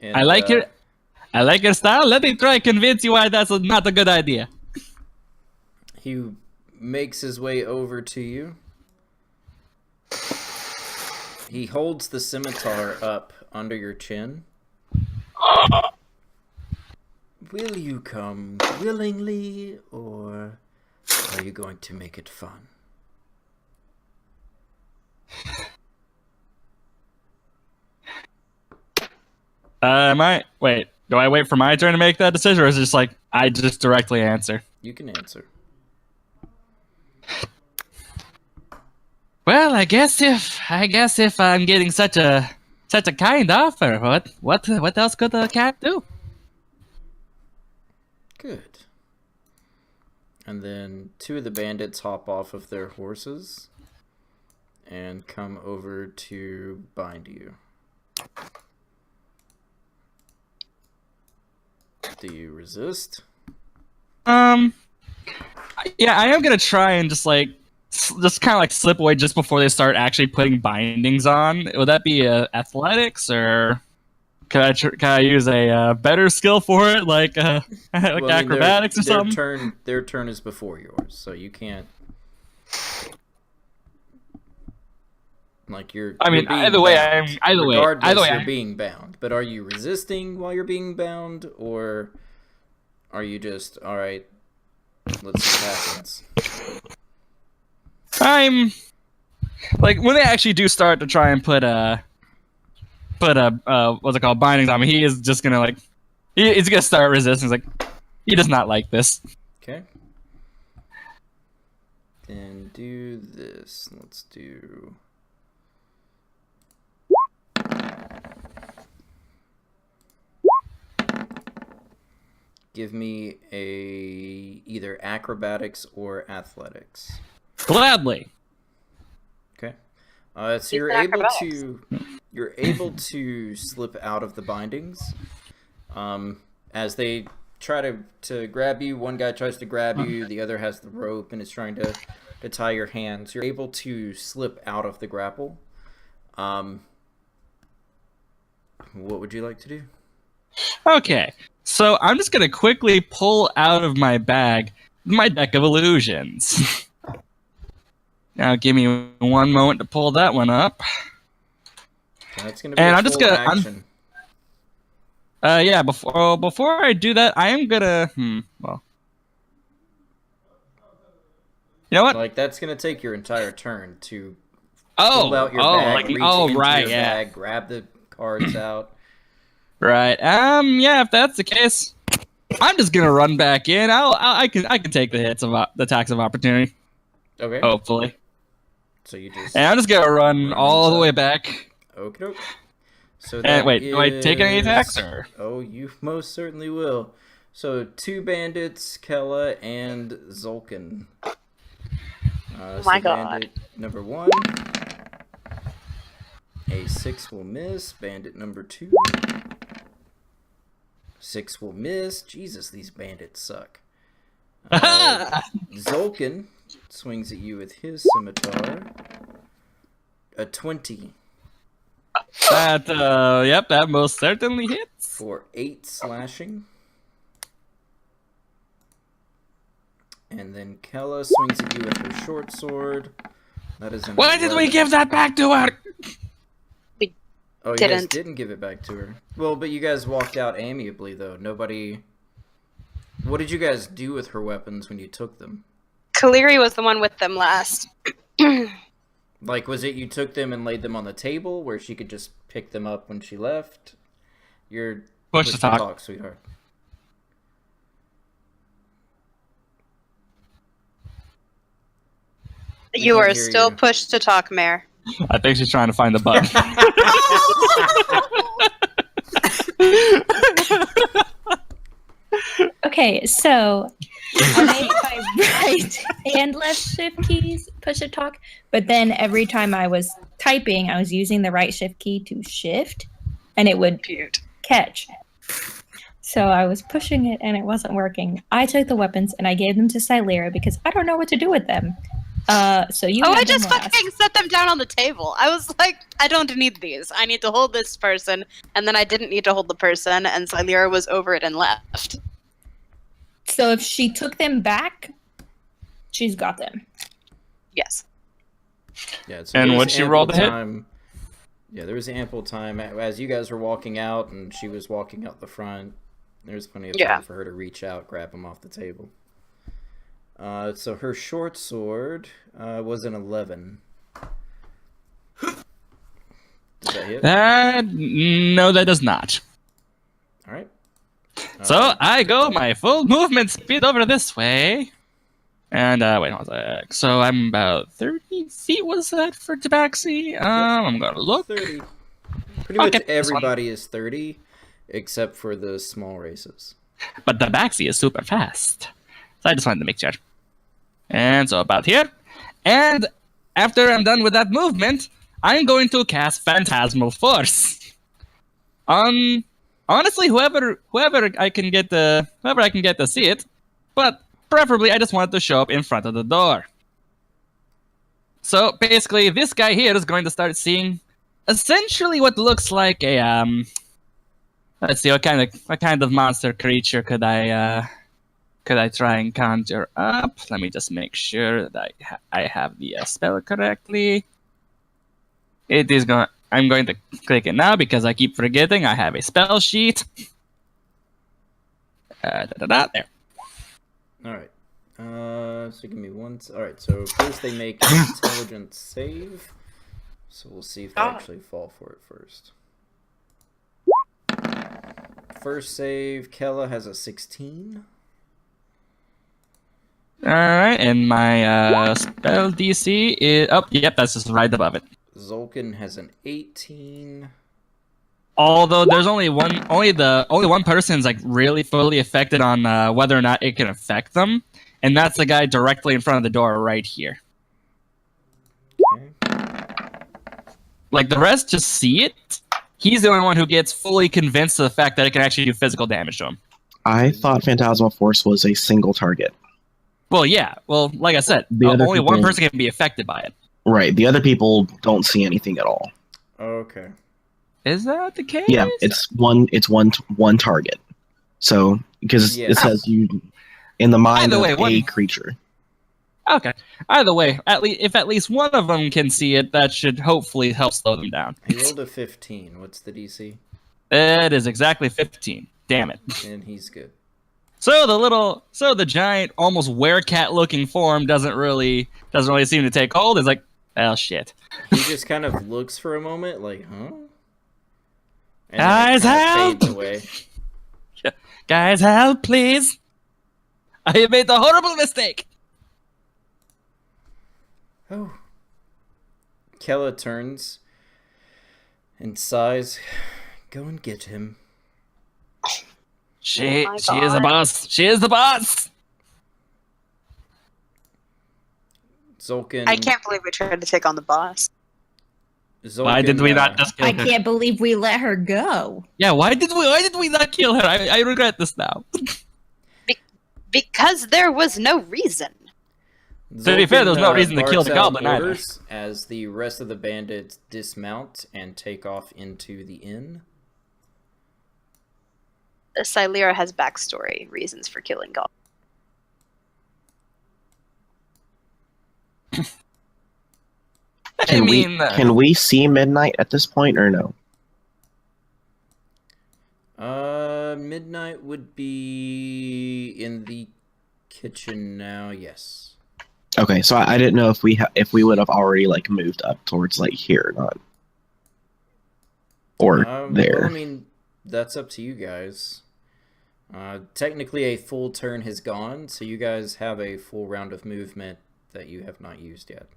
And, I like your style. Let me try and convince you why that's not a good idea. He makes his way over to you. He holds the scimitar up under your chin. Will you come willingly, or are you going to make it fun? Do I wait for my turn to make that decision, or is it just like I just directly answer? You can answer. Well, I guess if I'm getting such a kind offer, what else could the cat do? Good. And then two of the bandits hop off of their horses and come over to bind you. Do you resist? Yeah, I am gonna try and just kind of like slip away just before they start actually putting bindings on. Would that be athletics, or can I use a better skill for it, like Well, I mean, acrobatics or something? Their turn is before yours, so you can't. Like you're. I mean, you're being either way, bound. Regardless, you're being bound. But are you resisting while you're being bound, or are you just all right? Let's see what happens. I'm like when they actually do start to try and put what's it called, bindings on me. He is just gonna he's gonna start resisting. He's like, he does not like this. Okay. Then do this. Let's do. give me either acrobatics or athletics. Gladly. Okay. So you're able to slip out of the bindings. As they try to grab you, one guy tries to grab you, the other has the rope and is trying to tie your hands. You're able to slip out of the grapple. What would you like to do? Okay, so I'm just gonna quickly pull out of my bag my deck of illusions. Now, give me one moment to pull that one up. That's gonna be And a I'm just full gonna action. Yeah. Before I do that, I am gonna. Well, you know what? Like that's gonna take your entire turn to Oh, pull out your bag, reach into right, your yeah, bag, grab the cards out. right. Yeah. If that's the case, I'm just gonna run back in. I can take the hits of the tax of opportunity. Okay. Hopefully. So you just. And I'm just gonna run all the inside. way back. Okay. So And that wait, do I take any attacks or? Oh, you most certainly will. So 2 bandits, Kella and Zolkin. Oh my god. Bandit number 1. A 6 will miss. Bandit number 2. 6 will miss. Jesus, these bandits suck. Zolkin swings at you with his scimitar. A 20. That most certainly hits. For 8 slashing. And then Kella swings at you with her short sword. That is an Why did we 11. give that back to her? Oh, you guys Didn't. didn't give it back to her. Well, but you guys walked out amiably, though. Nobody... What did you guys do with her weapons when you took them? Kaleri was the one with them last. Like, was it you took them and laid them on the table where she could just pick them up when she left? You're Push to talk. sweetheart. You can't are hear still you. pushed to talk, Mayor. I think she's trying to find the button. Okay, so I made my right and left shift keys push to talk, but then every time I was typing, I was using the right shift key to shift, and it would catch. So I was pushing it, and it wasn't working. I took the weapons, and I gave them to Silera because I don't know what to do with them. So you. Oh, have I them just last. fucking set them down on the table. I was like, I don't need these. I need to hold this person, and then I didn't need to hold the person, and Silera was over it and left. So if she took them back, she's got them. Yes. Yeah, so And there was what'd she roll ample to hit? time- Yeah, there was ample time as you guys were walking out and she was walking out the front. There was plenty of time Yeah. for her to reach out, grab them off the table. So her short sword was an 11. Does that hit? No, that does not. All right. So I go my full movement speed over this way. And, wait, hold on. So I'm about 30 feet, was that for Tabaxi? I'm gonna look. 30. Pretty much Okay, this one. everybody is 30, except for the small races. But Tabaxi is super fast. So I just wanted to make sure. And so about here. And after I'm done with that movement, I'm going to cast Phantasmal Force. Honestly, whoever I can get to see it, but preferably I just want it to show up in front of the door. So basically, this guy here is going to start seeing essentially what looks like a Let's see, what kind of monster creature could I try and conjure up? Let me just make sure that I have the spell correctly. It is going. I'm going to click it now because I keep forgetting I have a spell sheet. There. All right. So give me one. All right. So first they make an intelligence save. So we'll see if they actually fall for it first. First save, Kella has a 16. All right, and my spell DC is. Oh, yep, that's just right above it. Zolkin has an 18. Although there's only one person's like really fully affected on whether or not it can affect them, and that's the guy directly in front of the door right here. Okay. Like the rest just see it. He's the only one who gets fully convinced of the fact that it can actually do physical damage to him. I thought Phantasmal Force was a single target. Well, yeah. Well, like I said, The other only one people- person can be affected by it. Right. The other people don't see anything at all. Okay. Is that the case? Yeah, it's one target. So because Yeah. it says you in the mind Either of way, a one- creature. Okay. Either way, if at least one of them can see it, that should hopefully help slow them down. He rolled a 15. What's the DC? It is exactly 15. Damn it. And he's good. So the giant, almost werecat-looking form doesn't really seem to take hold. It's like, oh shit. He just kind of looks for a moment, like, huh? And Guys, then it kind help! of fades away. Guys, help, please! I have made the horrible mistake. Oh. Kella turns and sighs. Go and get him. She Oh my is the God. boss. She is the boss. Zolkin. I can't believe we tried to take on the boss. Zolkin, Why did we not just kill I her? can't believe we let her go. Yeah, why did we not kill her? I regret this now. Because there was no reason. To be fair, there's no reason to kill barks the out goblin either. orders as the rest of the bandits dismount and take off into the inn. Silera has backstory reasons for killing goblins. I mean, Can we see Midnight at this point or no? Midnight would be in the kitchen now. Yes. Okay, so I didn't know if we would have already like moved up towards like here or not, or there. Well, I mean, that's up to you guys. Technically, a full turn has gone, so you guys have a full round of movement that you have not used yet.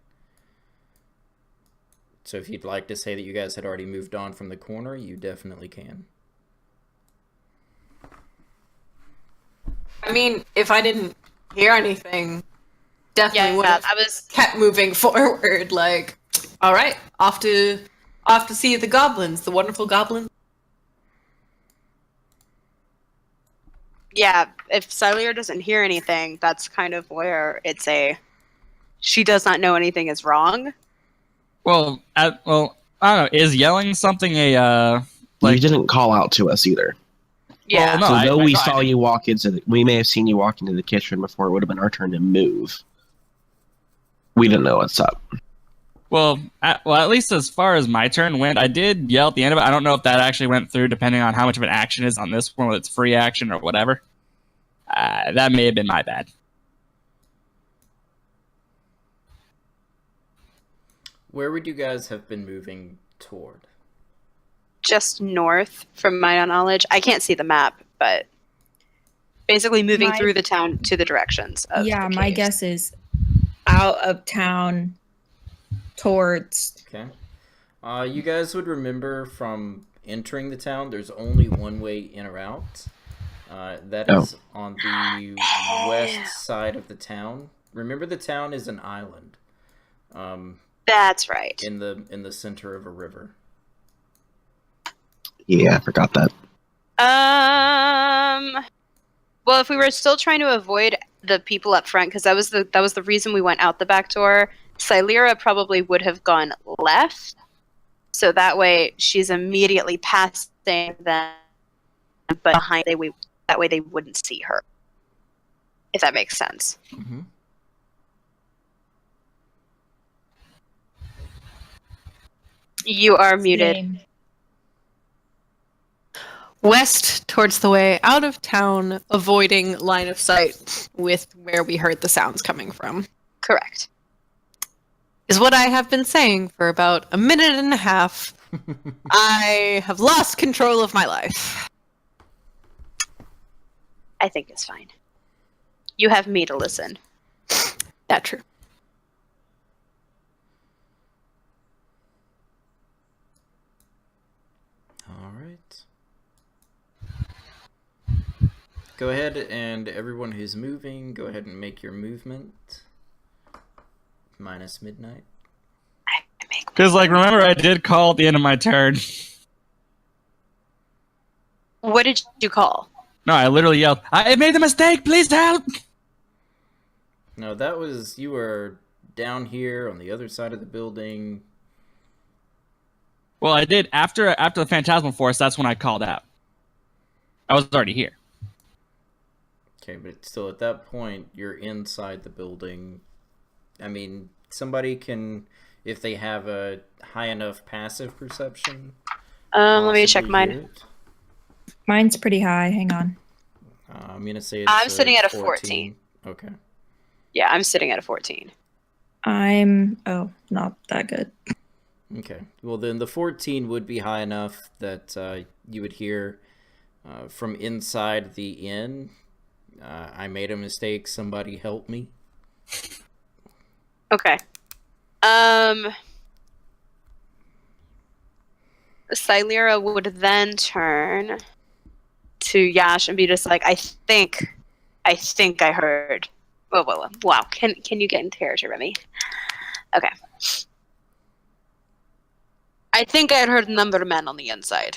So if you'd like to say that you guys had already moved on from the corner, you definitely can. I mean, if I didn't hear anything, definitely Yeah, would have I was. kept moving forward. Like, all right, off to see the goblins, the wonderful goblins. Yeah, if Silera doesn't hear anything, that's kind of where it's a. She does not know anything is wrong. well, I don't know. Is yelling something a You didn't call out to us either. Yeah. Well, no, So though we tried. saw you walk into, we may have seen you walk into the kitchen before it would have been our turn to move. We didn't know what's up. Well, at least as far as my turn went, I did yell at the end of it. I don't know if that actually went through, depending on how much of an action is on this one, whether it's free action or whatever. That may have been my bad. Where would you guys have been moving toward? Just north, from my knowledge. I can't see the map, but basically moving My- through the town to the directions of Yeah, the my caves. guess is out of town towards. Okay. You guys would remember from entering the town, there's only one way in or out. That Oh. is on the west side of the town. Remember, the town is an island. That's right. In the center of a river. Yeah, I forgot that. Well, if we were still trying to avoid the people up front, because that was the reason we went out the back door, Silera probably would have gone left, so that way she's immediately passing them, but behind that way they wouldn't see her. If that makes sense. Mm-hmm. You are muted. Same. West towards the way out of town, avoiding line of sight with where we heard the sounds coming from. Correct. Is what I have been saying for about a minute and a half. I have lost control of my life. I think it's fine. You have me to listen. That true. All right. Go ahead and everyone who's moving, go ahead and make your movement. Minus midnight. Because, like, remember, I did call at the end of my turn. What did you call? No, I literally yelled, I made a mistake, please help! No, that was, you were down here on the other side of the building. Well, I did, after the Phantasmal Force, that's when I called out. I was already here. Okay, but still, at that point, you're inside the building. I mean, somebody can, if they have a high enough passive perception. Let me check possibly hear mine. it. Mine's pretty high. Hang on. I'm going to say it's I'm sitting at a 14. Okay. Yeah, I'm sitting at a 14. I'm not that good. Okay. Well, then the 14 would be high enough that you would hear from inside the inn, I made a mistake, somebody help me. Okay. Silera would then turn to Yash and be just like, I think I heard. Whoa. Wow. Can you get into character, Remy? Okay. I think I had heard Numberman on the inside.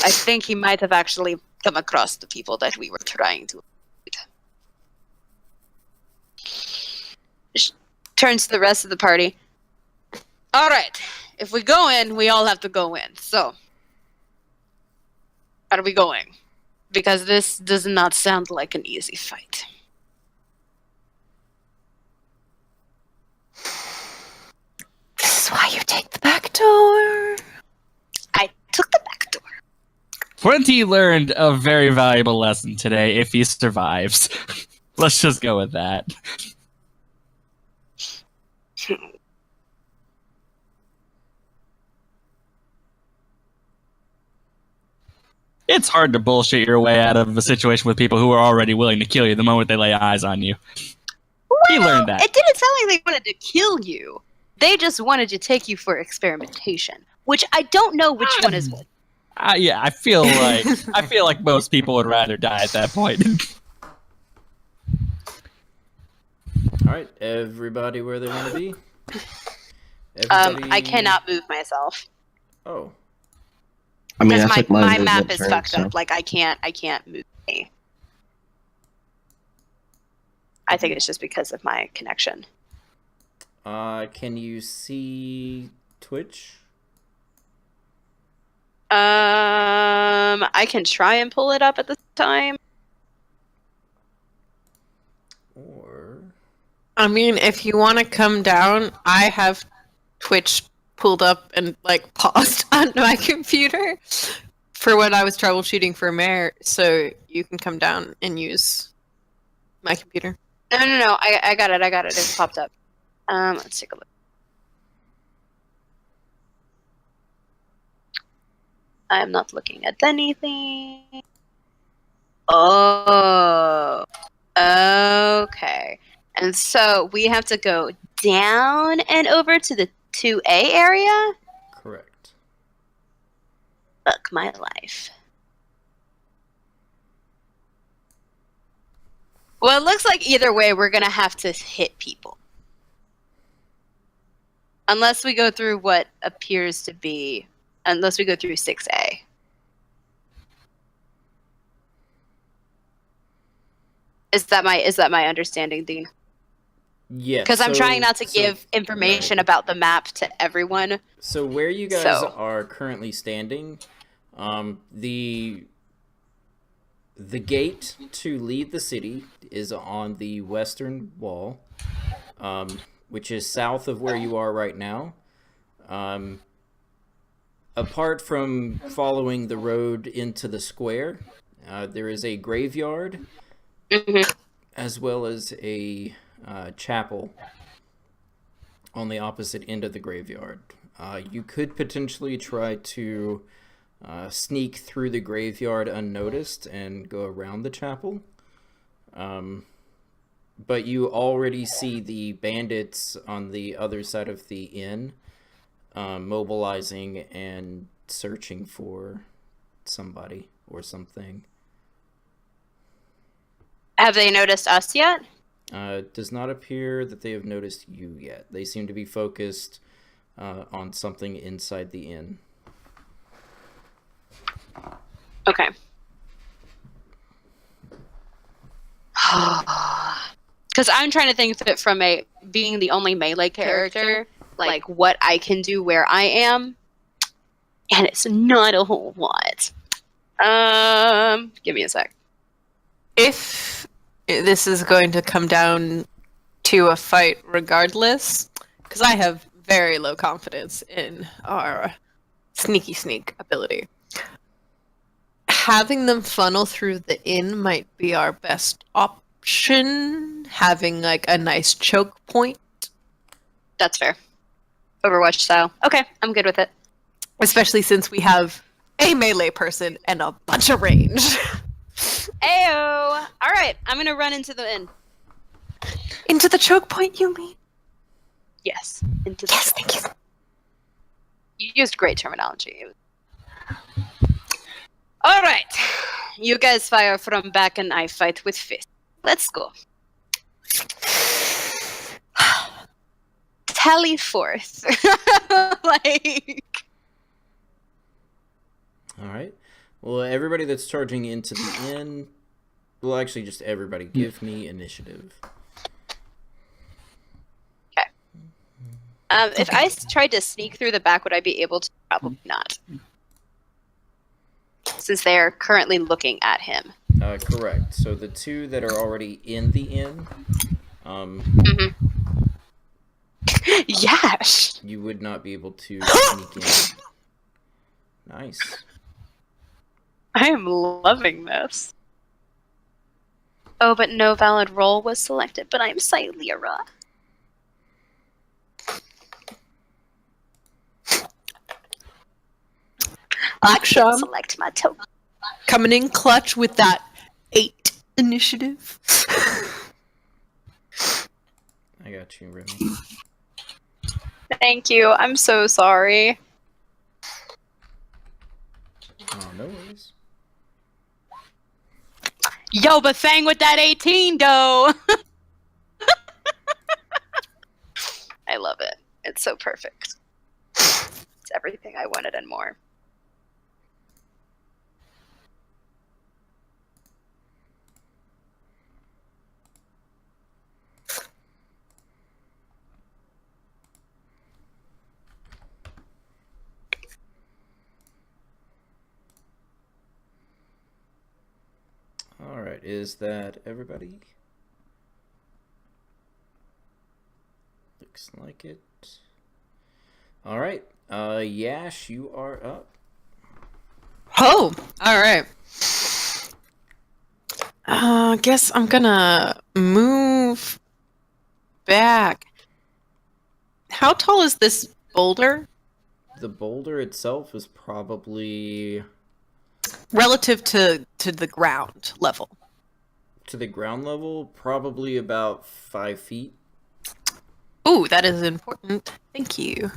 I think he might have actually come across the people that we were trying to avoid. Turns to the rest of the party. All right. If we go in, we all have to go in. So, are we going? Because this does not sound like an easy fight. This is why you take the back door. I took the back door. Twenty learned a very valuable lesson today if he survives. Let's just go with that. It's hard to bullshit your way out of a situation with people who are already willing to kill you the moment they lay eyes on you. He learned that. It didn't sound like they wanted to kill you. They just wanted to take you for experimentation, which I don't know which one is what. Yeah, I feel like most people would rather die at that point. All right, everybody where they want to be? Everybody... I cannot move myself. Oh. I mean, Because I took my movement map is turn, fucked so- up. Like, I can't move me. I think it's just because of my connection. Can you see Twitch? I can try and pull it up at this time. Or... I mean, if you want to come down, I have Twitch pulled up and like paused on my computer for when I was troubleshooting for Mare, so you can come down and use my computer. No. I got it. It popped up. Let's take a look. I'm not looking at anything. Oh. Okay. And so we have to go down and over to the 2A area? Correct. Fuck my life. Well, it looks like either way we're gonna have to hit people. Unless we go through what appears to be... Unless we go through 6A. Is that my understanding, Dean? Yes. Because I'm trying not to give information about the map to everyone. So where you guys are currently standing, the gate to leave the city is on the western wall, which is south of where you are right now. Apart from following the road into the square, there is a graveyard, as well as a chapel on the opposite end of the graveyard. You could potentially try to sneak through the graveyard unnoticed and go around the chapel. But you already see the bandits on the other side of the inn mobilizing and searching for somebody or something. Have they noticed us yet? It does not appear that they have noticed you yet. They seem to be focused on something inside the inn. Okay. Because I'm trying to think of it from being the only melee character, like what I can do where I am, and it's not a whole lot. Give me a sec. If this is going to come down to a fight regardless, because I have very low confidence in our sneaky sneak ability. Having them funnel through the inn might be our best option. Having like a nice choke point. That's fair. Overwatch style. Okay, I'm good with it. Especially since we have a melee person and a bunch of range. Ayo! Alright, I'm gonna run into the inn. Into the choke point, you mean? Yes. Into the Yes, thank you. You used great terminology. Alright. You guys fire from back and I fight with fist. Let's go. Tally forth. Like... Alright. Well, everybody that's charging into the inn... Well, actually, just everybody. Give me initiative. If I tried to sneak through the back, would I be able to? Probably not. Since they are currently looking at him. Correct. So the two that are already in the inn, Yash! you would not be able to sneak in. Nice. I am loving this. Oh, but no valid role was selected, but I'm Silera. I can select my token. Coming in clutch with that 8 initiative. I got you, Remy. Thank you. I'm so sorry. Oh, no worries. Yo, but Fang with that 18, though. I love it. It's so perfect. It's everything I wanted and more. Alright, is that everybody? Looks like it. Alright, Yash, you are up. Oh, alright. Guess I'm gonna move back. How tall is this boulder? The boulder itself is probably... Relative to the ground level. To the ground level, probably about 5 feet. Ooh, that is important. Thank you.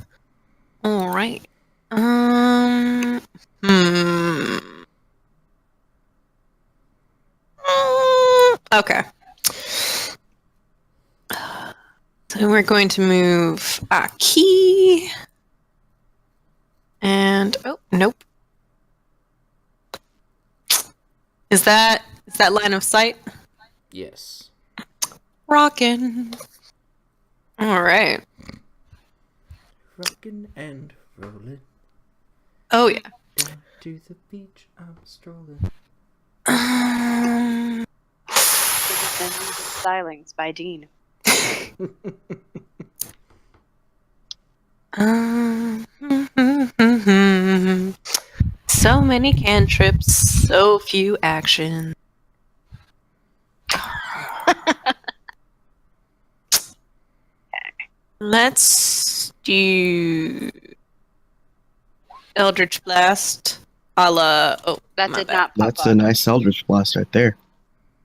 Alright. Okay. So we're going to move a key. And oh, nope. Is that line of sight? Yes. Rockin'. Alright. Rockin' and rollin'. Oh yeah. Down to the beach, I'm strolling. Stylings by Dean. So many cantrips, so few action. Let's do Eldritch Blast a la... Oh, That my did bad. not pop That's up. a nice Eldritch Blast right there.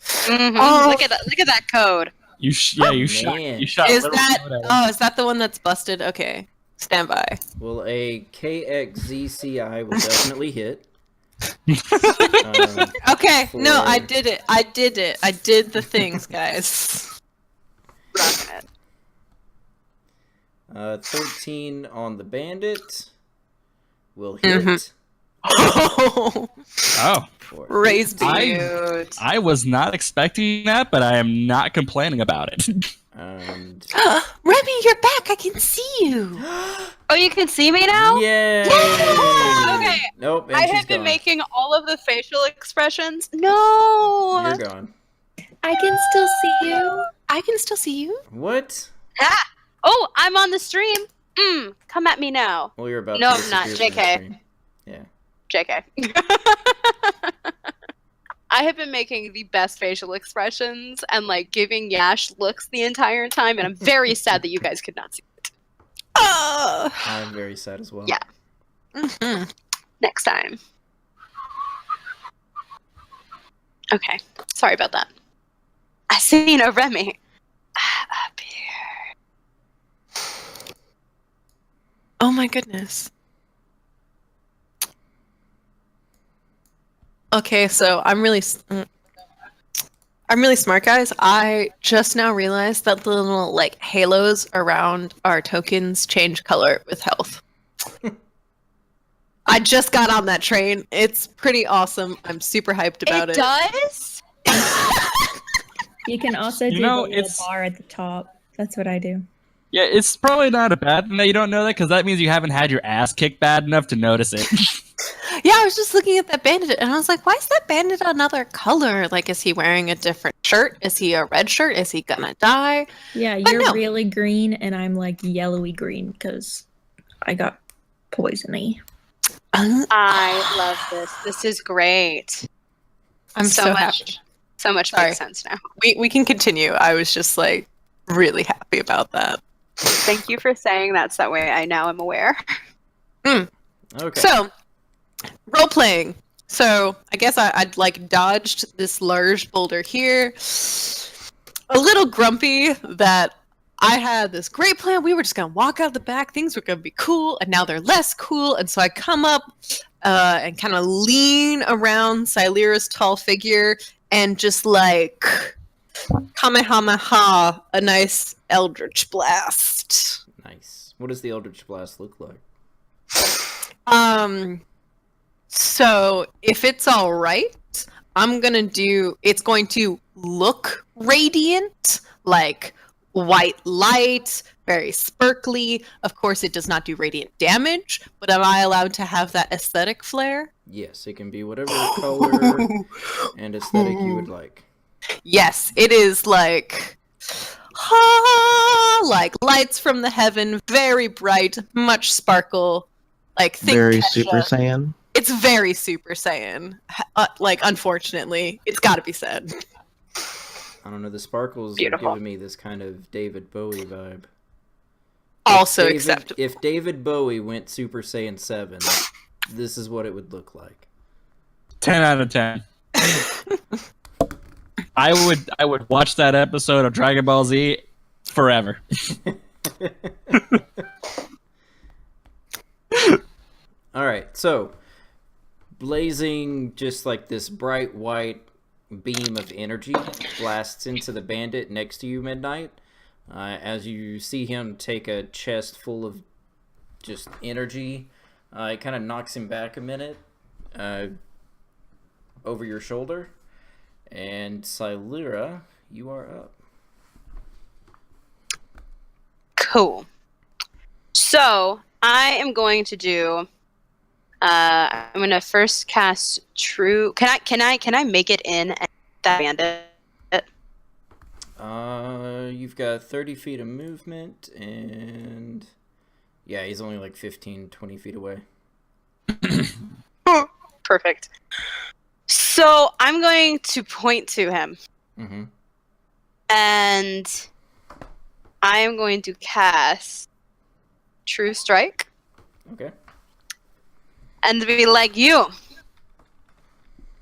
Mhm. Oh. Look at that code. You shot. man. You shot. Is literal that... code at him. Oh, is that the one that's busted? Okay. Stand by. Well, a KXZCI will definitely hit. Okay, no, I for- did it. I did the things, guys. Rocking it. 13 on the bandit will hit. Mhm. Oh, Oh, For raise 18. beast. I was not expecting that, but I am not complaining about it. And Remy, you're back. I can see you. Oh, you can see me now? yay! Okay. Nope, and I she's have been gone. making all of the facial expressions. No! You're gone. I can still see you. I can still see you. What? Ah! Oh, I'm on the stream. Come at me now. Well, you're about No, to I'm not. disappear from the JK. screen. Yeah. JK. I have been making the best facial expressions and like giving Yash looks the entire time, and I'm very sad that you guys could not see it. I'm very sad as well. Yeah. Mhm. Next time. Okay. Sorry about that. I seen a Remy. Up here. Oh my goodness. Okay, so I'm really smart, guys. I just now realized that the little like halos around our tokens change color with health. I just got on that train. It's pretty awesome. I'm super hyped about it. Does? You can also do know, the little it's- bar at the top. That's what I do. Yeah, it's probably not a bad thing that you don't know that, because that means you haven't had your ass kicked bad enough to notice it. Yeah, I was just looking at that bandit and I was like, why is that bandit another color? Like, is he wearing a different shirt? Is he a red shirt? Is he gonna die? Yeah, But you're no. really green, and I'm like yellowy green because I got poisony. I love this. This is great. I'm so much, happy. So much Sorry. makes sense now. We can continue. I was just like really happy about that. Thank you for saying that, so that way I now am aware. Okay. So, role playing. So, I guess I'd like dodged this large boulder here. A little grumpy that I had this great plan. We were just gonna walk out the back. Things were gonna be cool, and now they're less cool. And so I come up and kind of lean around Silira's tall figure and just like Kamehameha a nice Eldritch Blast. Nice. What does the Eldritch Blast look like? So if it's all right, it's going to look radiant, like white light, very sparkly. Of course, it does not do radiant damage, but am I allowed to have that aesthetic flair? Yes, it can be whatever color and aesthetic you would like. Yes, it is like like lights from the heaven, very bright, much sparkle. Like think Very Kesha. Super Saiyan. It's very Super Saiyan. Like, unfortunately, it's got to be said. I don't know, the sparkles Beautiful. are giving me this kind of David Bowie vibe. Also David- acceptable. If David Bowie went Super Saiyan 7, this is what it would look like. 10 out of 10. I would watch that episode of Dragon Ball Z forever. Alright, so blazing just like this bright white beam of energy blasts into the bandit next to you, Midnight. As you see him take a chest full of just energy, it kind of knocks him back a minute over your shoulder. And Silira, you are up. Cool. So I am going to do. I'm gonna first cast True. Can I make it in that bandit? You've got 30 feet of movement, and yeah, he's only like 15, 20 feet away. Perfect. So I'm going to point to him, Mm-hmm. and I am going to cast True Strike Okay. and be like, "You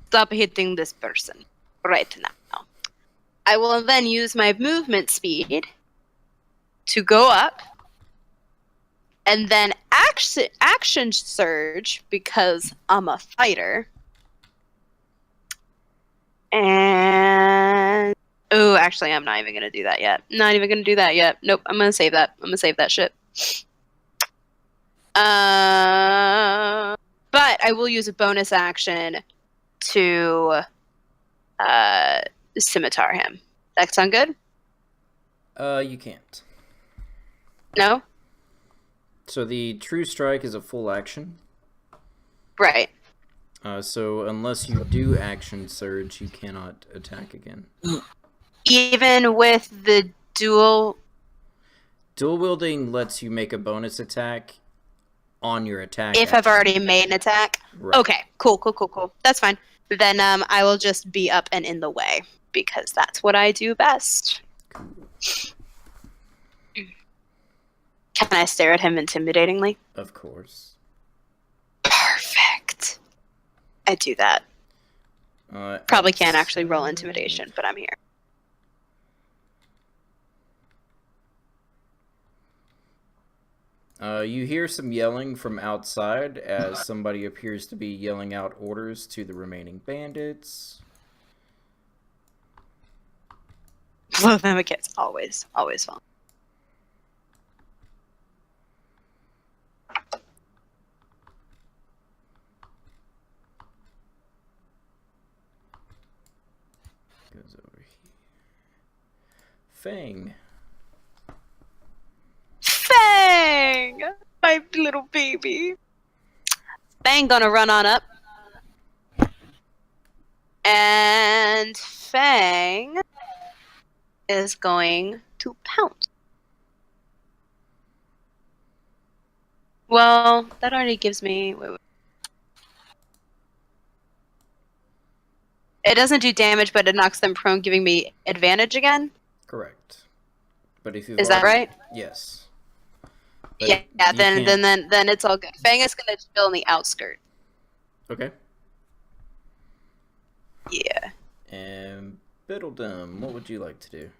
stop hitting this person right now." I will then use my movement speed to go up, and then action surge because I'm a fighter. And actually, I'm not even gonna do that yet. Not even gonna do that yet. Nope. I'm gonna save that. I'm gonna save that shit. But I will use a bonus action to scimitar him. That sound good? You can't. No? So the true strike is a full action. Right. So unless you do action surge, you cannot attack again. Even with the dual... Dual wielding lets you make a bonus attack on your attack. If I've already made an attack? Right. Okay, cool. That's fine. Then I will just be up and in the way, because that's what I do best. Cool. Can I stare at him intimidatingly? Of course. Perfect. I do that. Probably can't actually roll intimidation, but I'm here. You hear some yelling from outside as somebody appears to be yelling out orders to the remaining bandits. Love them kids. Always fun. Goes over here. Fang. Fang! My little baby. Fang gonna run on up. And Fang is going to pounce. Well, that already gives me... Wait. It doesn't do damage, but it knocks them prone, giving me advantage again? Correct. But if you've Is that right? Yes. But Yeah, you then can't- then it's all good. Fang is gonna chill in the outskirt. Okay. Yeah. And Biddledum, what would you like to do?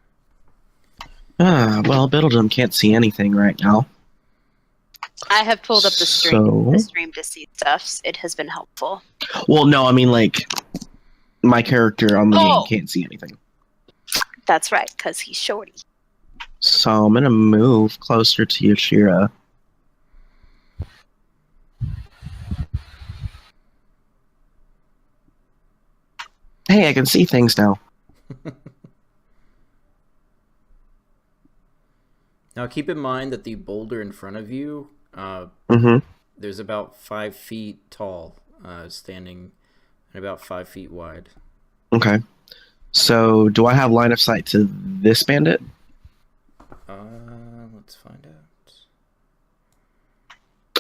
Well, Biddledum can't see anything right now. I have pulled up the So- stream to see stuff. It has been helpful. Well, no, I mean, like, my character on the Oh! game can't see anything. That's right, because he's shorty. So I'm gonna move closer to Yashira. Hey, I can see things now. Now keep in mind that the boulder in front of you, Mm-hmm. there's about 5 feet tall, standing and about 5 feet wide. Okay. So, do I have line of sight to this bandit? Let's find out.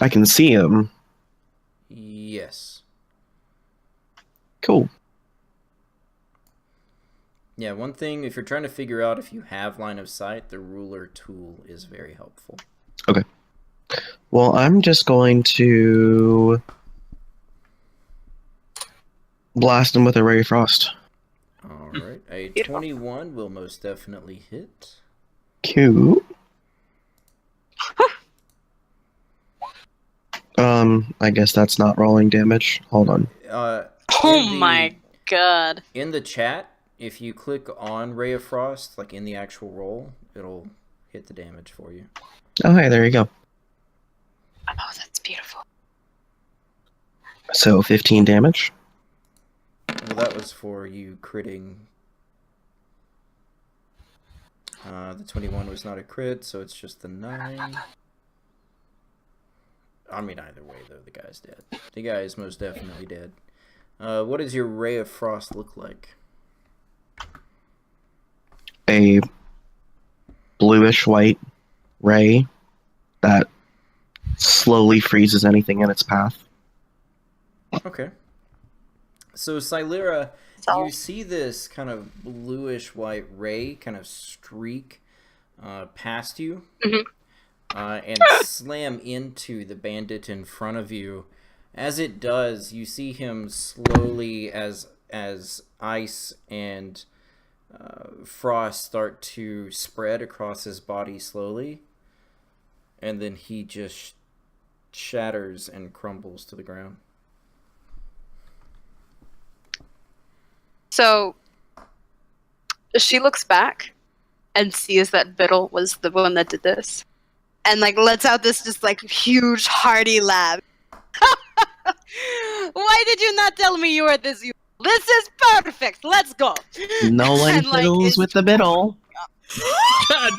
I can see him. Yes. Cool. Yeah, one thing, if you're trying to figure out if you have line of sight, the ruler tool is very helpful. Well, I'm just going to blast him with a ray of frost. Alright, a Beautiful. 21 will most definitely hit. Cute. I guess that's not rolling damage. Hold on. Oh In the- my god. In the chat, if you click on Ray of Frost, like in the actual roll, it'll hit the damage for you. Oh, hey, there you go. Oh, that's beautiful. So, 15 damage. Well, that was for you critting. The 21 was not a crit, so it's just the 9. I mean, either way, though, the guy's dead. The guy is most definitely dead. What does your Ray of Frost look like? A bluish white ray that slowly freezes anything in its path. Okay. So, Silera, So- you see this kind of bluish white ray kind of streak past you Mhm. And slam into the bandit in front of you. As it does, you see him slowly, as ice and frost start to spread across his body slowly, and then he just shatters and crumbles to the ground. So, she looks back and sees that Biddle was the one that did this, and like lets out this just like huge hearty laugh. Why did you not tell me you were this? This is perfect. Let's go. No one And, like, fiddles is- with the biddle. God,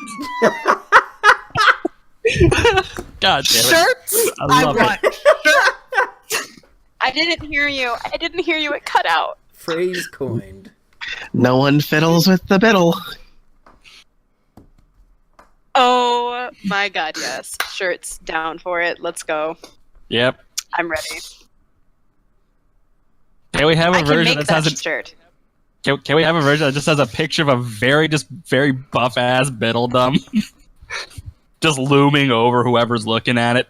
God damn it. Shirts. I love want I didn't hear you. I didn't hear you. It cut out. Phrase coined. No one fiddles with the biddle. Oh my god, yes. Shirts down for it. Let's go. Yep. I'm ready. Can we have a I can version make that that has a shirt. Can we have a version that just has a picture of a very buff ass Biddledum just looming over whoever's looking at it?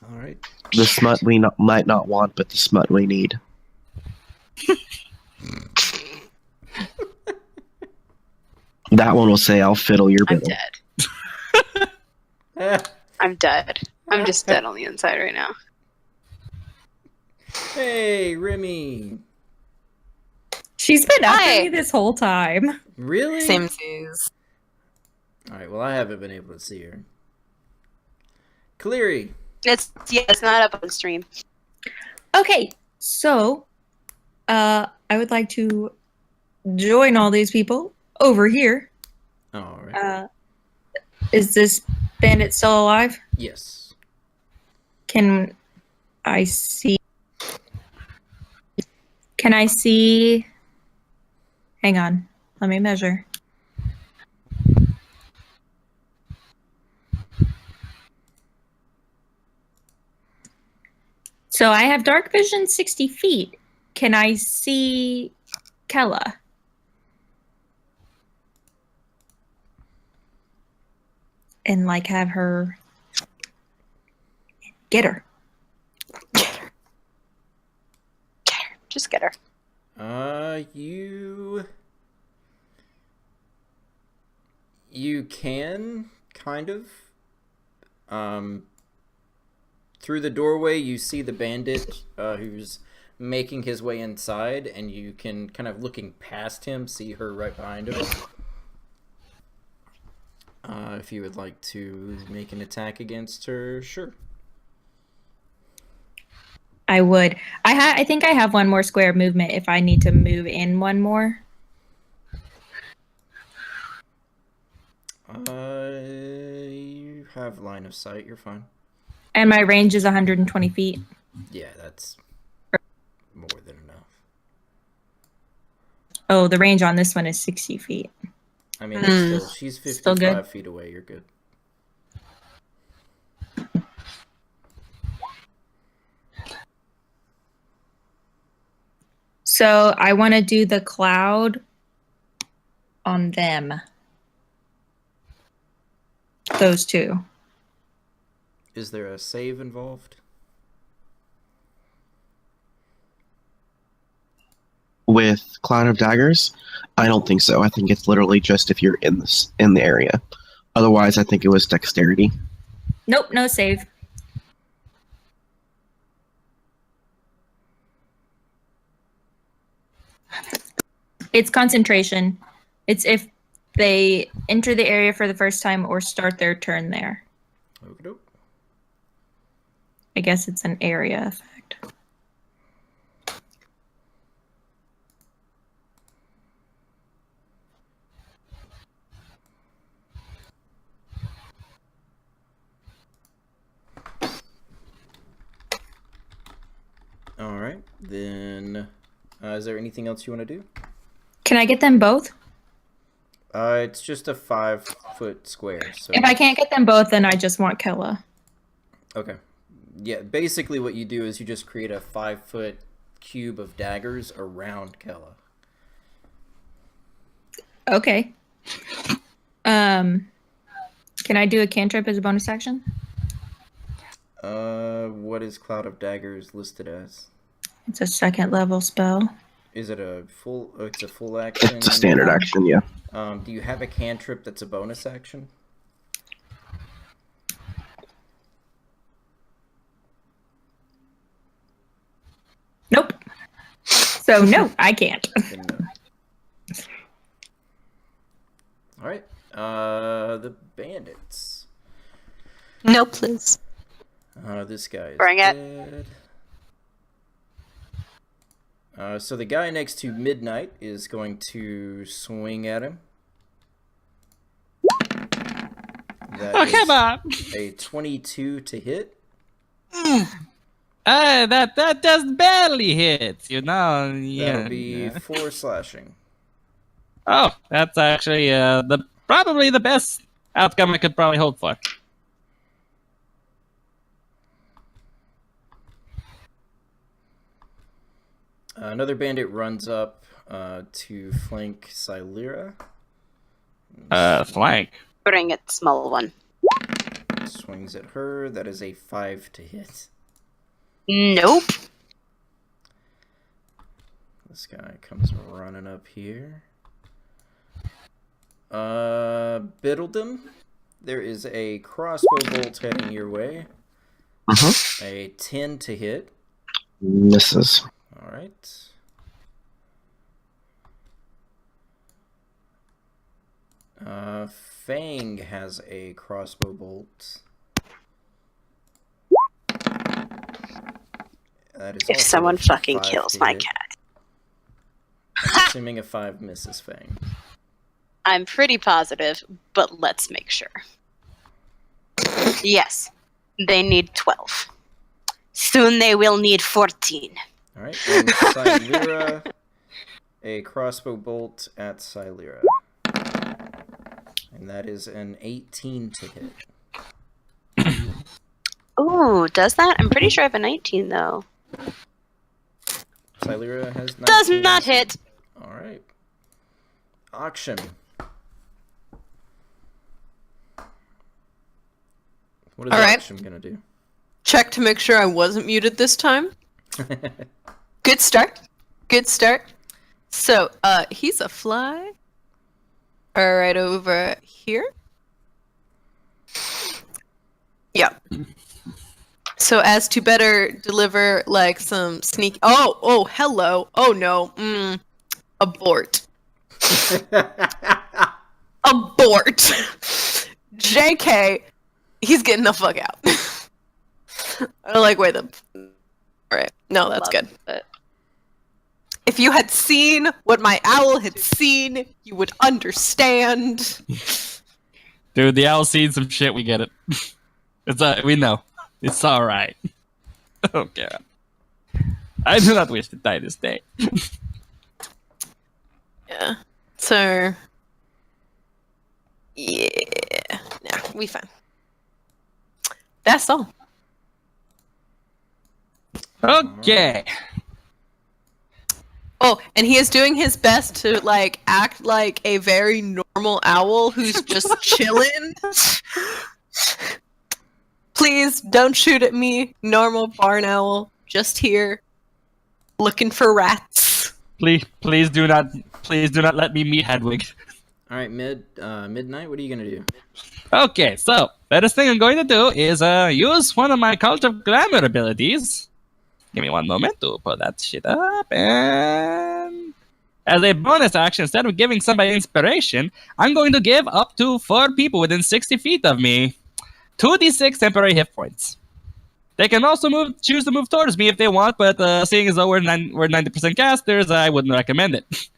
All right. The smut we might not want, but the smut we need. That one will say, "I'll fiddle your I'm biddle." dead. I'm dead. I'm just dead on the inside right now. Hey, Remy. She's been after Hi. me this whole time. Really? Same seas. All right. Well, I haven't been able to see her. Cleary. It's not up on stream. Okay, so I would like to join all these people over here. All right. Is this bandit still alive? Yes. Can I see? Can I see? Hang on, let me measure. So I have dark vision 60 feet. Can I see Kella? And like have her get her. Just get her. You can kind of. Through the doorway, you see the bandit who's making his way inside, and you can kind of looking past him see her right behind him. If you would like to make an attack against her, sure. I would. I think I have one more square of movement if I need to move in one more. You have line of sight. You're fine. And my range is 120 feet. Yeah, that's more than enough. Oh, the range on this one is 60 feet. I mean, it's still, she's Still 55 good. feet away. You're good. So I want to do the cloud on them. Those two. Is there a save involved? With Cloud of Daggers, I don't think so. I think it's literally just if you're in the area. Otherwise, I think it was dexterity. Nope, no save. It's concentration. It's if they enter the area for the first time or start their turn there. Okey-doke. I guess it's an area effect. All right, then. Is there anything else you want to do? Can I get them both? It's just a 5-foot square. So If I can't get them both, then I just want Kella. okay, yeah. Basically, what you do is you just create a 5-foot cube of daggers around Kella. Okay. Can I do a cantrip as a bonus action? What is Cloud of Daggers listed as? It's a second level spell. Is it a full? Oh, it's a full action. It's a standard action, yeah. Do you have a cantrip that's a bonus action? Nope. So no, I can't. Then no. All right. The bandits. No, please. This guy is Bring it. dead. So the guy next to Midnight is going to swing at him. That Oh, is come on. a 22 to hit. That just barely hits, you know. That'll be 4 slashing. Oh, that's actually probably the best outcome I could probably hope for. Another bandit runs up to flank Silera. Flank. Bring it, small one. Swings at her. That is a 5 to hit. Nope. This guy comes running up here. Biddledum, there is a crossbow bolt heading your way. A 10 to hit. Misses. All right. Fang has a crossbow bolt. That is If also someone a fucking 5 kills to my hit. cat. I'm assuming a 5 misses Fang. I'm pretty positive, but let's make sure. Yes, they need 12. Soon they will need 14. All right, and Silera, a crossbow bolt at Silera. And that is an 18 to hit. Ooh, does that? I'm pretty sure I have a 19, though. Silera has 19. Does not hit. All right. Auction. What is All right. Auction gonna do? Check to make sure I wasn't muted this time. Good start. Good start. So, he's a fly. Right over here. Yeah. So as to better deliver like some sneak. Oh, hello. Oh no. Abort. Abort. JK. He's getting the fuck out. I don't like where the. Alright. No, that's good. It. If you had seen what my owl had seen, you would understand. Dude, the owl's seen some shit. We get it. It's we know. It's all right. Oh god. I do not wish to die this day. Yeah. So. Yeah. Nah, we fine. That's all. Okay. Oh, and he is doing his best to like act like a very normal owl who's just chilling. Please don't shoot at me, normal barn owl. Just here, looking for rats. Please do not let me meet Hedwig. All right, Midnight. What are you gonna do? Okay, so the first thing I'm going to do is use one of my Cult of Glamour abilities. Give me one moment to pull that shit up, and as a bonus action, instead of giving somebody inspiration, I'm going to give up to 4 people within 60 feet of me 2d6 temporary hit points. They can also choose to move towards me if they want, but seeing as though we're 90% casters, I wouldn't recommend it.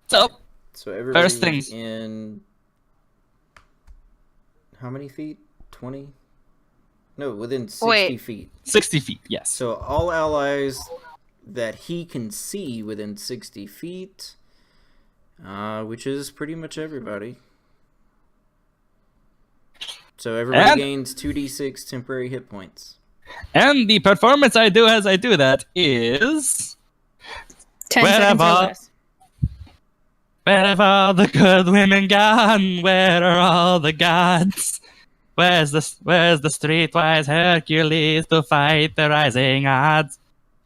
So everybody first things in how many feet? 20? No, within 60 feet. 60 feet, yes. So all allies that he can see within 60 feet, which is pretty much everybody. So everybody gains 2d6 temporary hit points. And the performance I do as I do that is 10 seconds or less. Where have all the good women gone? Where are all the gods? Where's the streetwise Hercules to fight the rising odds?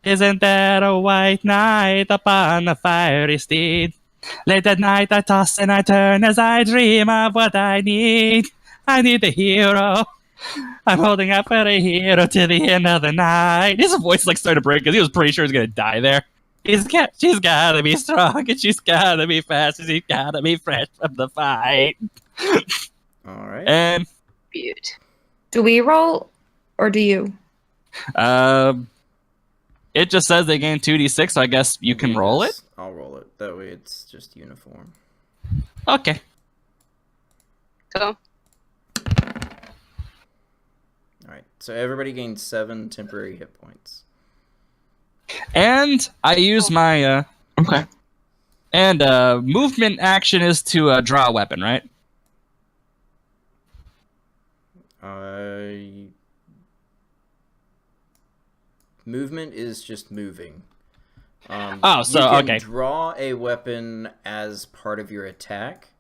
Isn't there a white knight upon a fiery steed? Late at night I toss and I turn as I dream of what I need. I need a hero. I'm holding out for a hero to the end of the night. His voice started to break because he was pretty sure he was gonna die there. She's gotta be strong, and she's gotta be fast, and she's gotta be fresh from the fight. All right. And Beaut. Do we roll, or do you? it just says they gain 2d6, so I guess you can roll it. I'll roll it. That way it's just uniform. Okay. Cool. All right. So everybody gains 7 temporary hit points. And I use my Okay. and movement action is to draw a weapon, right? Movement is just moving. Oh, so, you can okay. draw a weapon as part of your attack.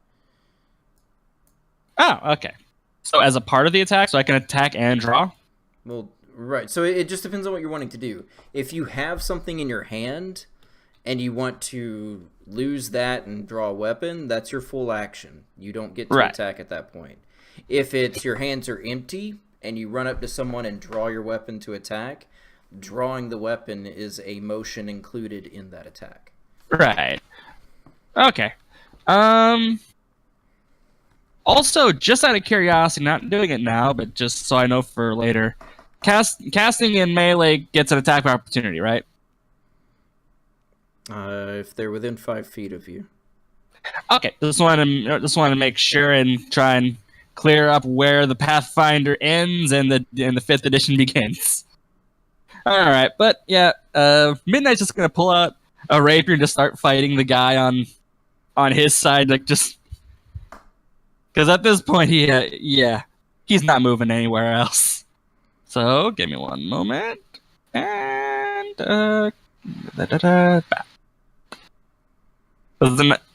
Oh, okay. So as a part of the attack, so I can attack and draw? Well, right. So it just depends on what you're wanting to do. If you have something in your hand and you want to lose that and draw a weapon, that's your full action. You don't get to Right. attack at that point. If it's your hands are empty and you run up to someone and draw your weapon to attack, drawing the weapon is a motion included in that attack. Right. Okay. Also, just out of curiosity, not doing it now, but just so I know for later, casting in melee gets an attack of opportunity, right? If they're within 5 feet of you. Okay. Just wanted to make sure and try and clear up where the Pathfinder ends and the 5th edition begins. All right, but yeah, Midnight's just gonna pull out a rapier and just start fighting the guy on his side, like just because at this point he's not moving anywhere else. So give me one moment, and a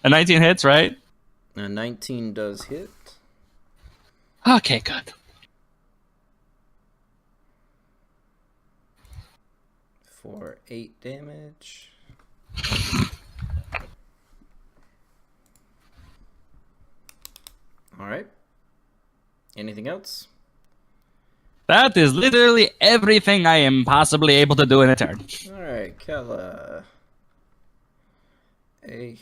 19 hits, right? 19 does hit. Okay, good. For 8 damage. Alright. Anything else? That is literally everything I am possibly able to do in a turn. Alright, Kella. A.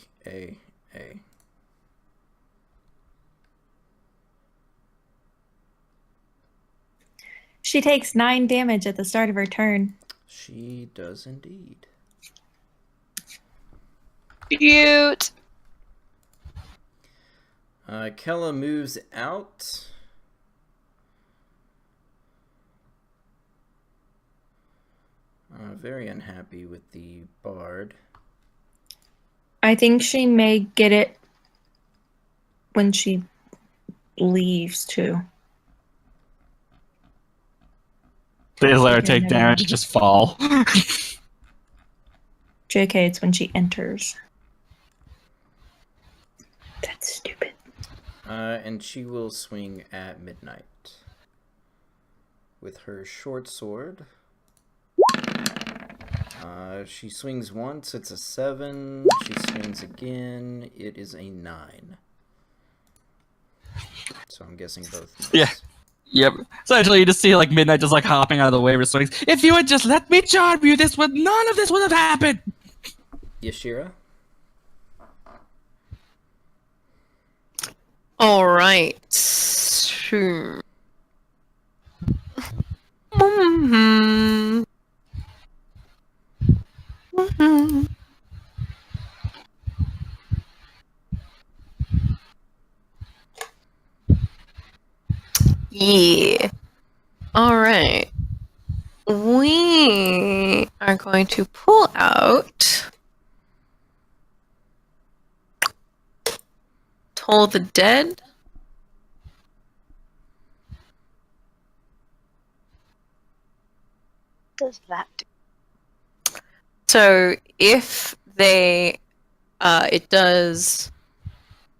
She takes 9 damage at the start of her turn. She does indeed. Beaut. Kella moves out. Very unhappy with the bard. I think she may get it when she leaves, too. They just let her take damage and just fall. JK, it's when she enters. That's stupid. And she will swing at Midnight with her short sword. She swings once, it's a 7. She swings again, it is a 9. So I'm guessing both miss. Yeah. Yep. So actually, you just see like Midnight just like hopping out of the way of her swings. If you had just let me charm you, none of this would have happened. Yashira? All right. Mhm. Mhm. Yeah. All right. We are going to pull out Toll the Dead. Does that do? So if they, it does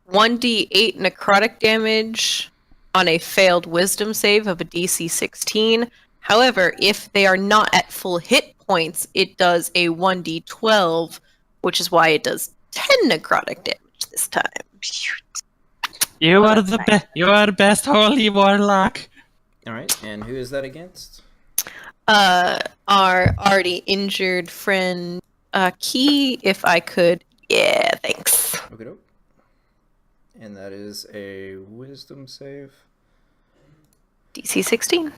1d8 necrotic damage on a failed wisdom save of a DC 16. However, if they are not at full hit points, it does a 1d12, which is why it does 10 necrotic damage this time. You are that's the nice. best. You are the best holy warlock. Alright, and who is that against? Our already injured friend a key if I could. Yeah, thanks. Okay, doke. And that is a wisdom save. DC 16.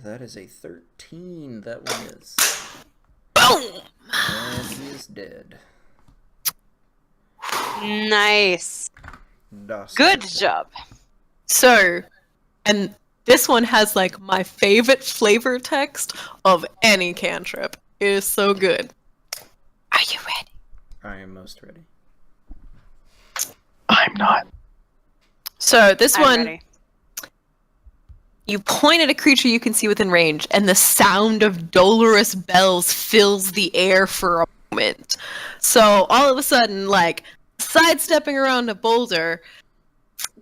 That is a 13. That one is. Boom! And he is dead. Nice. Das Good dead. job. So, and this one has like my favorite flavor text of any cantrip. It is so good. Are you ready? I am most ready. I'm not. So this I'm one, ready. you point at a creature you can see within range, and the sound of dolorous bells fills the air for a moment. So all of a sudden, like sidestepping around a boulder,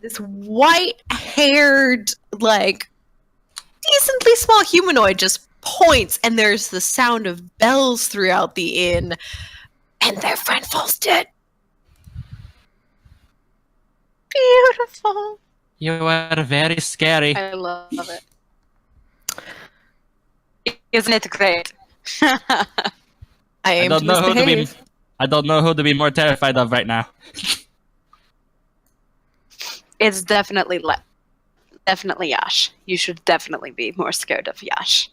this white-haired, like decently small humanoid just points, and there's the sound of bells throughout the inn, and their friend falls dead. Beautiful. You are very scary. I love it. Isn't it great? I aim don't to know who to be. misbehave. I don't know who to be more terrified of right now. It's definitely definitely Yash. You should definitely be more scared of Yash.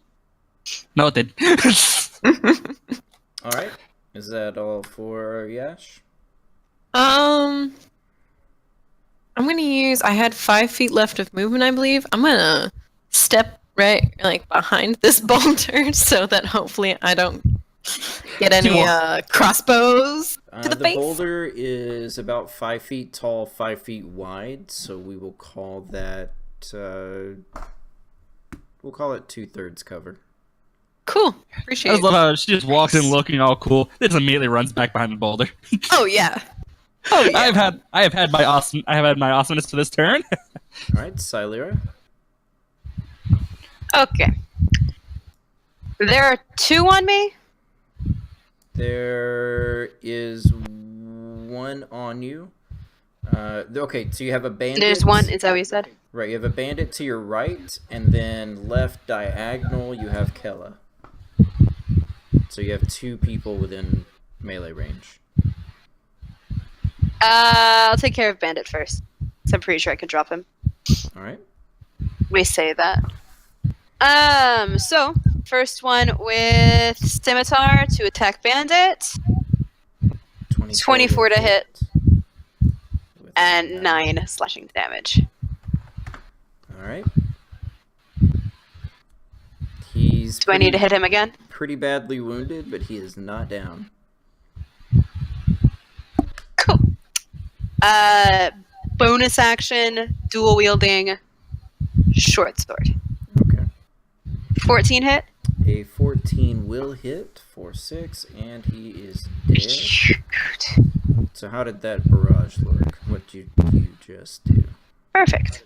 Noted. All right. Is that all for Yash? I'm gonna use. I had 5 feet left of movement, I believe. I'm gonna step right, like behind this boulder, so that hopefully I don't get any crossbows to the face. boulder is about 5 feet tall, 5 feet wide, so we will call that. We'll call it 2/3 cover. Cool. I Appreciate just it. love how she just walks in looking all cool. Then just immediately runs back behind the boulder. Oh yeah. Oh yeah. I have had my awesomeness for this turn. All right, Silera. Okay. There are 2 on me. There is one on you. Okay, so you have a bandit. There's one. Is that what you said? Right, you have a bandit to your right, and then left diagonal you have Kella. So you have 2 people within melee range. I'll take care of Bandit first. So I'm pretty sure I can drop him. All right. We say that. So first one with Scimitar to attack Bandit, 24 to hit, With and 9 slashing damage. All right. He's Do I need to hit him again? pretty badly wounded, but he is not down. Cool. Bonus action, dual wielding, short sword. Okay. 14 hit. A 14 will hit for 6, and he is dead. So how did that barrage look? What did you just do? Perfect.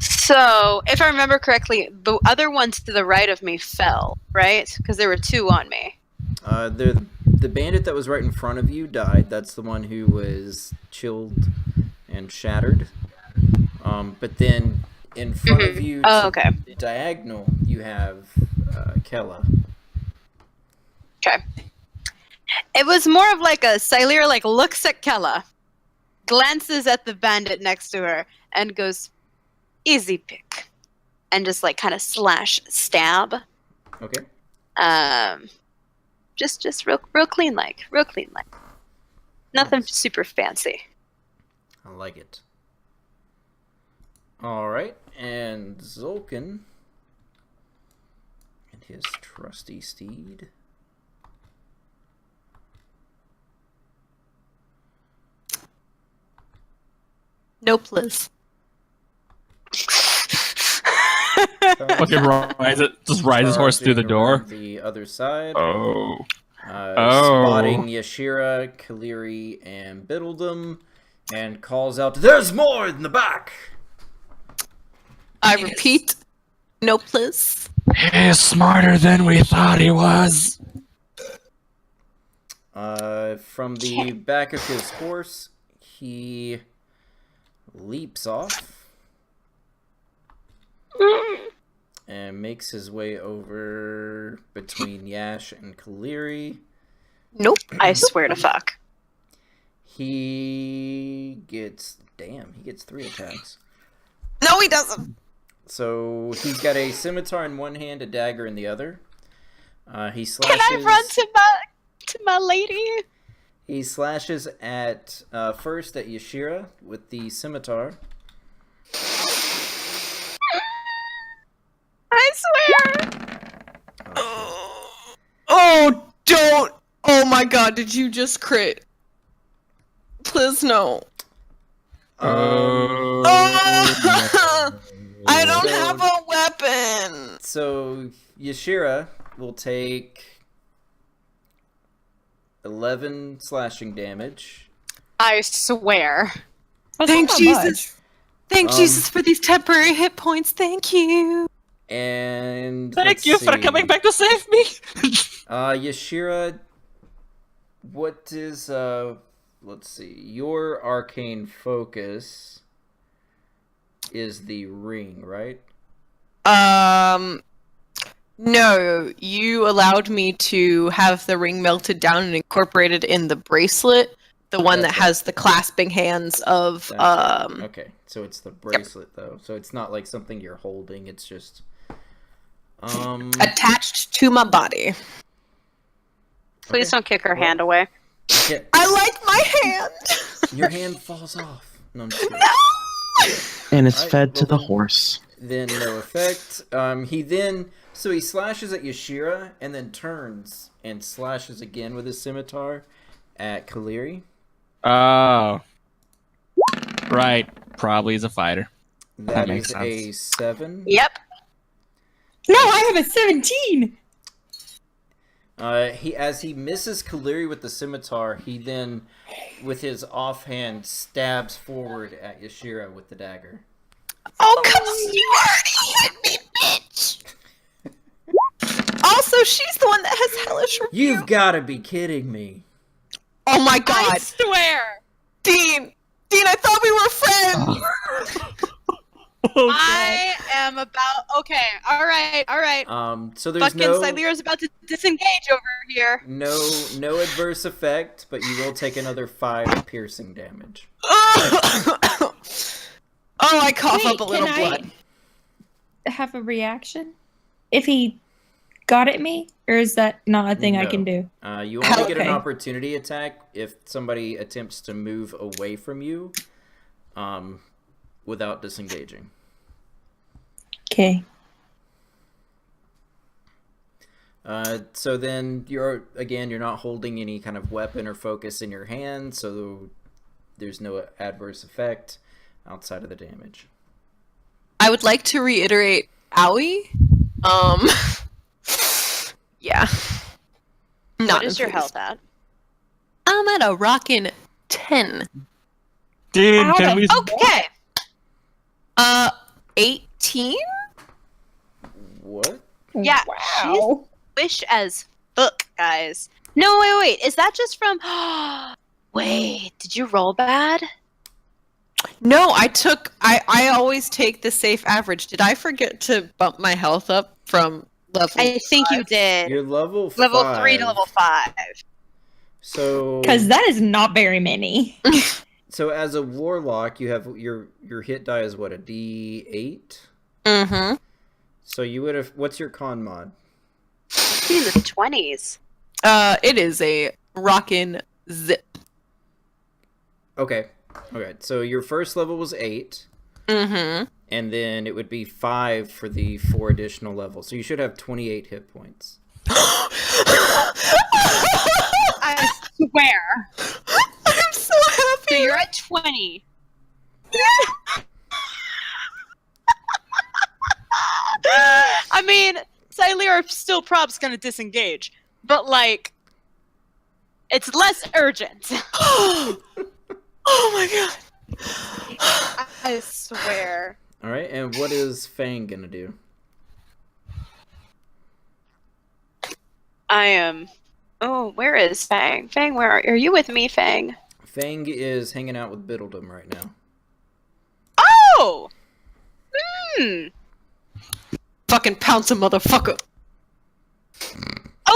So, if I remember correctly, the other ones to the right of me fell, right? Because there were 2 on me. The bandit that was right in front of you died. That's the one who was chilled and shattered. But then in front of you, Oh, to okay. diagonal, you have Kella. Okay. It was more of like a Silera like looks at Kella, glances at the bandit next to her, and goes, "Easy pick," and just like kind of stab. Okay. Just real clean like, nothing super fancy. I like it. All right, and Zolkin and his trusty steed. Nope, Liz. Fucking ride his horse through the door. Around the other side. Oh. Spotting Yashira, Kaliri, and Biddledum, and calls out, "There's more in the back!" I repeat, nope, Liz. He's smarter than we thought he was. From the back of his horse, he leaps off and makes his way over between Yash and Kaleri. Nope. I swear to fuck. He gets 3 attacks. No, he doesn't. So he's got a scimitar in one hand, a dagger in the other. He slashes. Can I run to my lady? He slashes at first at Yashira with the scimitar. I swear. Oh, don't. Oh my god, did you just crit? Please no. Um, Oh! I don't So- have a weapon. So Yashira will take 11 slashing damage. I swear. That's Thank not Jesus. Thank Um, Jesus for these temporary hit points. Thank you. And Thank let's you for see. coming back to save me. Yashira, what is let's see. Your arcane focus is the ring, right? No, you allowed me to have the ring melted down and incorporated in the bracelet, the one that That's has the clasping hands of That's right. Okay, so it's the bracelet though. So it's not like something you're holding, it's just attached to my body. Please Okay. don't kick her Well- hand away. yeah, I like my hand. your hand falls off. No, I'm just kidding. And it's Alright, fed to well the then- horse. Then no effect. He slashes at Yashira and then turns and slashes again with his scimitar at Kaleri. Oh. Right. Probably is a fighter. That makes is a sense. 7. Yep. No, I have a 17. As he misses Kaleri with the scimitar, he then, with his offhand, stabs forward at Yashira with the dagger. Oh, cause you already hit me, bitch. Also, she's the one that has hellish rebuke. You've got to be kidding me! Oh my I god, swear. Dean, I thought we were friends. I am about. Okay. All right. So there's Fucking no Silira's about to disengage over here. no adverse effect, but you will take another 5 piercing damage. Oh, I cough Wait, up a little can I- blood. Have a reaction if he got at me, or is that not a thing I No. can do? You only get an Okay. opportunity attack if somebody attempts to move away from you, without disengaging. Okay. So then you're not holding any kind of weapon or focus in your hand, so there's no adverse effect outside of the damage. I would like to reiterate, owie. Yeah. What is your health at? I'm at a rockin' 10. Dude, Ow. can we? Okay. 18? What? Yeah. Wow. Wish as fuck, guys. No, wait. Is that just from? Wait. Did you roll bad? No, I always take the safe average. Did I forget to bump my health up from level? I think you did. You're level 5. Level 3 to level 5. So Because that is not very many. So as a warlock, you have your hit die is what, a D8? Mm-hmm. So you would have. What's your con mod? In the 20s. It is a rockin' zip. Okay. So your first level was 8, Mm-hmm. and then it would be 5 for the 4 additional levels. So you should have 28 hit points. I swear. I'm so happy. So you're at 20. I mean, Silira still prob's gonna disengage, but like, it's less urgent. Oh my god. I swear. All right, and what is Fang gonna do? I am. Oh, where is Fang? Fang, where are you with me, Fang? Fang is hanging out with Biddledum right now. Oh! Hmm. fucking pounce a motherfucker.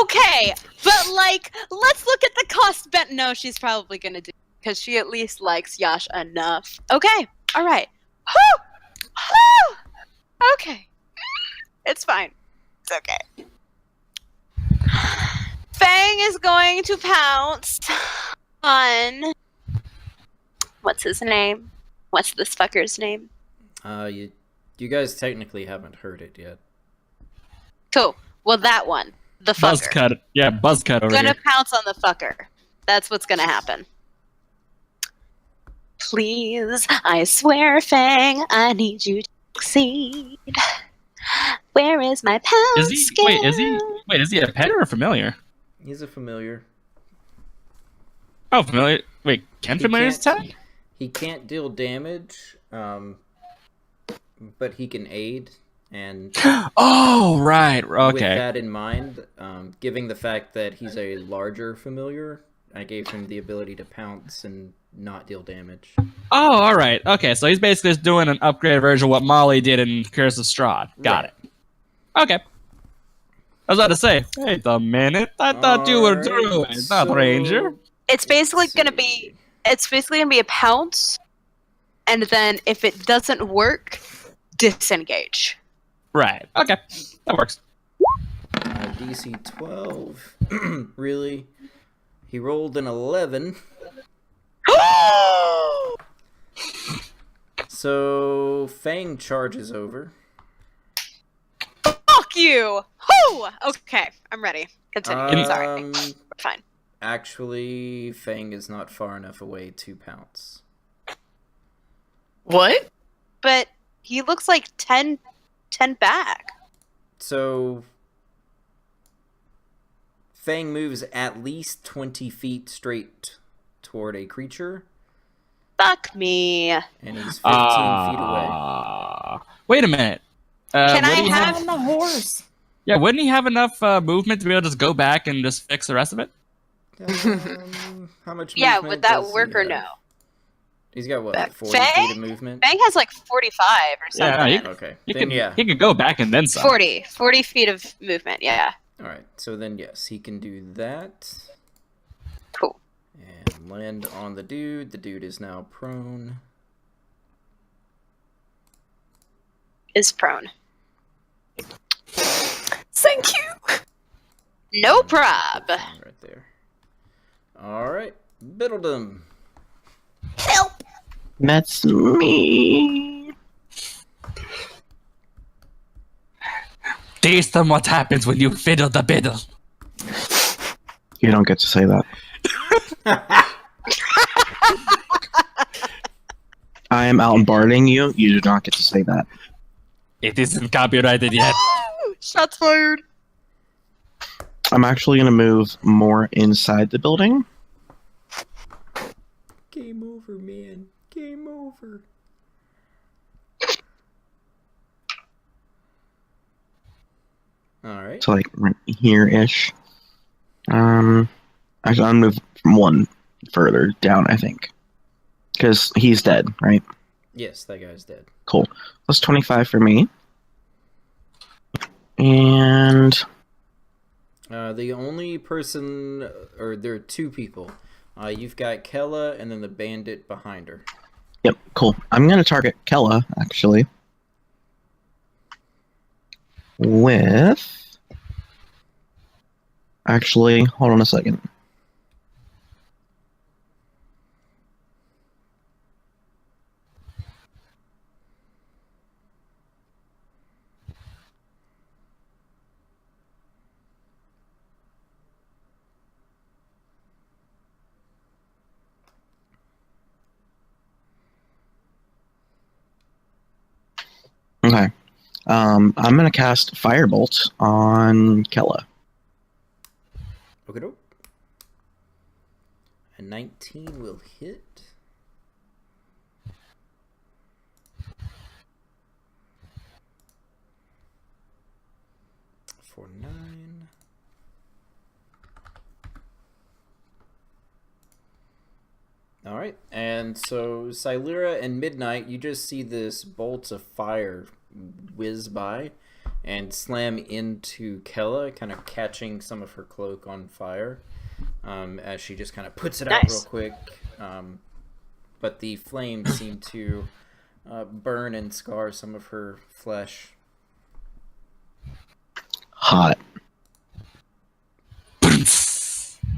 Okay, but like, let's look at the cost bet. No, she's probably gonna do because she at least likes Yash enough. Okay, all right. Whew! Whew! Okay, it's fine. It's okay. Fang is going to pounce on what's his name? What's this fucker's name? You guys technically haven't heard it yet. Cool. Well, that one, the fucker. Buzz cut. Yeah, buzz cut over Gonna here. pounce on the fucker. That's what's gonna happen. Please, I swear, Fang, I need you to succeed. Where is my pounce Is he? skill? Wait, is he a pet or a familiar? He's a familiar. Oh, familiar. Wait, can familiars attack? He can't deal damage, but he can aid. And Oh, right. with Okay. that in mind, giving the fact that he's a larger familiar, I gave him the ability to pounce and not deal damage. Oh, all right. Okay, so he's basically just doing an upgraded version of what Molly did in Curse of Strahd. Got it. Okay. I was about to say, wait a minute. I thought you were druid, not ranger. It's basically gonna be. It's basically gonna be a pounce, and then if it doesn't work, disengage. Right. Okay. That works. DC 12. Really? He rolled an 11. So Fang charges over. Fuck you! Whoo! Okay, I'm ready. Continue. Sorry. We're fine. Actually, Fang is not far enough away to pounce. What? But he looks like 10 back. So Fang moves at least 20 feet straight toward a creature, Fuck me. and he's 15 feet away. Wait a minute. Can I wouldn't he have- On the horse. Yeah, wouldn't he have enough movement to be able to just go back and just fix the rest of it? How much? Yeah, movement would that does he work or have? no? He's got what, Back. 40 Fang? feet of movement? Bang has like 45 or Yeah, something. he- Okay, He then could, yeah. he could go back and then some. 40 feet of movement, yeah. Alright, so then yes, he can do that. Cool. And land on the dude. The dude is now prone. Is prone. Thank you. No prob. Right there. Alright, Biddledum. Help. That's me. Taste them what happens when you fiddle the biddle. You don't get to say that. I am out barding you. You do not get to say that. It isn't copyrighted yet. Shots fired. I'm actually going to move more inside the building. Game over, man. Game over. Alright. So like right here-ish. Actually, I'll move from one further down, I think. Because he's dead, right? Yes, that guy's dead. Cool. Plus 25 for me. And The only person, or there are two people. You've got Kella and then the bandit behind her. yep, cool. I'm gonna target Kella, actually. With actually, hold on a second. Okay. I'm gonna cast Firebolt on Kella. Okay, dope. A 19 will hit. For 9. Alright, and so Silira and Midnight, you just see this bolt of fire whiz by. and slam into Kella, kind of catching some of her cloak on fire as she just kind of puts it out real quick. But the flames seem to burn and scar some of her flesh. Hot.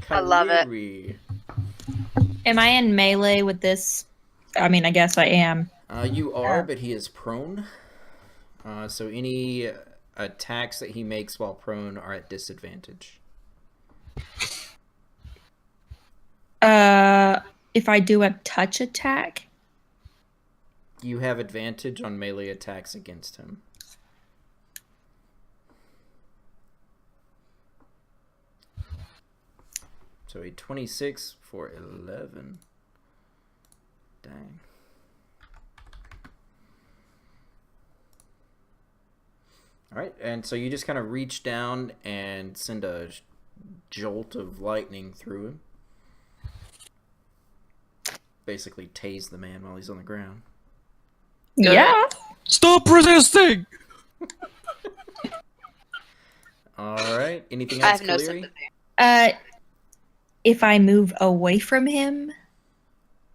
I love it. Kairi. Am I in melee with this? I mean, I guess I am. You are, but he is prone. So any attacks that he makes while prone are at disadvantage. If I do a touch attack, You have advantage on melee attacks against him. So a 26 for 11. Dang. Alright, and so you just kind of reach down and send a jolt of lightning through him. Basically tase the man while he's on the ground. yeah. Stop resisting! Alright, anything I else, have no Cleary? sympathy. If I move away from him,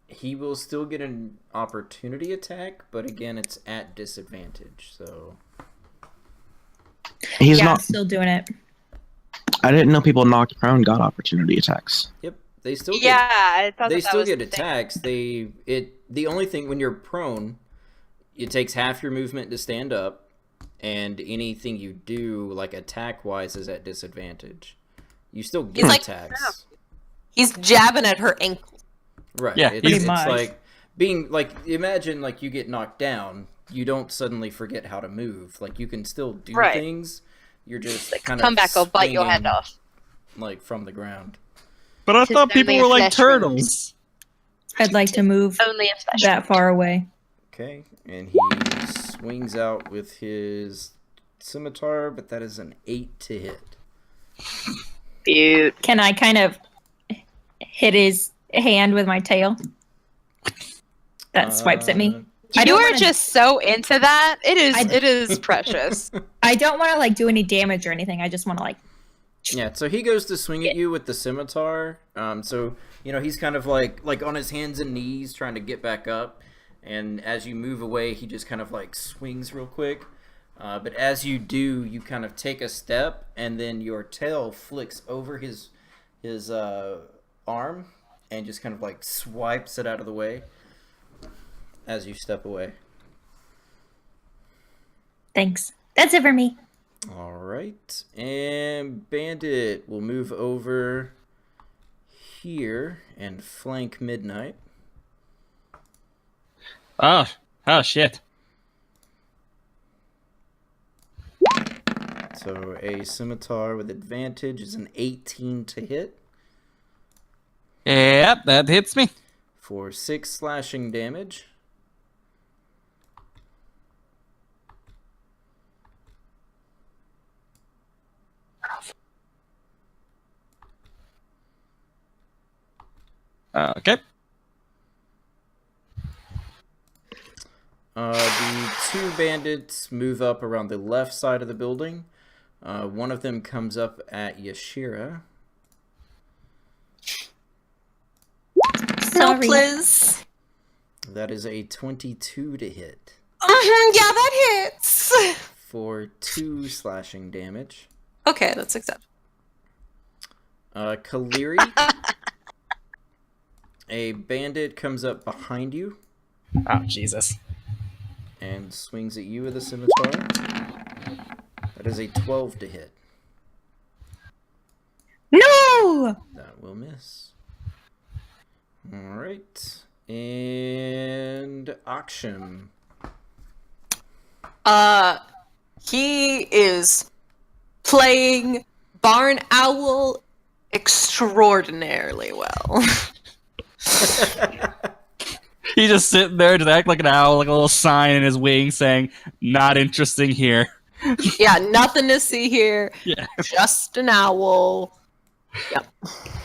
He will still get an opportunity attack, but again, it's at disadvantage, so... He's yeah, I'm not. still doing it. I didn't know people knocked prone got opportunity attacks. Yep, they still get... Yeah, I thought They that still was get the thing. attacks. The only thing when you're prone, it takes half your movement to stand up, and anything you do, like attack wise, is at disadvantage. You still get like- attacks, He's jabbing at her ankle. right? Yeah, it's, pretty it's much. like being like imagine like you get knocked down, you don't suddenly forget how to move. Like you can still do Right. things. You're just Like, kind come of back, I'll bite your head swinging, off. like from the ground. But I Tis thought people only a were like flesh wound. turtles. I'd like to move Only a flesh that far away. Okay, and he swings out with his scimitar, but that is an 8 to hit. Beaut. Can I kind of hit his hand with my tail? That swipes at me. I You don't are wanna- just so into that. It I- is precious. I don't want to like do any damage or anything. I just want to like. Yeah, so he goes to swing at you with the scimitar. So you know he's kind of like on his hands and knees trying to get back up, and as you move away, he just kind of like swings real quick. But as you do, you kind of take a step, and then your tail flicks over his arm, and just kind of like swipes it out of the way as you step away. Thanks. That's it for me. All right, and Bandit will move over here and flank Midnight. Oh shit. So a scimitar with advantage is an 18 to hit Yep, that hits me. for 6 slashing damage. Okay. The 2 bandits move up around the left side of the building. One of them comes up at Yashira. No, Sorry. please. That is a 22 to hit Yeah, that hits. for 2 slashing damage. Okay, that's acceptable. Kaleri, a bandit comes up behind you Oh Jesus. and swings at you with a scimitar. That is a 12 to hit. No. That will miss. Alright. And Aksham. He is playing Barn Owl extraordinarily well. He's just sitting there, just act like an owl, like a little sign in his wing saying, "Not interesting here." Yeah, nothing to see here. Yeah. Just an owl.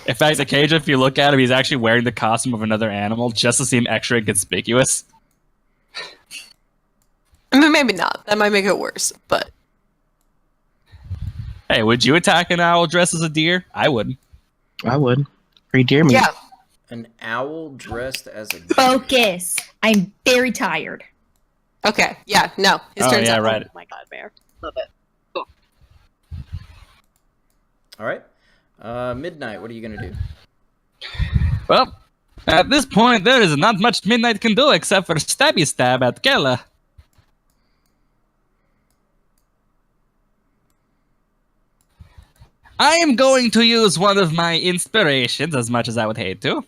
In fact, occasionally, if you look at him, he's actually wearing the costume of another animal just to seem extra inconspicuous. I mean, maybe not. That might make it worse, but Hey, would you attack an owl dressed as a deer? I would. I would. Free deer meat. Yeah. An owl dressed as a Focus. I'm very tired. Okay. Yeah. No. His Oh, turn's yeah, up. right. Oh my god, Bear. Love it. Cool. All right. Midnight, what are you going to do? Well, at this point, there is not much Midnight can do except for stabby stab at Kella. I am going to use one of my inspirations, as much as I would hate to,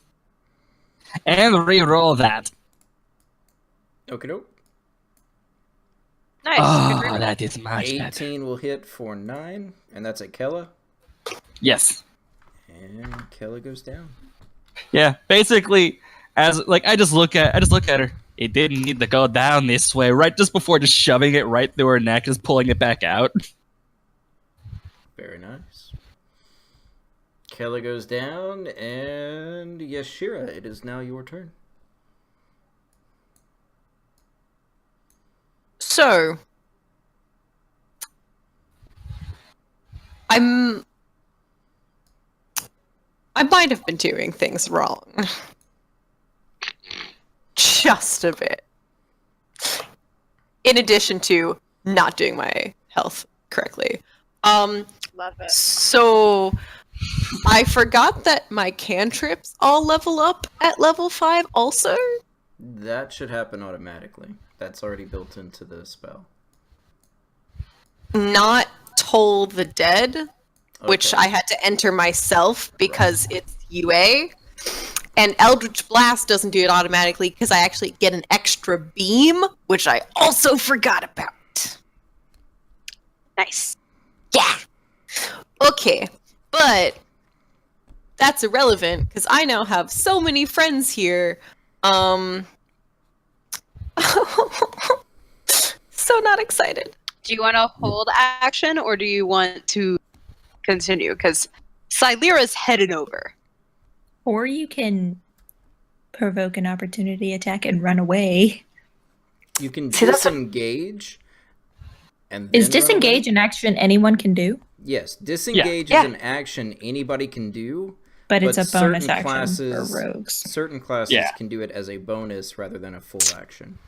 and re-roll that. Okie doke. Nice. Good Oh, reroll. that is much better. 18 will hit for 9, and that's at Kella. Yes. And Kella goes down. Yeah. Basically, as like I just look at her. It didn't need to go down this way, right just before just shoving it right through her neck, just pulling it back out. Very nice. Kella goes down, and Yashira, it is now your turn. So, I might have been doing things wrong. Just a bit. In addition to not doing my health correctly. Love it. So I forgot that my cantrips all level up at level 5 also. That should happen automatically. That's already built into the spell. Not Toll the Dead, which Okay. I had to enter myself because it's UA. And Eldritch Blast doesn't do it automatically because I actually get an extra beam, which I also forgot about. Nice. Yeah. Okay. But that's irrelevant because I now have so many friends here. So not excited. Do you want to hold action or do you want to continue? Because Silira's headed over. Or you can provoke an opportunity attack and run away. You can See, that's a- disengage. And Is then run away. disengage an action anyone can do? Yes, disengage Yeah. is an action anybody can do. But it's a bonus certain action classes, for rogues. Certain classes Yeah. can do it as a bonus rather than a full action.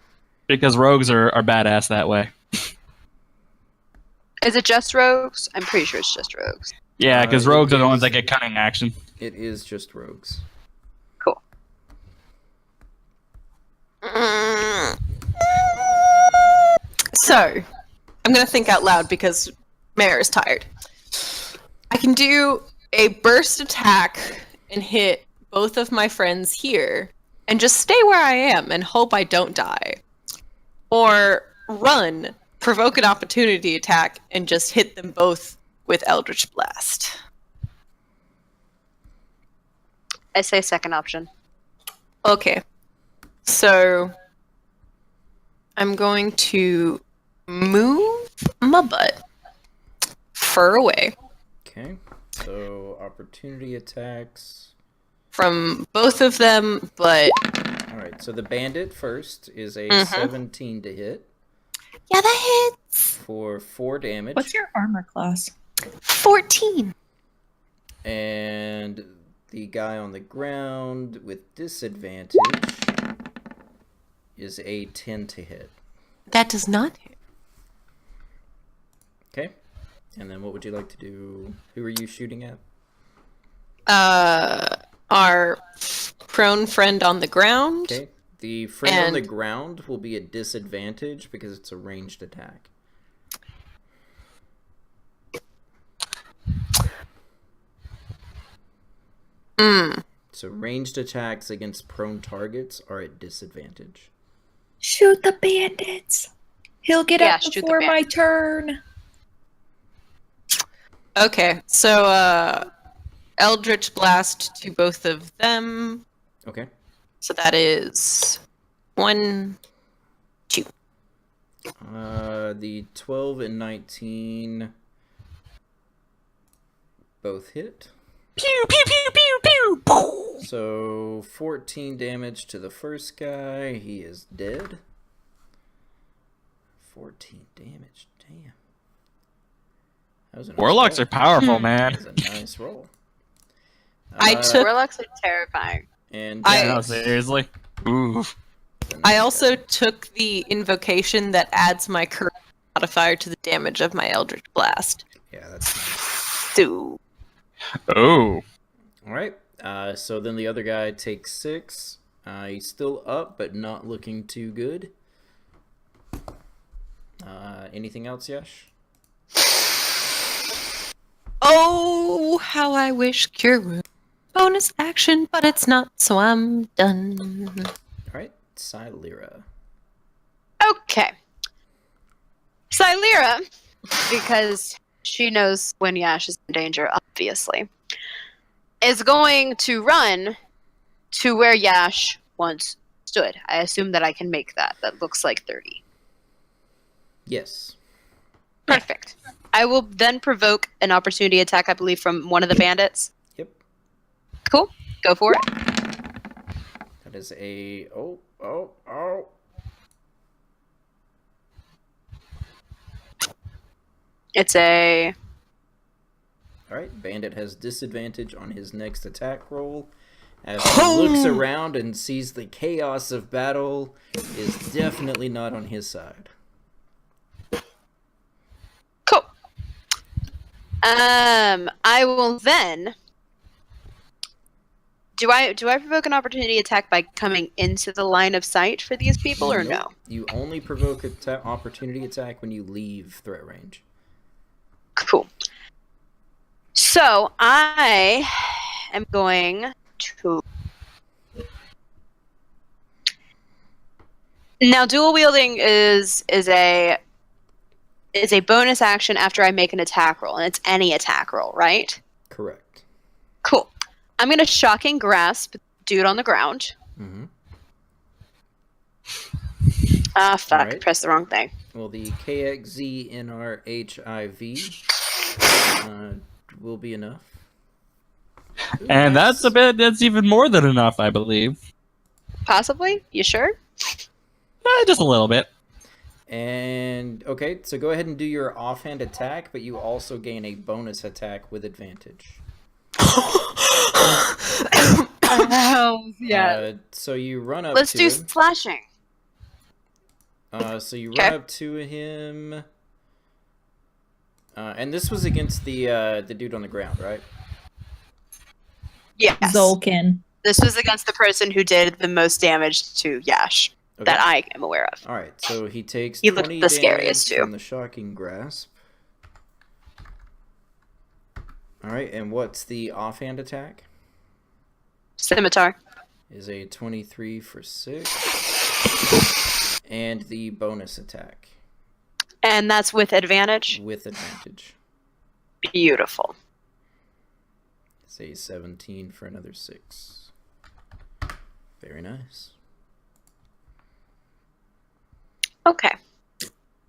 Because rogues are badass that way. Is it just rogues? I'm pretty sure it's just rogues. Yeah, because it rogues are the ones is- that get cunning action. It is just rogues. Cool. So, I'm gonna think out loud because Mare is tired. I can do a burst attack and hit both of my friends here and just stay where I am and hope I don't die. Or run, provoke an opportunity attack, and just hit them both with Eldritch Blast. I say second option. Okay. So I'm going to move my butt fur away Okay, so opportunity attacks. from both of them, but All right, so the bandit first is a Mhm. 17 to hit yeah, that hits. for 4 damage. What's your armor class? 14. And the guy on the ground with disadvantage is a 10 to hit. That does not hit. Okay, and then what would you like to do? Who are you shooting at? Our prone friend on the ground. Okay, the friend on the And- ground will be at disadvantage because it's a ranged attack. So ranged attacks against prone targets are at disadvantage. Shoot the bandits. He'll get Yeah, up shoot the before my bandits. turn. Okay, so Eldritch Blast to both of them. Okay. So that is 1, 2. The 12 and 19 both hit. Pew pew pew pew pew. Pew. So 14 damage to the first guy. He is dead. 14 damage. Damn. That was a nice Warlocks roll. are powerful, man. That was a nice roll. I took- Warlocks are terrifying. And I- No, seriously. Ooh. I also took the invocation that adds my current modifier to the damage of my Eldritch Blast. Yeah, that's nice. So, Oh. All right. So then the other guy takes 6. He's still up, but not looking too good. Anything else, Yash? oh, how I wish Cure Wounds bonus action, but it's not, so I'm done. All right. Silira. Okay. Silira, because she knows when Yash is in danger, obviously, is going to run to where Yash once stood. I assume that I can make that. That looks like 30. Yes. Perfect. I will then provoke an opportunity attack, I believe, from one of the bandits. Yep. Cool. Go for it. That is a... Oh. It's a... All right. Bandit has disadvantage on his next attack roll. As he looks around and sees the chaos of battle is definitely not on his side. Cool. I will then... Do I provoke an opportunity attack by coming into the line of sight for these people, or no? Nope. You only provoke an opportunity attack when you leave threat range. Cool. So I am going to... Now, dual wielding is a bonus action after I make an attack roll, and it's any attack roll, right? Correct. Cool. I'm going to shocking grasp dude on the ground. Mm-hmm. Ah, fuck. Alright. Press the wrong thing. Well, the KXZNRHIV will be enough. Ooh, And nice. that's even more than enough, I believe. Possibly? You sure? Just a little bit. And, okay, so go ahead and do your offhand attack, but you also gain a bonus attack with advantage. Oh, So you run up Let's to do him. slashing. So you Okay. run up to him. And this was against the dude on the ground, right? Yes. Zolkin. This was against the person who did the most damage to Yash Okay. that I am aware of. All right, so he takes He looked 20 the scariest, damage too. from the shocking grasp. All right, and what's the offhand attack? Scimitar. Is a 23 for 6. And the bonus attack And that's with advantage. with advantage. Beautiful. It's a 17 for another 6. Very nice. Okay.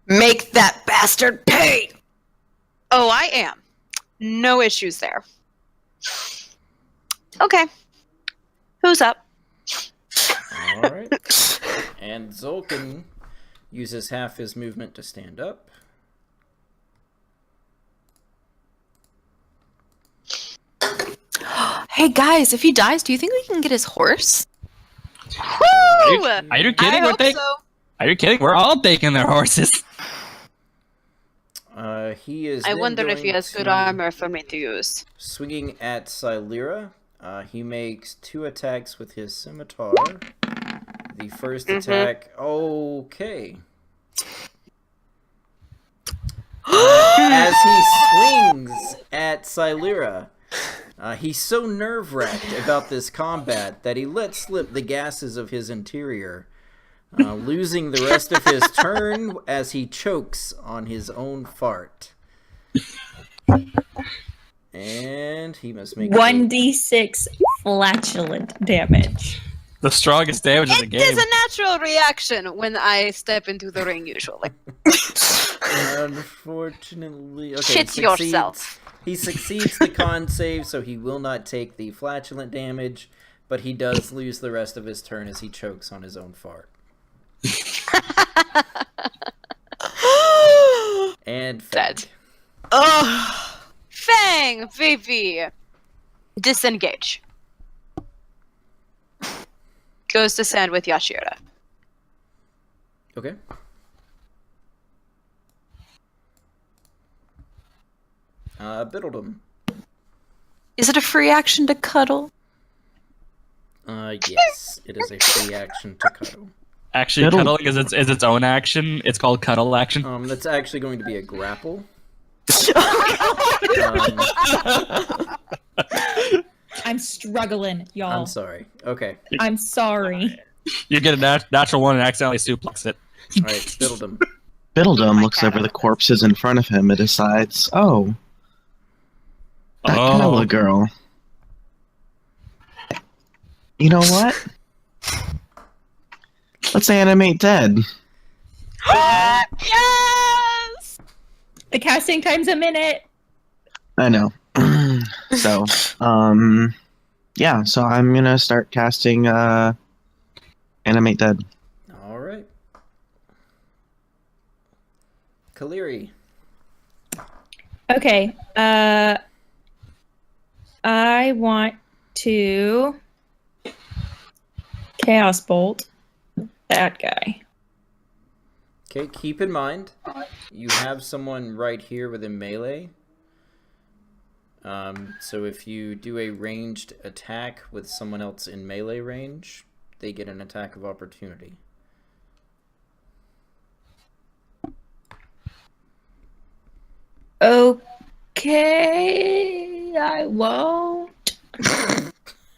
make that bastard pay! Oh, I am. No issues there. Okay. Who's up? All right. And Zolkin uses half his movement to stand up. Hey guys, if he dies, do you think we can get his horse? Woo! Are you kidding? I hope so. Are you kidding? We're all taking their horses. He is. I then wonder if he going has good to- armor for me to use. Swinging at Silira, he makes 2 attacks with his scimitar. The first attack, okay. As he swings at Silira, he's so nerve-wracked about this combat that he lets slip the gases of his interior, losing the rest of his turn as he chokes on his own fart. And he must make 1d6 flatulent damage. The strongest damage in the It game. is a natural reaction when I step into the ring, usually. Unfortunately, okay, Shit he yourself. He succeeds the con save, so he will not take the flatulent damage, but he does lose the rest of his turn as he chokes on his own fart. And Dead. Ugh. Fang, Vivi, disengage. Goes to stand with Yashira. Okay. Biddledum. Is it a free action to cuddle? Yes, it is a free action to cuddle. Actually, Cuddle. cuddling is its own action. It's called cuddle action. That's actually going to be a grapple. I'm struggling, y'all. I'm sorry. Okay. I'm sorry. You get a natural one and accidentally suplex it. All right, Biddledum. Biddledum looks over the corpses in front of him and decides, oh, that Kyla girl. You know what? Let's animate dead. Yes! The casting time's a minute. I know. So, yeah, so I'm gonna start casting, animate dead. All right. Kaliri. Okay. I want to Chaos Bolt that guy. Okay, keep in mind, you have someone right here within melee. So if you do a ranged attack with someone else in melee range, they get an attack of opportunity. Okay, I won't.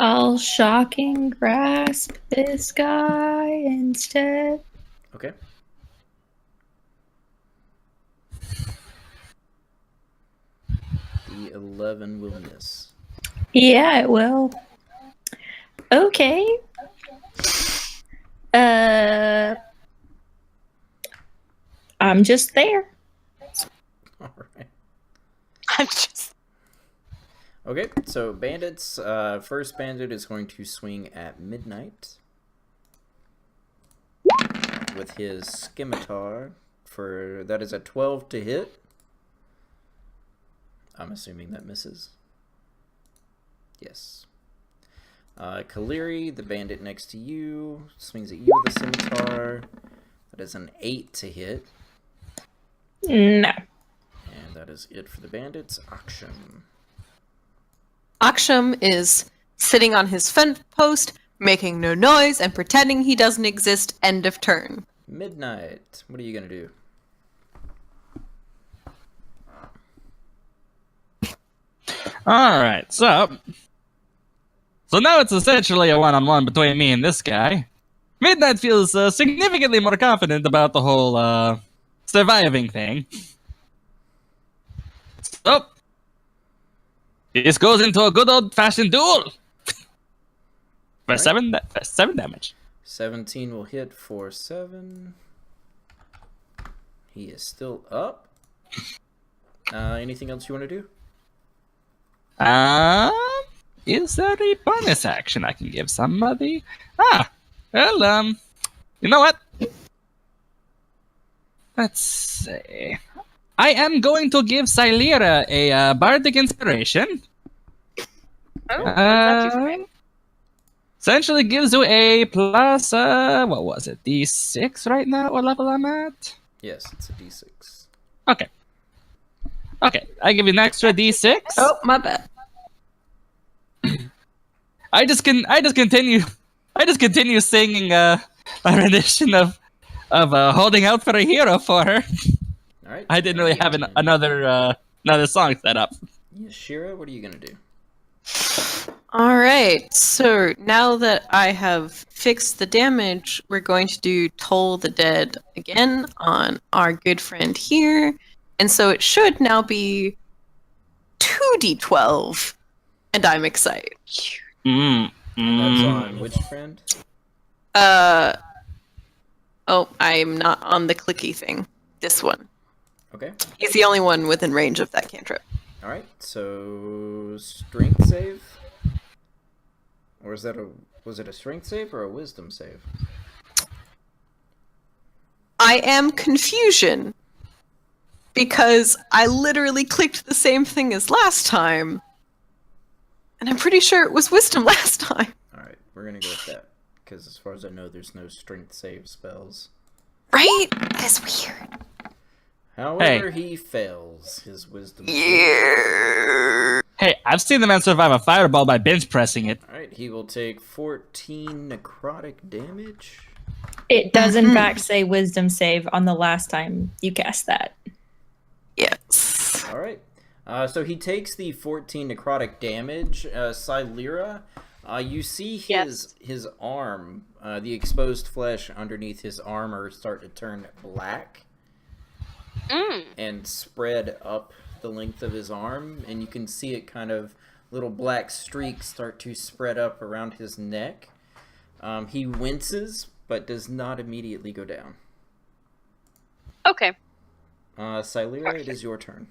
I'll shocking grasp this guy instead. Okay. The 11 will miss. Yeah, it will. Okay. I'm just there. All right. I'm just. Okay, so bandits. First bandit is going to swing at midnight with his scimitar. That is a 12 to hit. I'm assuming that misses. Yes. Kaliri, the bandit next to you, swings at you with a scimitar. That is an 8 to hit. No. And that is it for the bandits. Action. Aksham is sitting on his fence post, making no noise and pretending he doesn't exist. End of turn. Midnight. What are you going to do? Alright, so now it's essentially a one-on-one between me and this guy. Midnight feels significantly more confident about the whole surviving thing. So, this goes into a good old-fashioned duel! For Right. 7 damage. 17 will hit for 7. He is still up. Anything else you want to do? Is there a bonus action I can give somebody? Well, you know what? Let's see. I am going to give Silira a bardic inspiration. Oh, what does that do for me? Essentially gives you a plus, what was it? D6 right now? What level I'm at? Yes, it's a d6. Okay. Okay, I give you an extra D6. Oh, my bad. I just continue singing a rendition of holding out for a hero for her. All right. I didn't really have another song set up. Yeah, Shira, what are you going to do? All right. So now that I have fixed the damage, we're going to do Toll the Dead again on our good friend here. And so it should now be 2d12. And I'm excited. That's on which friend? Oh, I'm not on the clicky thing. This one. Okay. He's the only one within range of that cantrip. All right. So strength save, or was it a strength save or a wisdom save? I am confusion. because I literally clicked the same thing as last time. And I'm pretty sure it was wisdom last time. Alright, we're gonna go with that. Because as far as I know, there's no strength save spells. Right? That's weird. However, he fails his wisdom save. Yeah. Hey, I've seen the man survive a fireball by bench pressing it. Alright, he will take 14 necrotic damage. It does, in fact, say wisdom save on the last time you cast that. Yes. Alright. So he takes the 14 necrotic damage. Silira, you see his arm, the exposed flesh underneath his armor start to turn black and spread up the length of his arm, and you can see it kind of, little black streaks start to spread up around his neck. He winces, but does not immediately go down. Okay. Silira, it is your turn.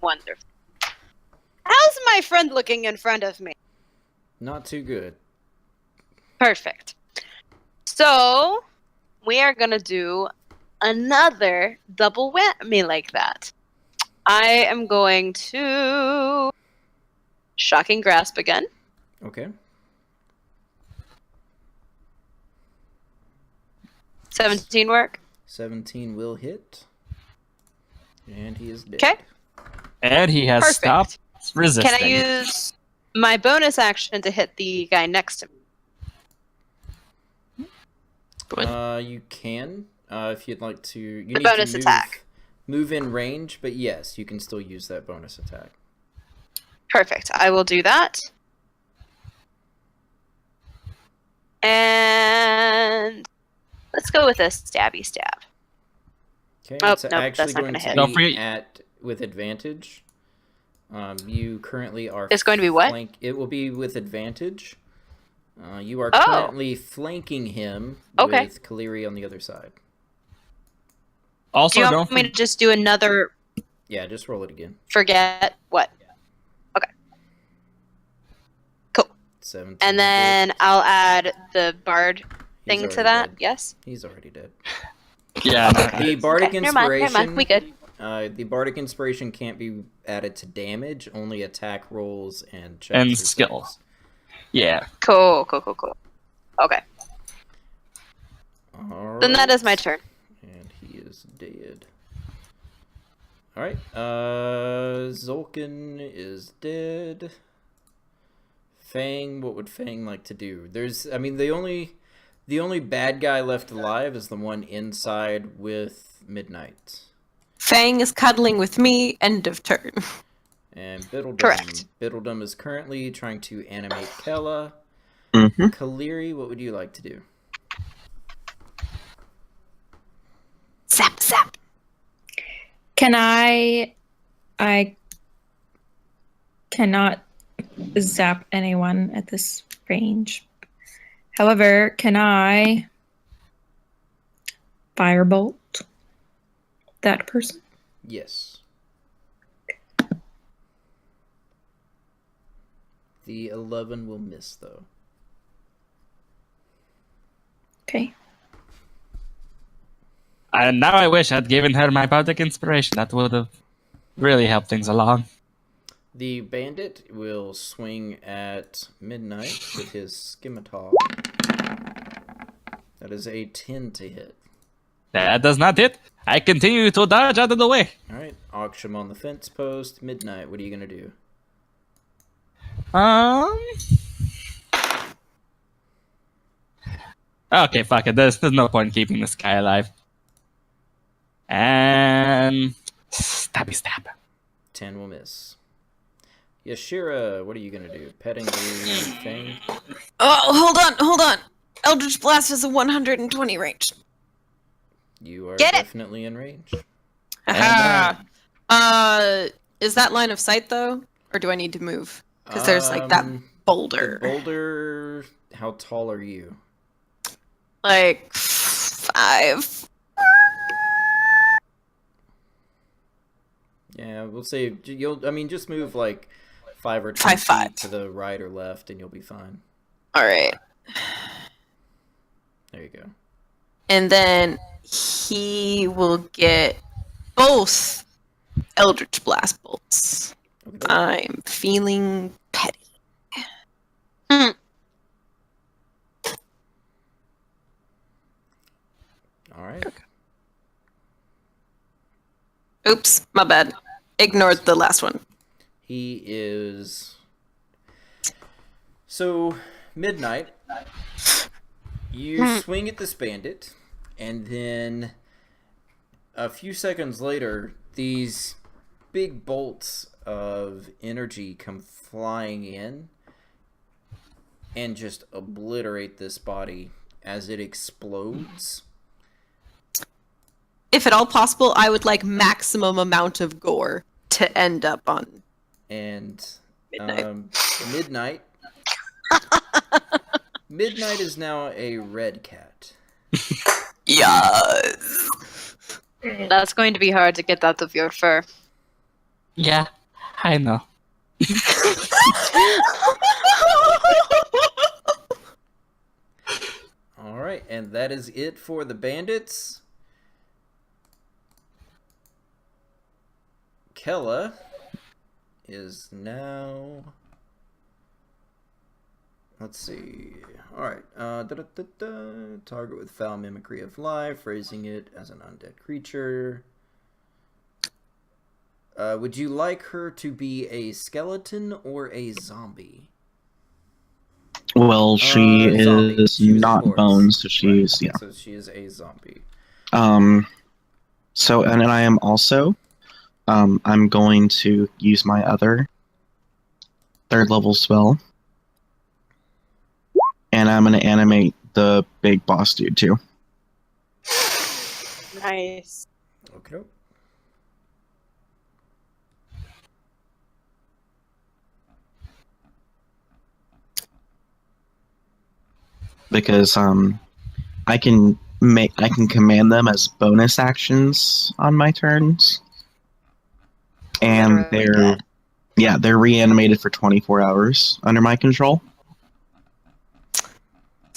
Wonderful. How's my friend looking in front of me? Not too good. Perfect. So, we are going to do another double whammy like that. I am going to Shocking Grasp again. Okay. 17 work. 17 will hit. And he is dead. Okay. And he has Perfect. stopped resisting. Can I use my bonus action to hit the guy next to me? You can, if you'd like to. You The need bonus to attack. move in range, but yes, you can still use that bonus attack. Perfect. I will do that. And let's go with a stabby stab. Okay, Oh, it's nope, actually that's not going gonna to hit. Don't be forget- with advantage. You currently are. It's going to be what? It will be with advantage. You are Oh. currently flanking him Okay. with Kaleri on the other side. Also, Do you don't want me to forget. just do another Yeah, just roll it again. forget what? Okay. Cool. 17. And then I'll add the bard thing already to that. dead. Yes? He's already dead. Yeah. The bardic Okay, never mind, inspiration. We good. The bardic inspiration can't be added to damage. Only attack rolls and checks And or skill. saves. Yeah. Cool. Okay. All Then that right. is my turn. And he is dead. All right. Zolkin is dead. Fang, what would Fang like to do? The only bad guy left alive is the one inside with Midnight. Fang is cuddling with me. End of turn. And Biddledum. Correct. Biddledum is currently trying to animate Kella. Mm-hmm. Kaleri, what would you like to do? Zap, zap. Can I cannot zap anyone at this range. However, can I firebolt that person? Yes. The 11 will miss, though. Okay. And now I wish I'd given her my bardic inspiration. That would have really helped things along. The bandit will swing at Midnight with his scimitar. That is a 10 to hit. That does not hit. I continue to dodge out of the way. Alright, Akshem on the fence post. Midnight, what are you going to do? Okay, fuck it. There's no point in keeping this guy alive. And stabby stab. 10 will miss. Yashira, what are you going to do? Petting the thing? Oh, hold on. Eldritch Blast has a 120 range. You are Get it! definitely in range. Is that line of sight though? Or do I need to move? Because there's like that The boulder. boulder, how tall are you? Like 5. Yeah, we'll say just move like 5 or 10 5. feet to the right or left, and you'll be fine. Alright. There you go. And then he will get both Eldritch Blast bolts. Okay. I'm feeling petty. All right. Oops, my bad. Ignored the last one. He is. So, midnight. You swing at this bandit, and then a few seconds later, these big bolts of energy come flying in and just obliterate this body as it explodes. If at all possible, I would like maximum amount of gore to end up on And midnight. midnight. Midnight is now a red cat. Yes. That's going to be hard to get out of your fur. Yeah, I know. All right, and that is it for the bandits. Kella is now. Let's see. All right. Target with foul mimicry of life, raising it as an undead creature. Would you like her to be a skeleton or a zombie? Well, she Zombie. is She was a not corpse. bones, so she's Right. yeah. So she is a zombie. So and then I am also, I'm going to use my other third level spell, and I'm going to animate the big boss dude too. Nice. Okay. Because I can command them as bonus actions on my turns, and Literally dead. they're reanimated for 24 hours under my control.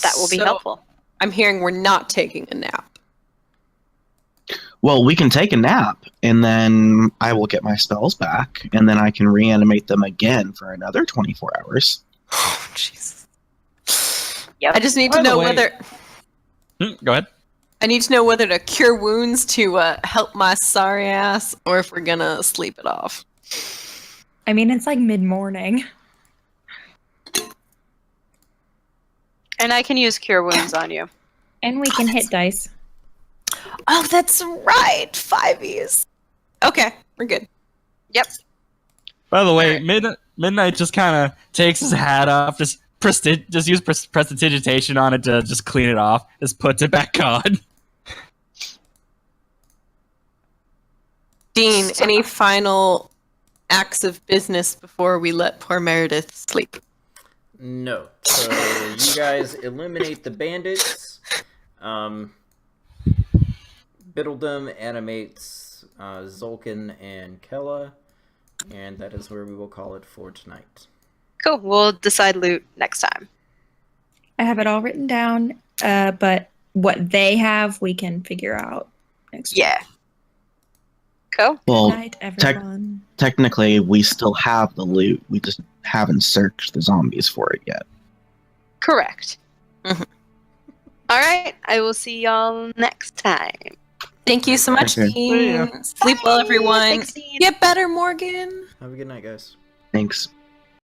That will be So, helpful. I'm hearing we're not taking a nap. Well, we can take a nap, and then I will get my spells back, and then I can reanimate them again for another 24 hours. Oh, Jesus. Yep. I just need By to the know way- whether Go ahead. I need to know whether to cure wounds to help my sorry ass, or if we're gonna sleep it off. I mean, it's like mid-morning. And I can use Cure Wounds on you. And we can hit dice. Oh, that's right, 5es. Okay, we're good. Yep. By the way, Midnight just kind of takes his hat off, just use prestidigitation on it to just clean it off, just puts it back on. Dean, any final acts of business before we let poor Meredith sleep? No. So you guys eliminate the bandits. Biddledum animates Zolkin and Kella, and that is where we will call it for tonight. Cool. We'll decide loot next time. I have it all written down, but what they have, we can figure out next week. Yeah. Cool. Well, Good night, everyone. technically, we still have the loot. We just haven't searched the zombies for it yet. Correct. Mhm. All right. I will see y'all next time. Thank you so much, Okay. Dean. Sleep well, everyone. Thanks, Dean. Get better, Morgan. Have a good night, guys. Thanks.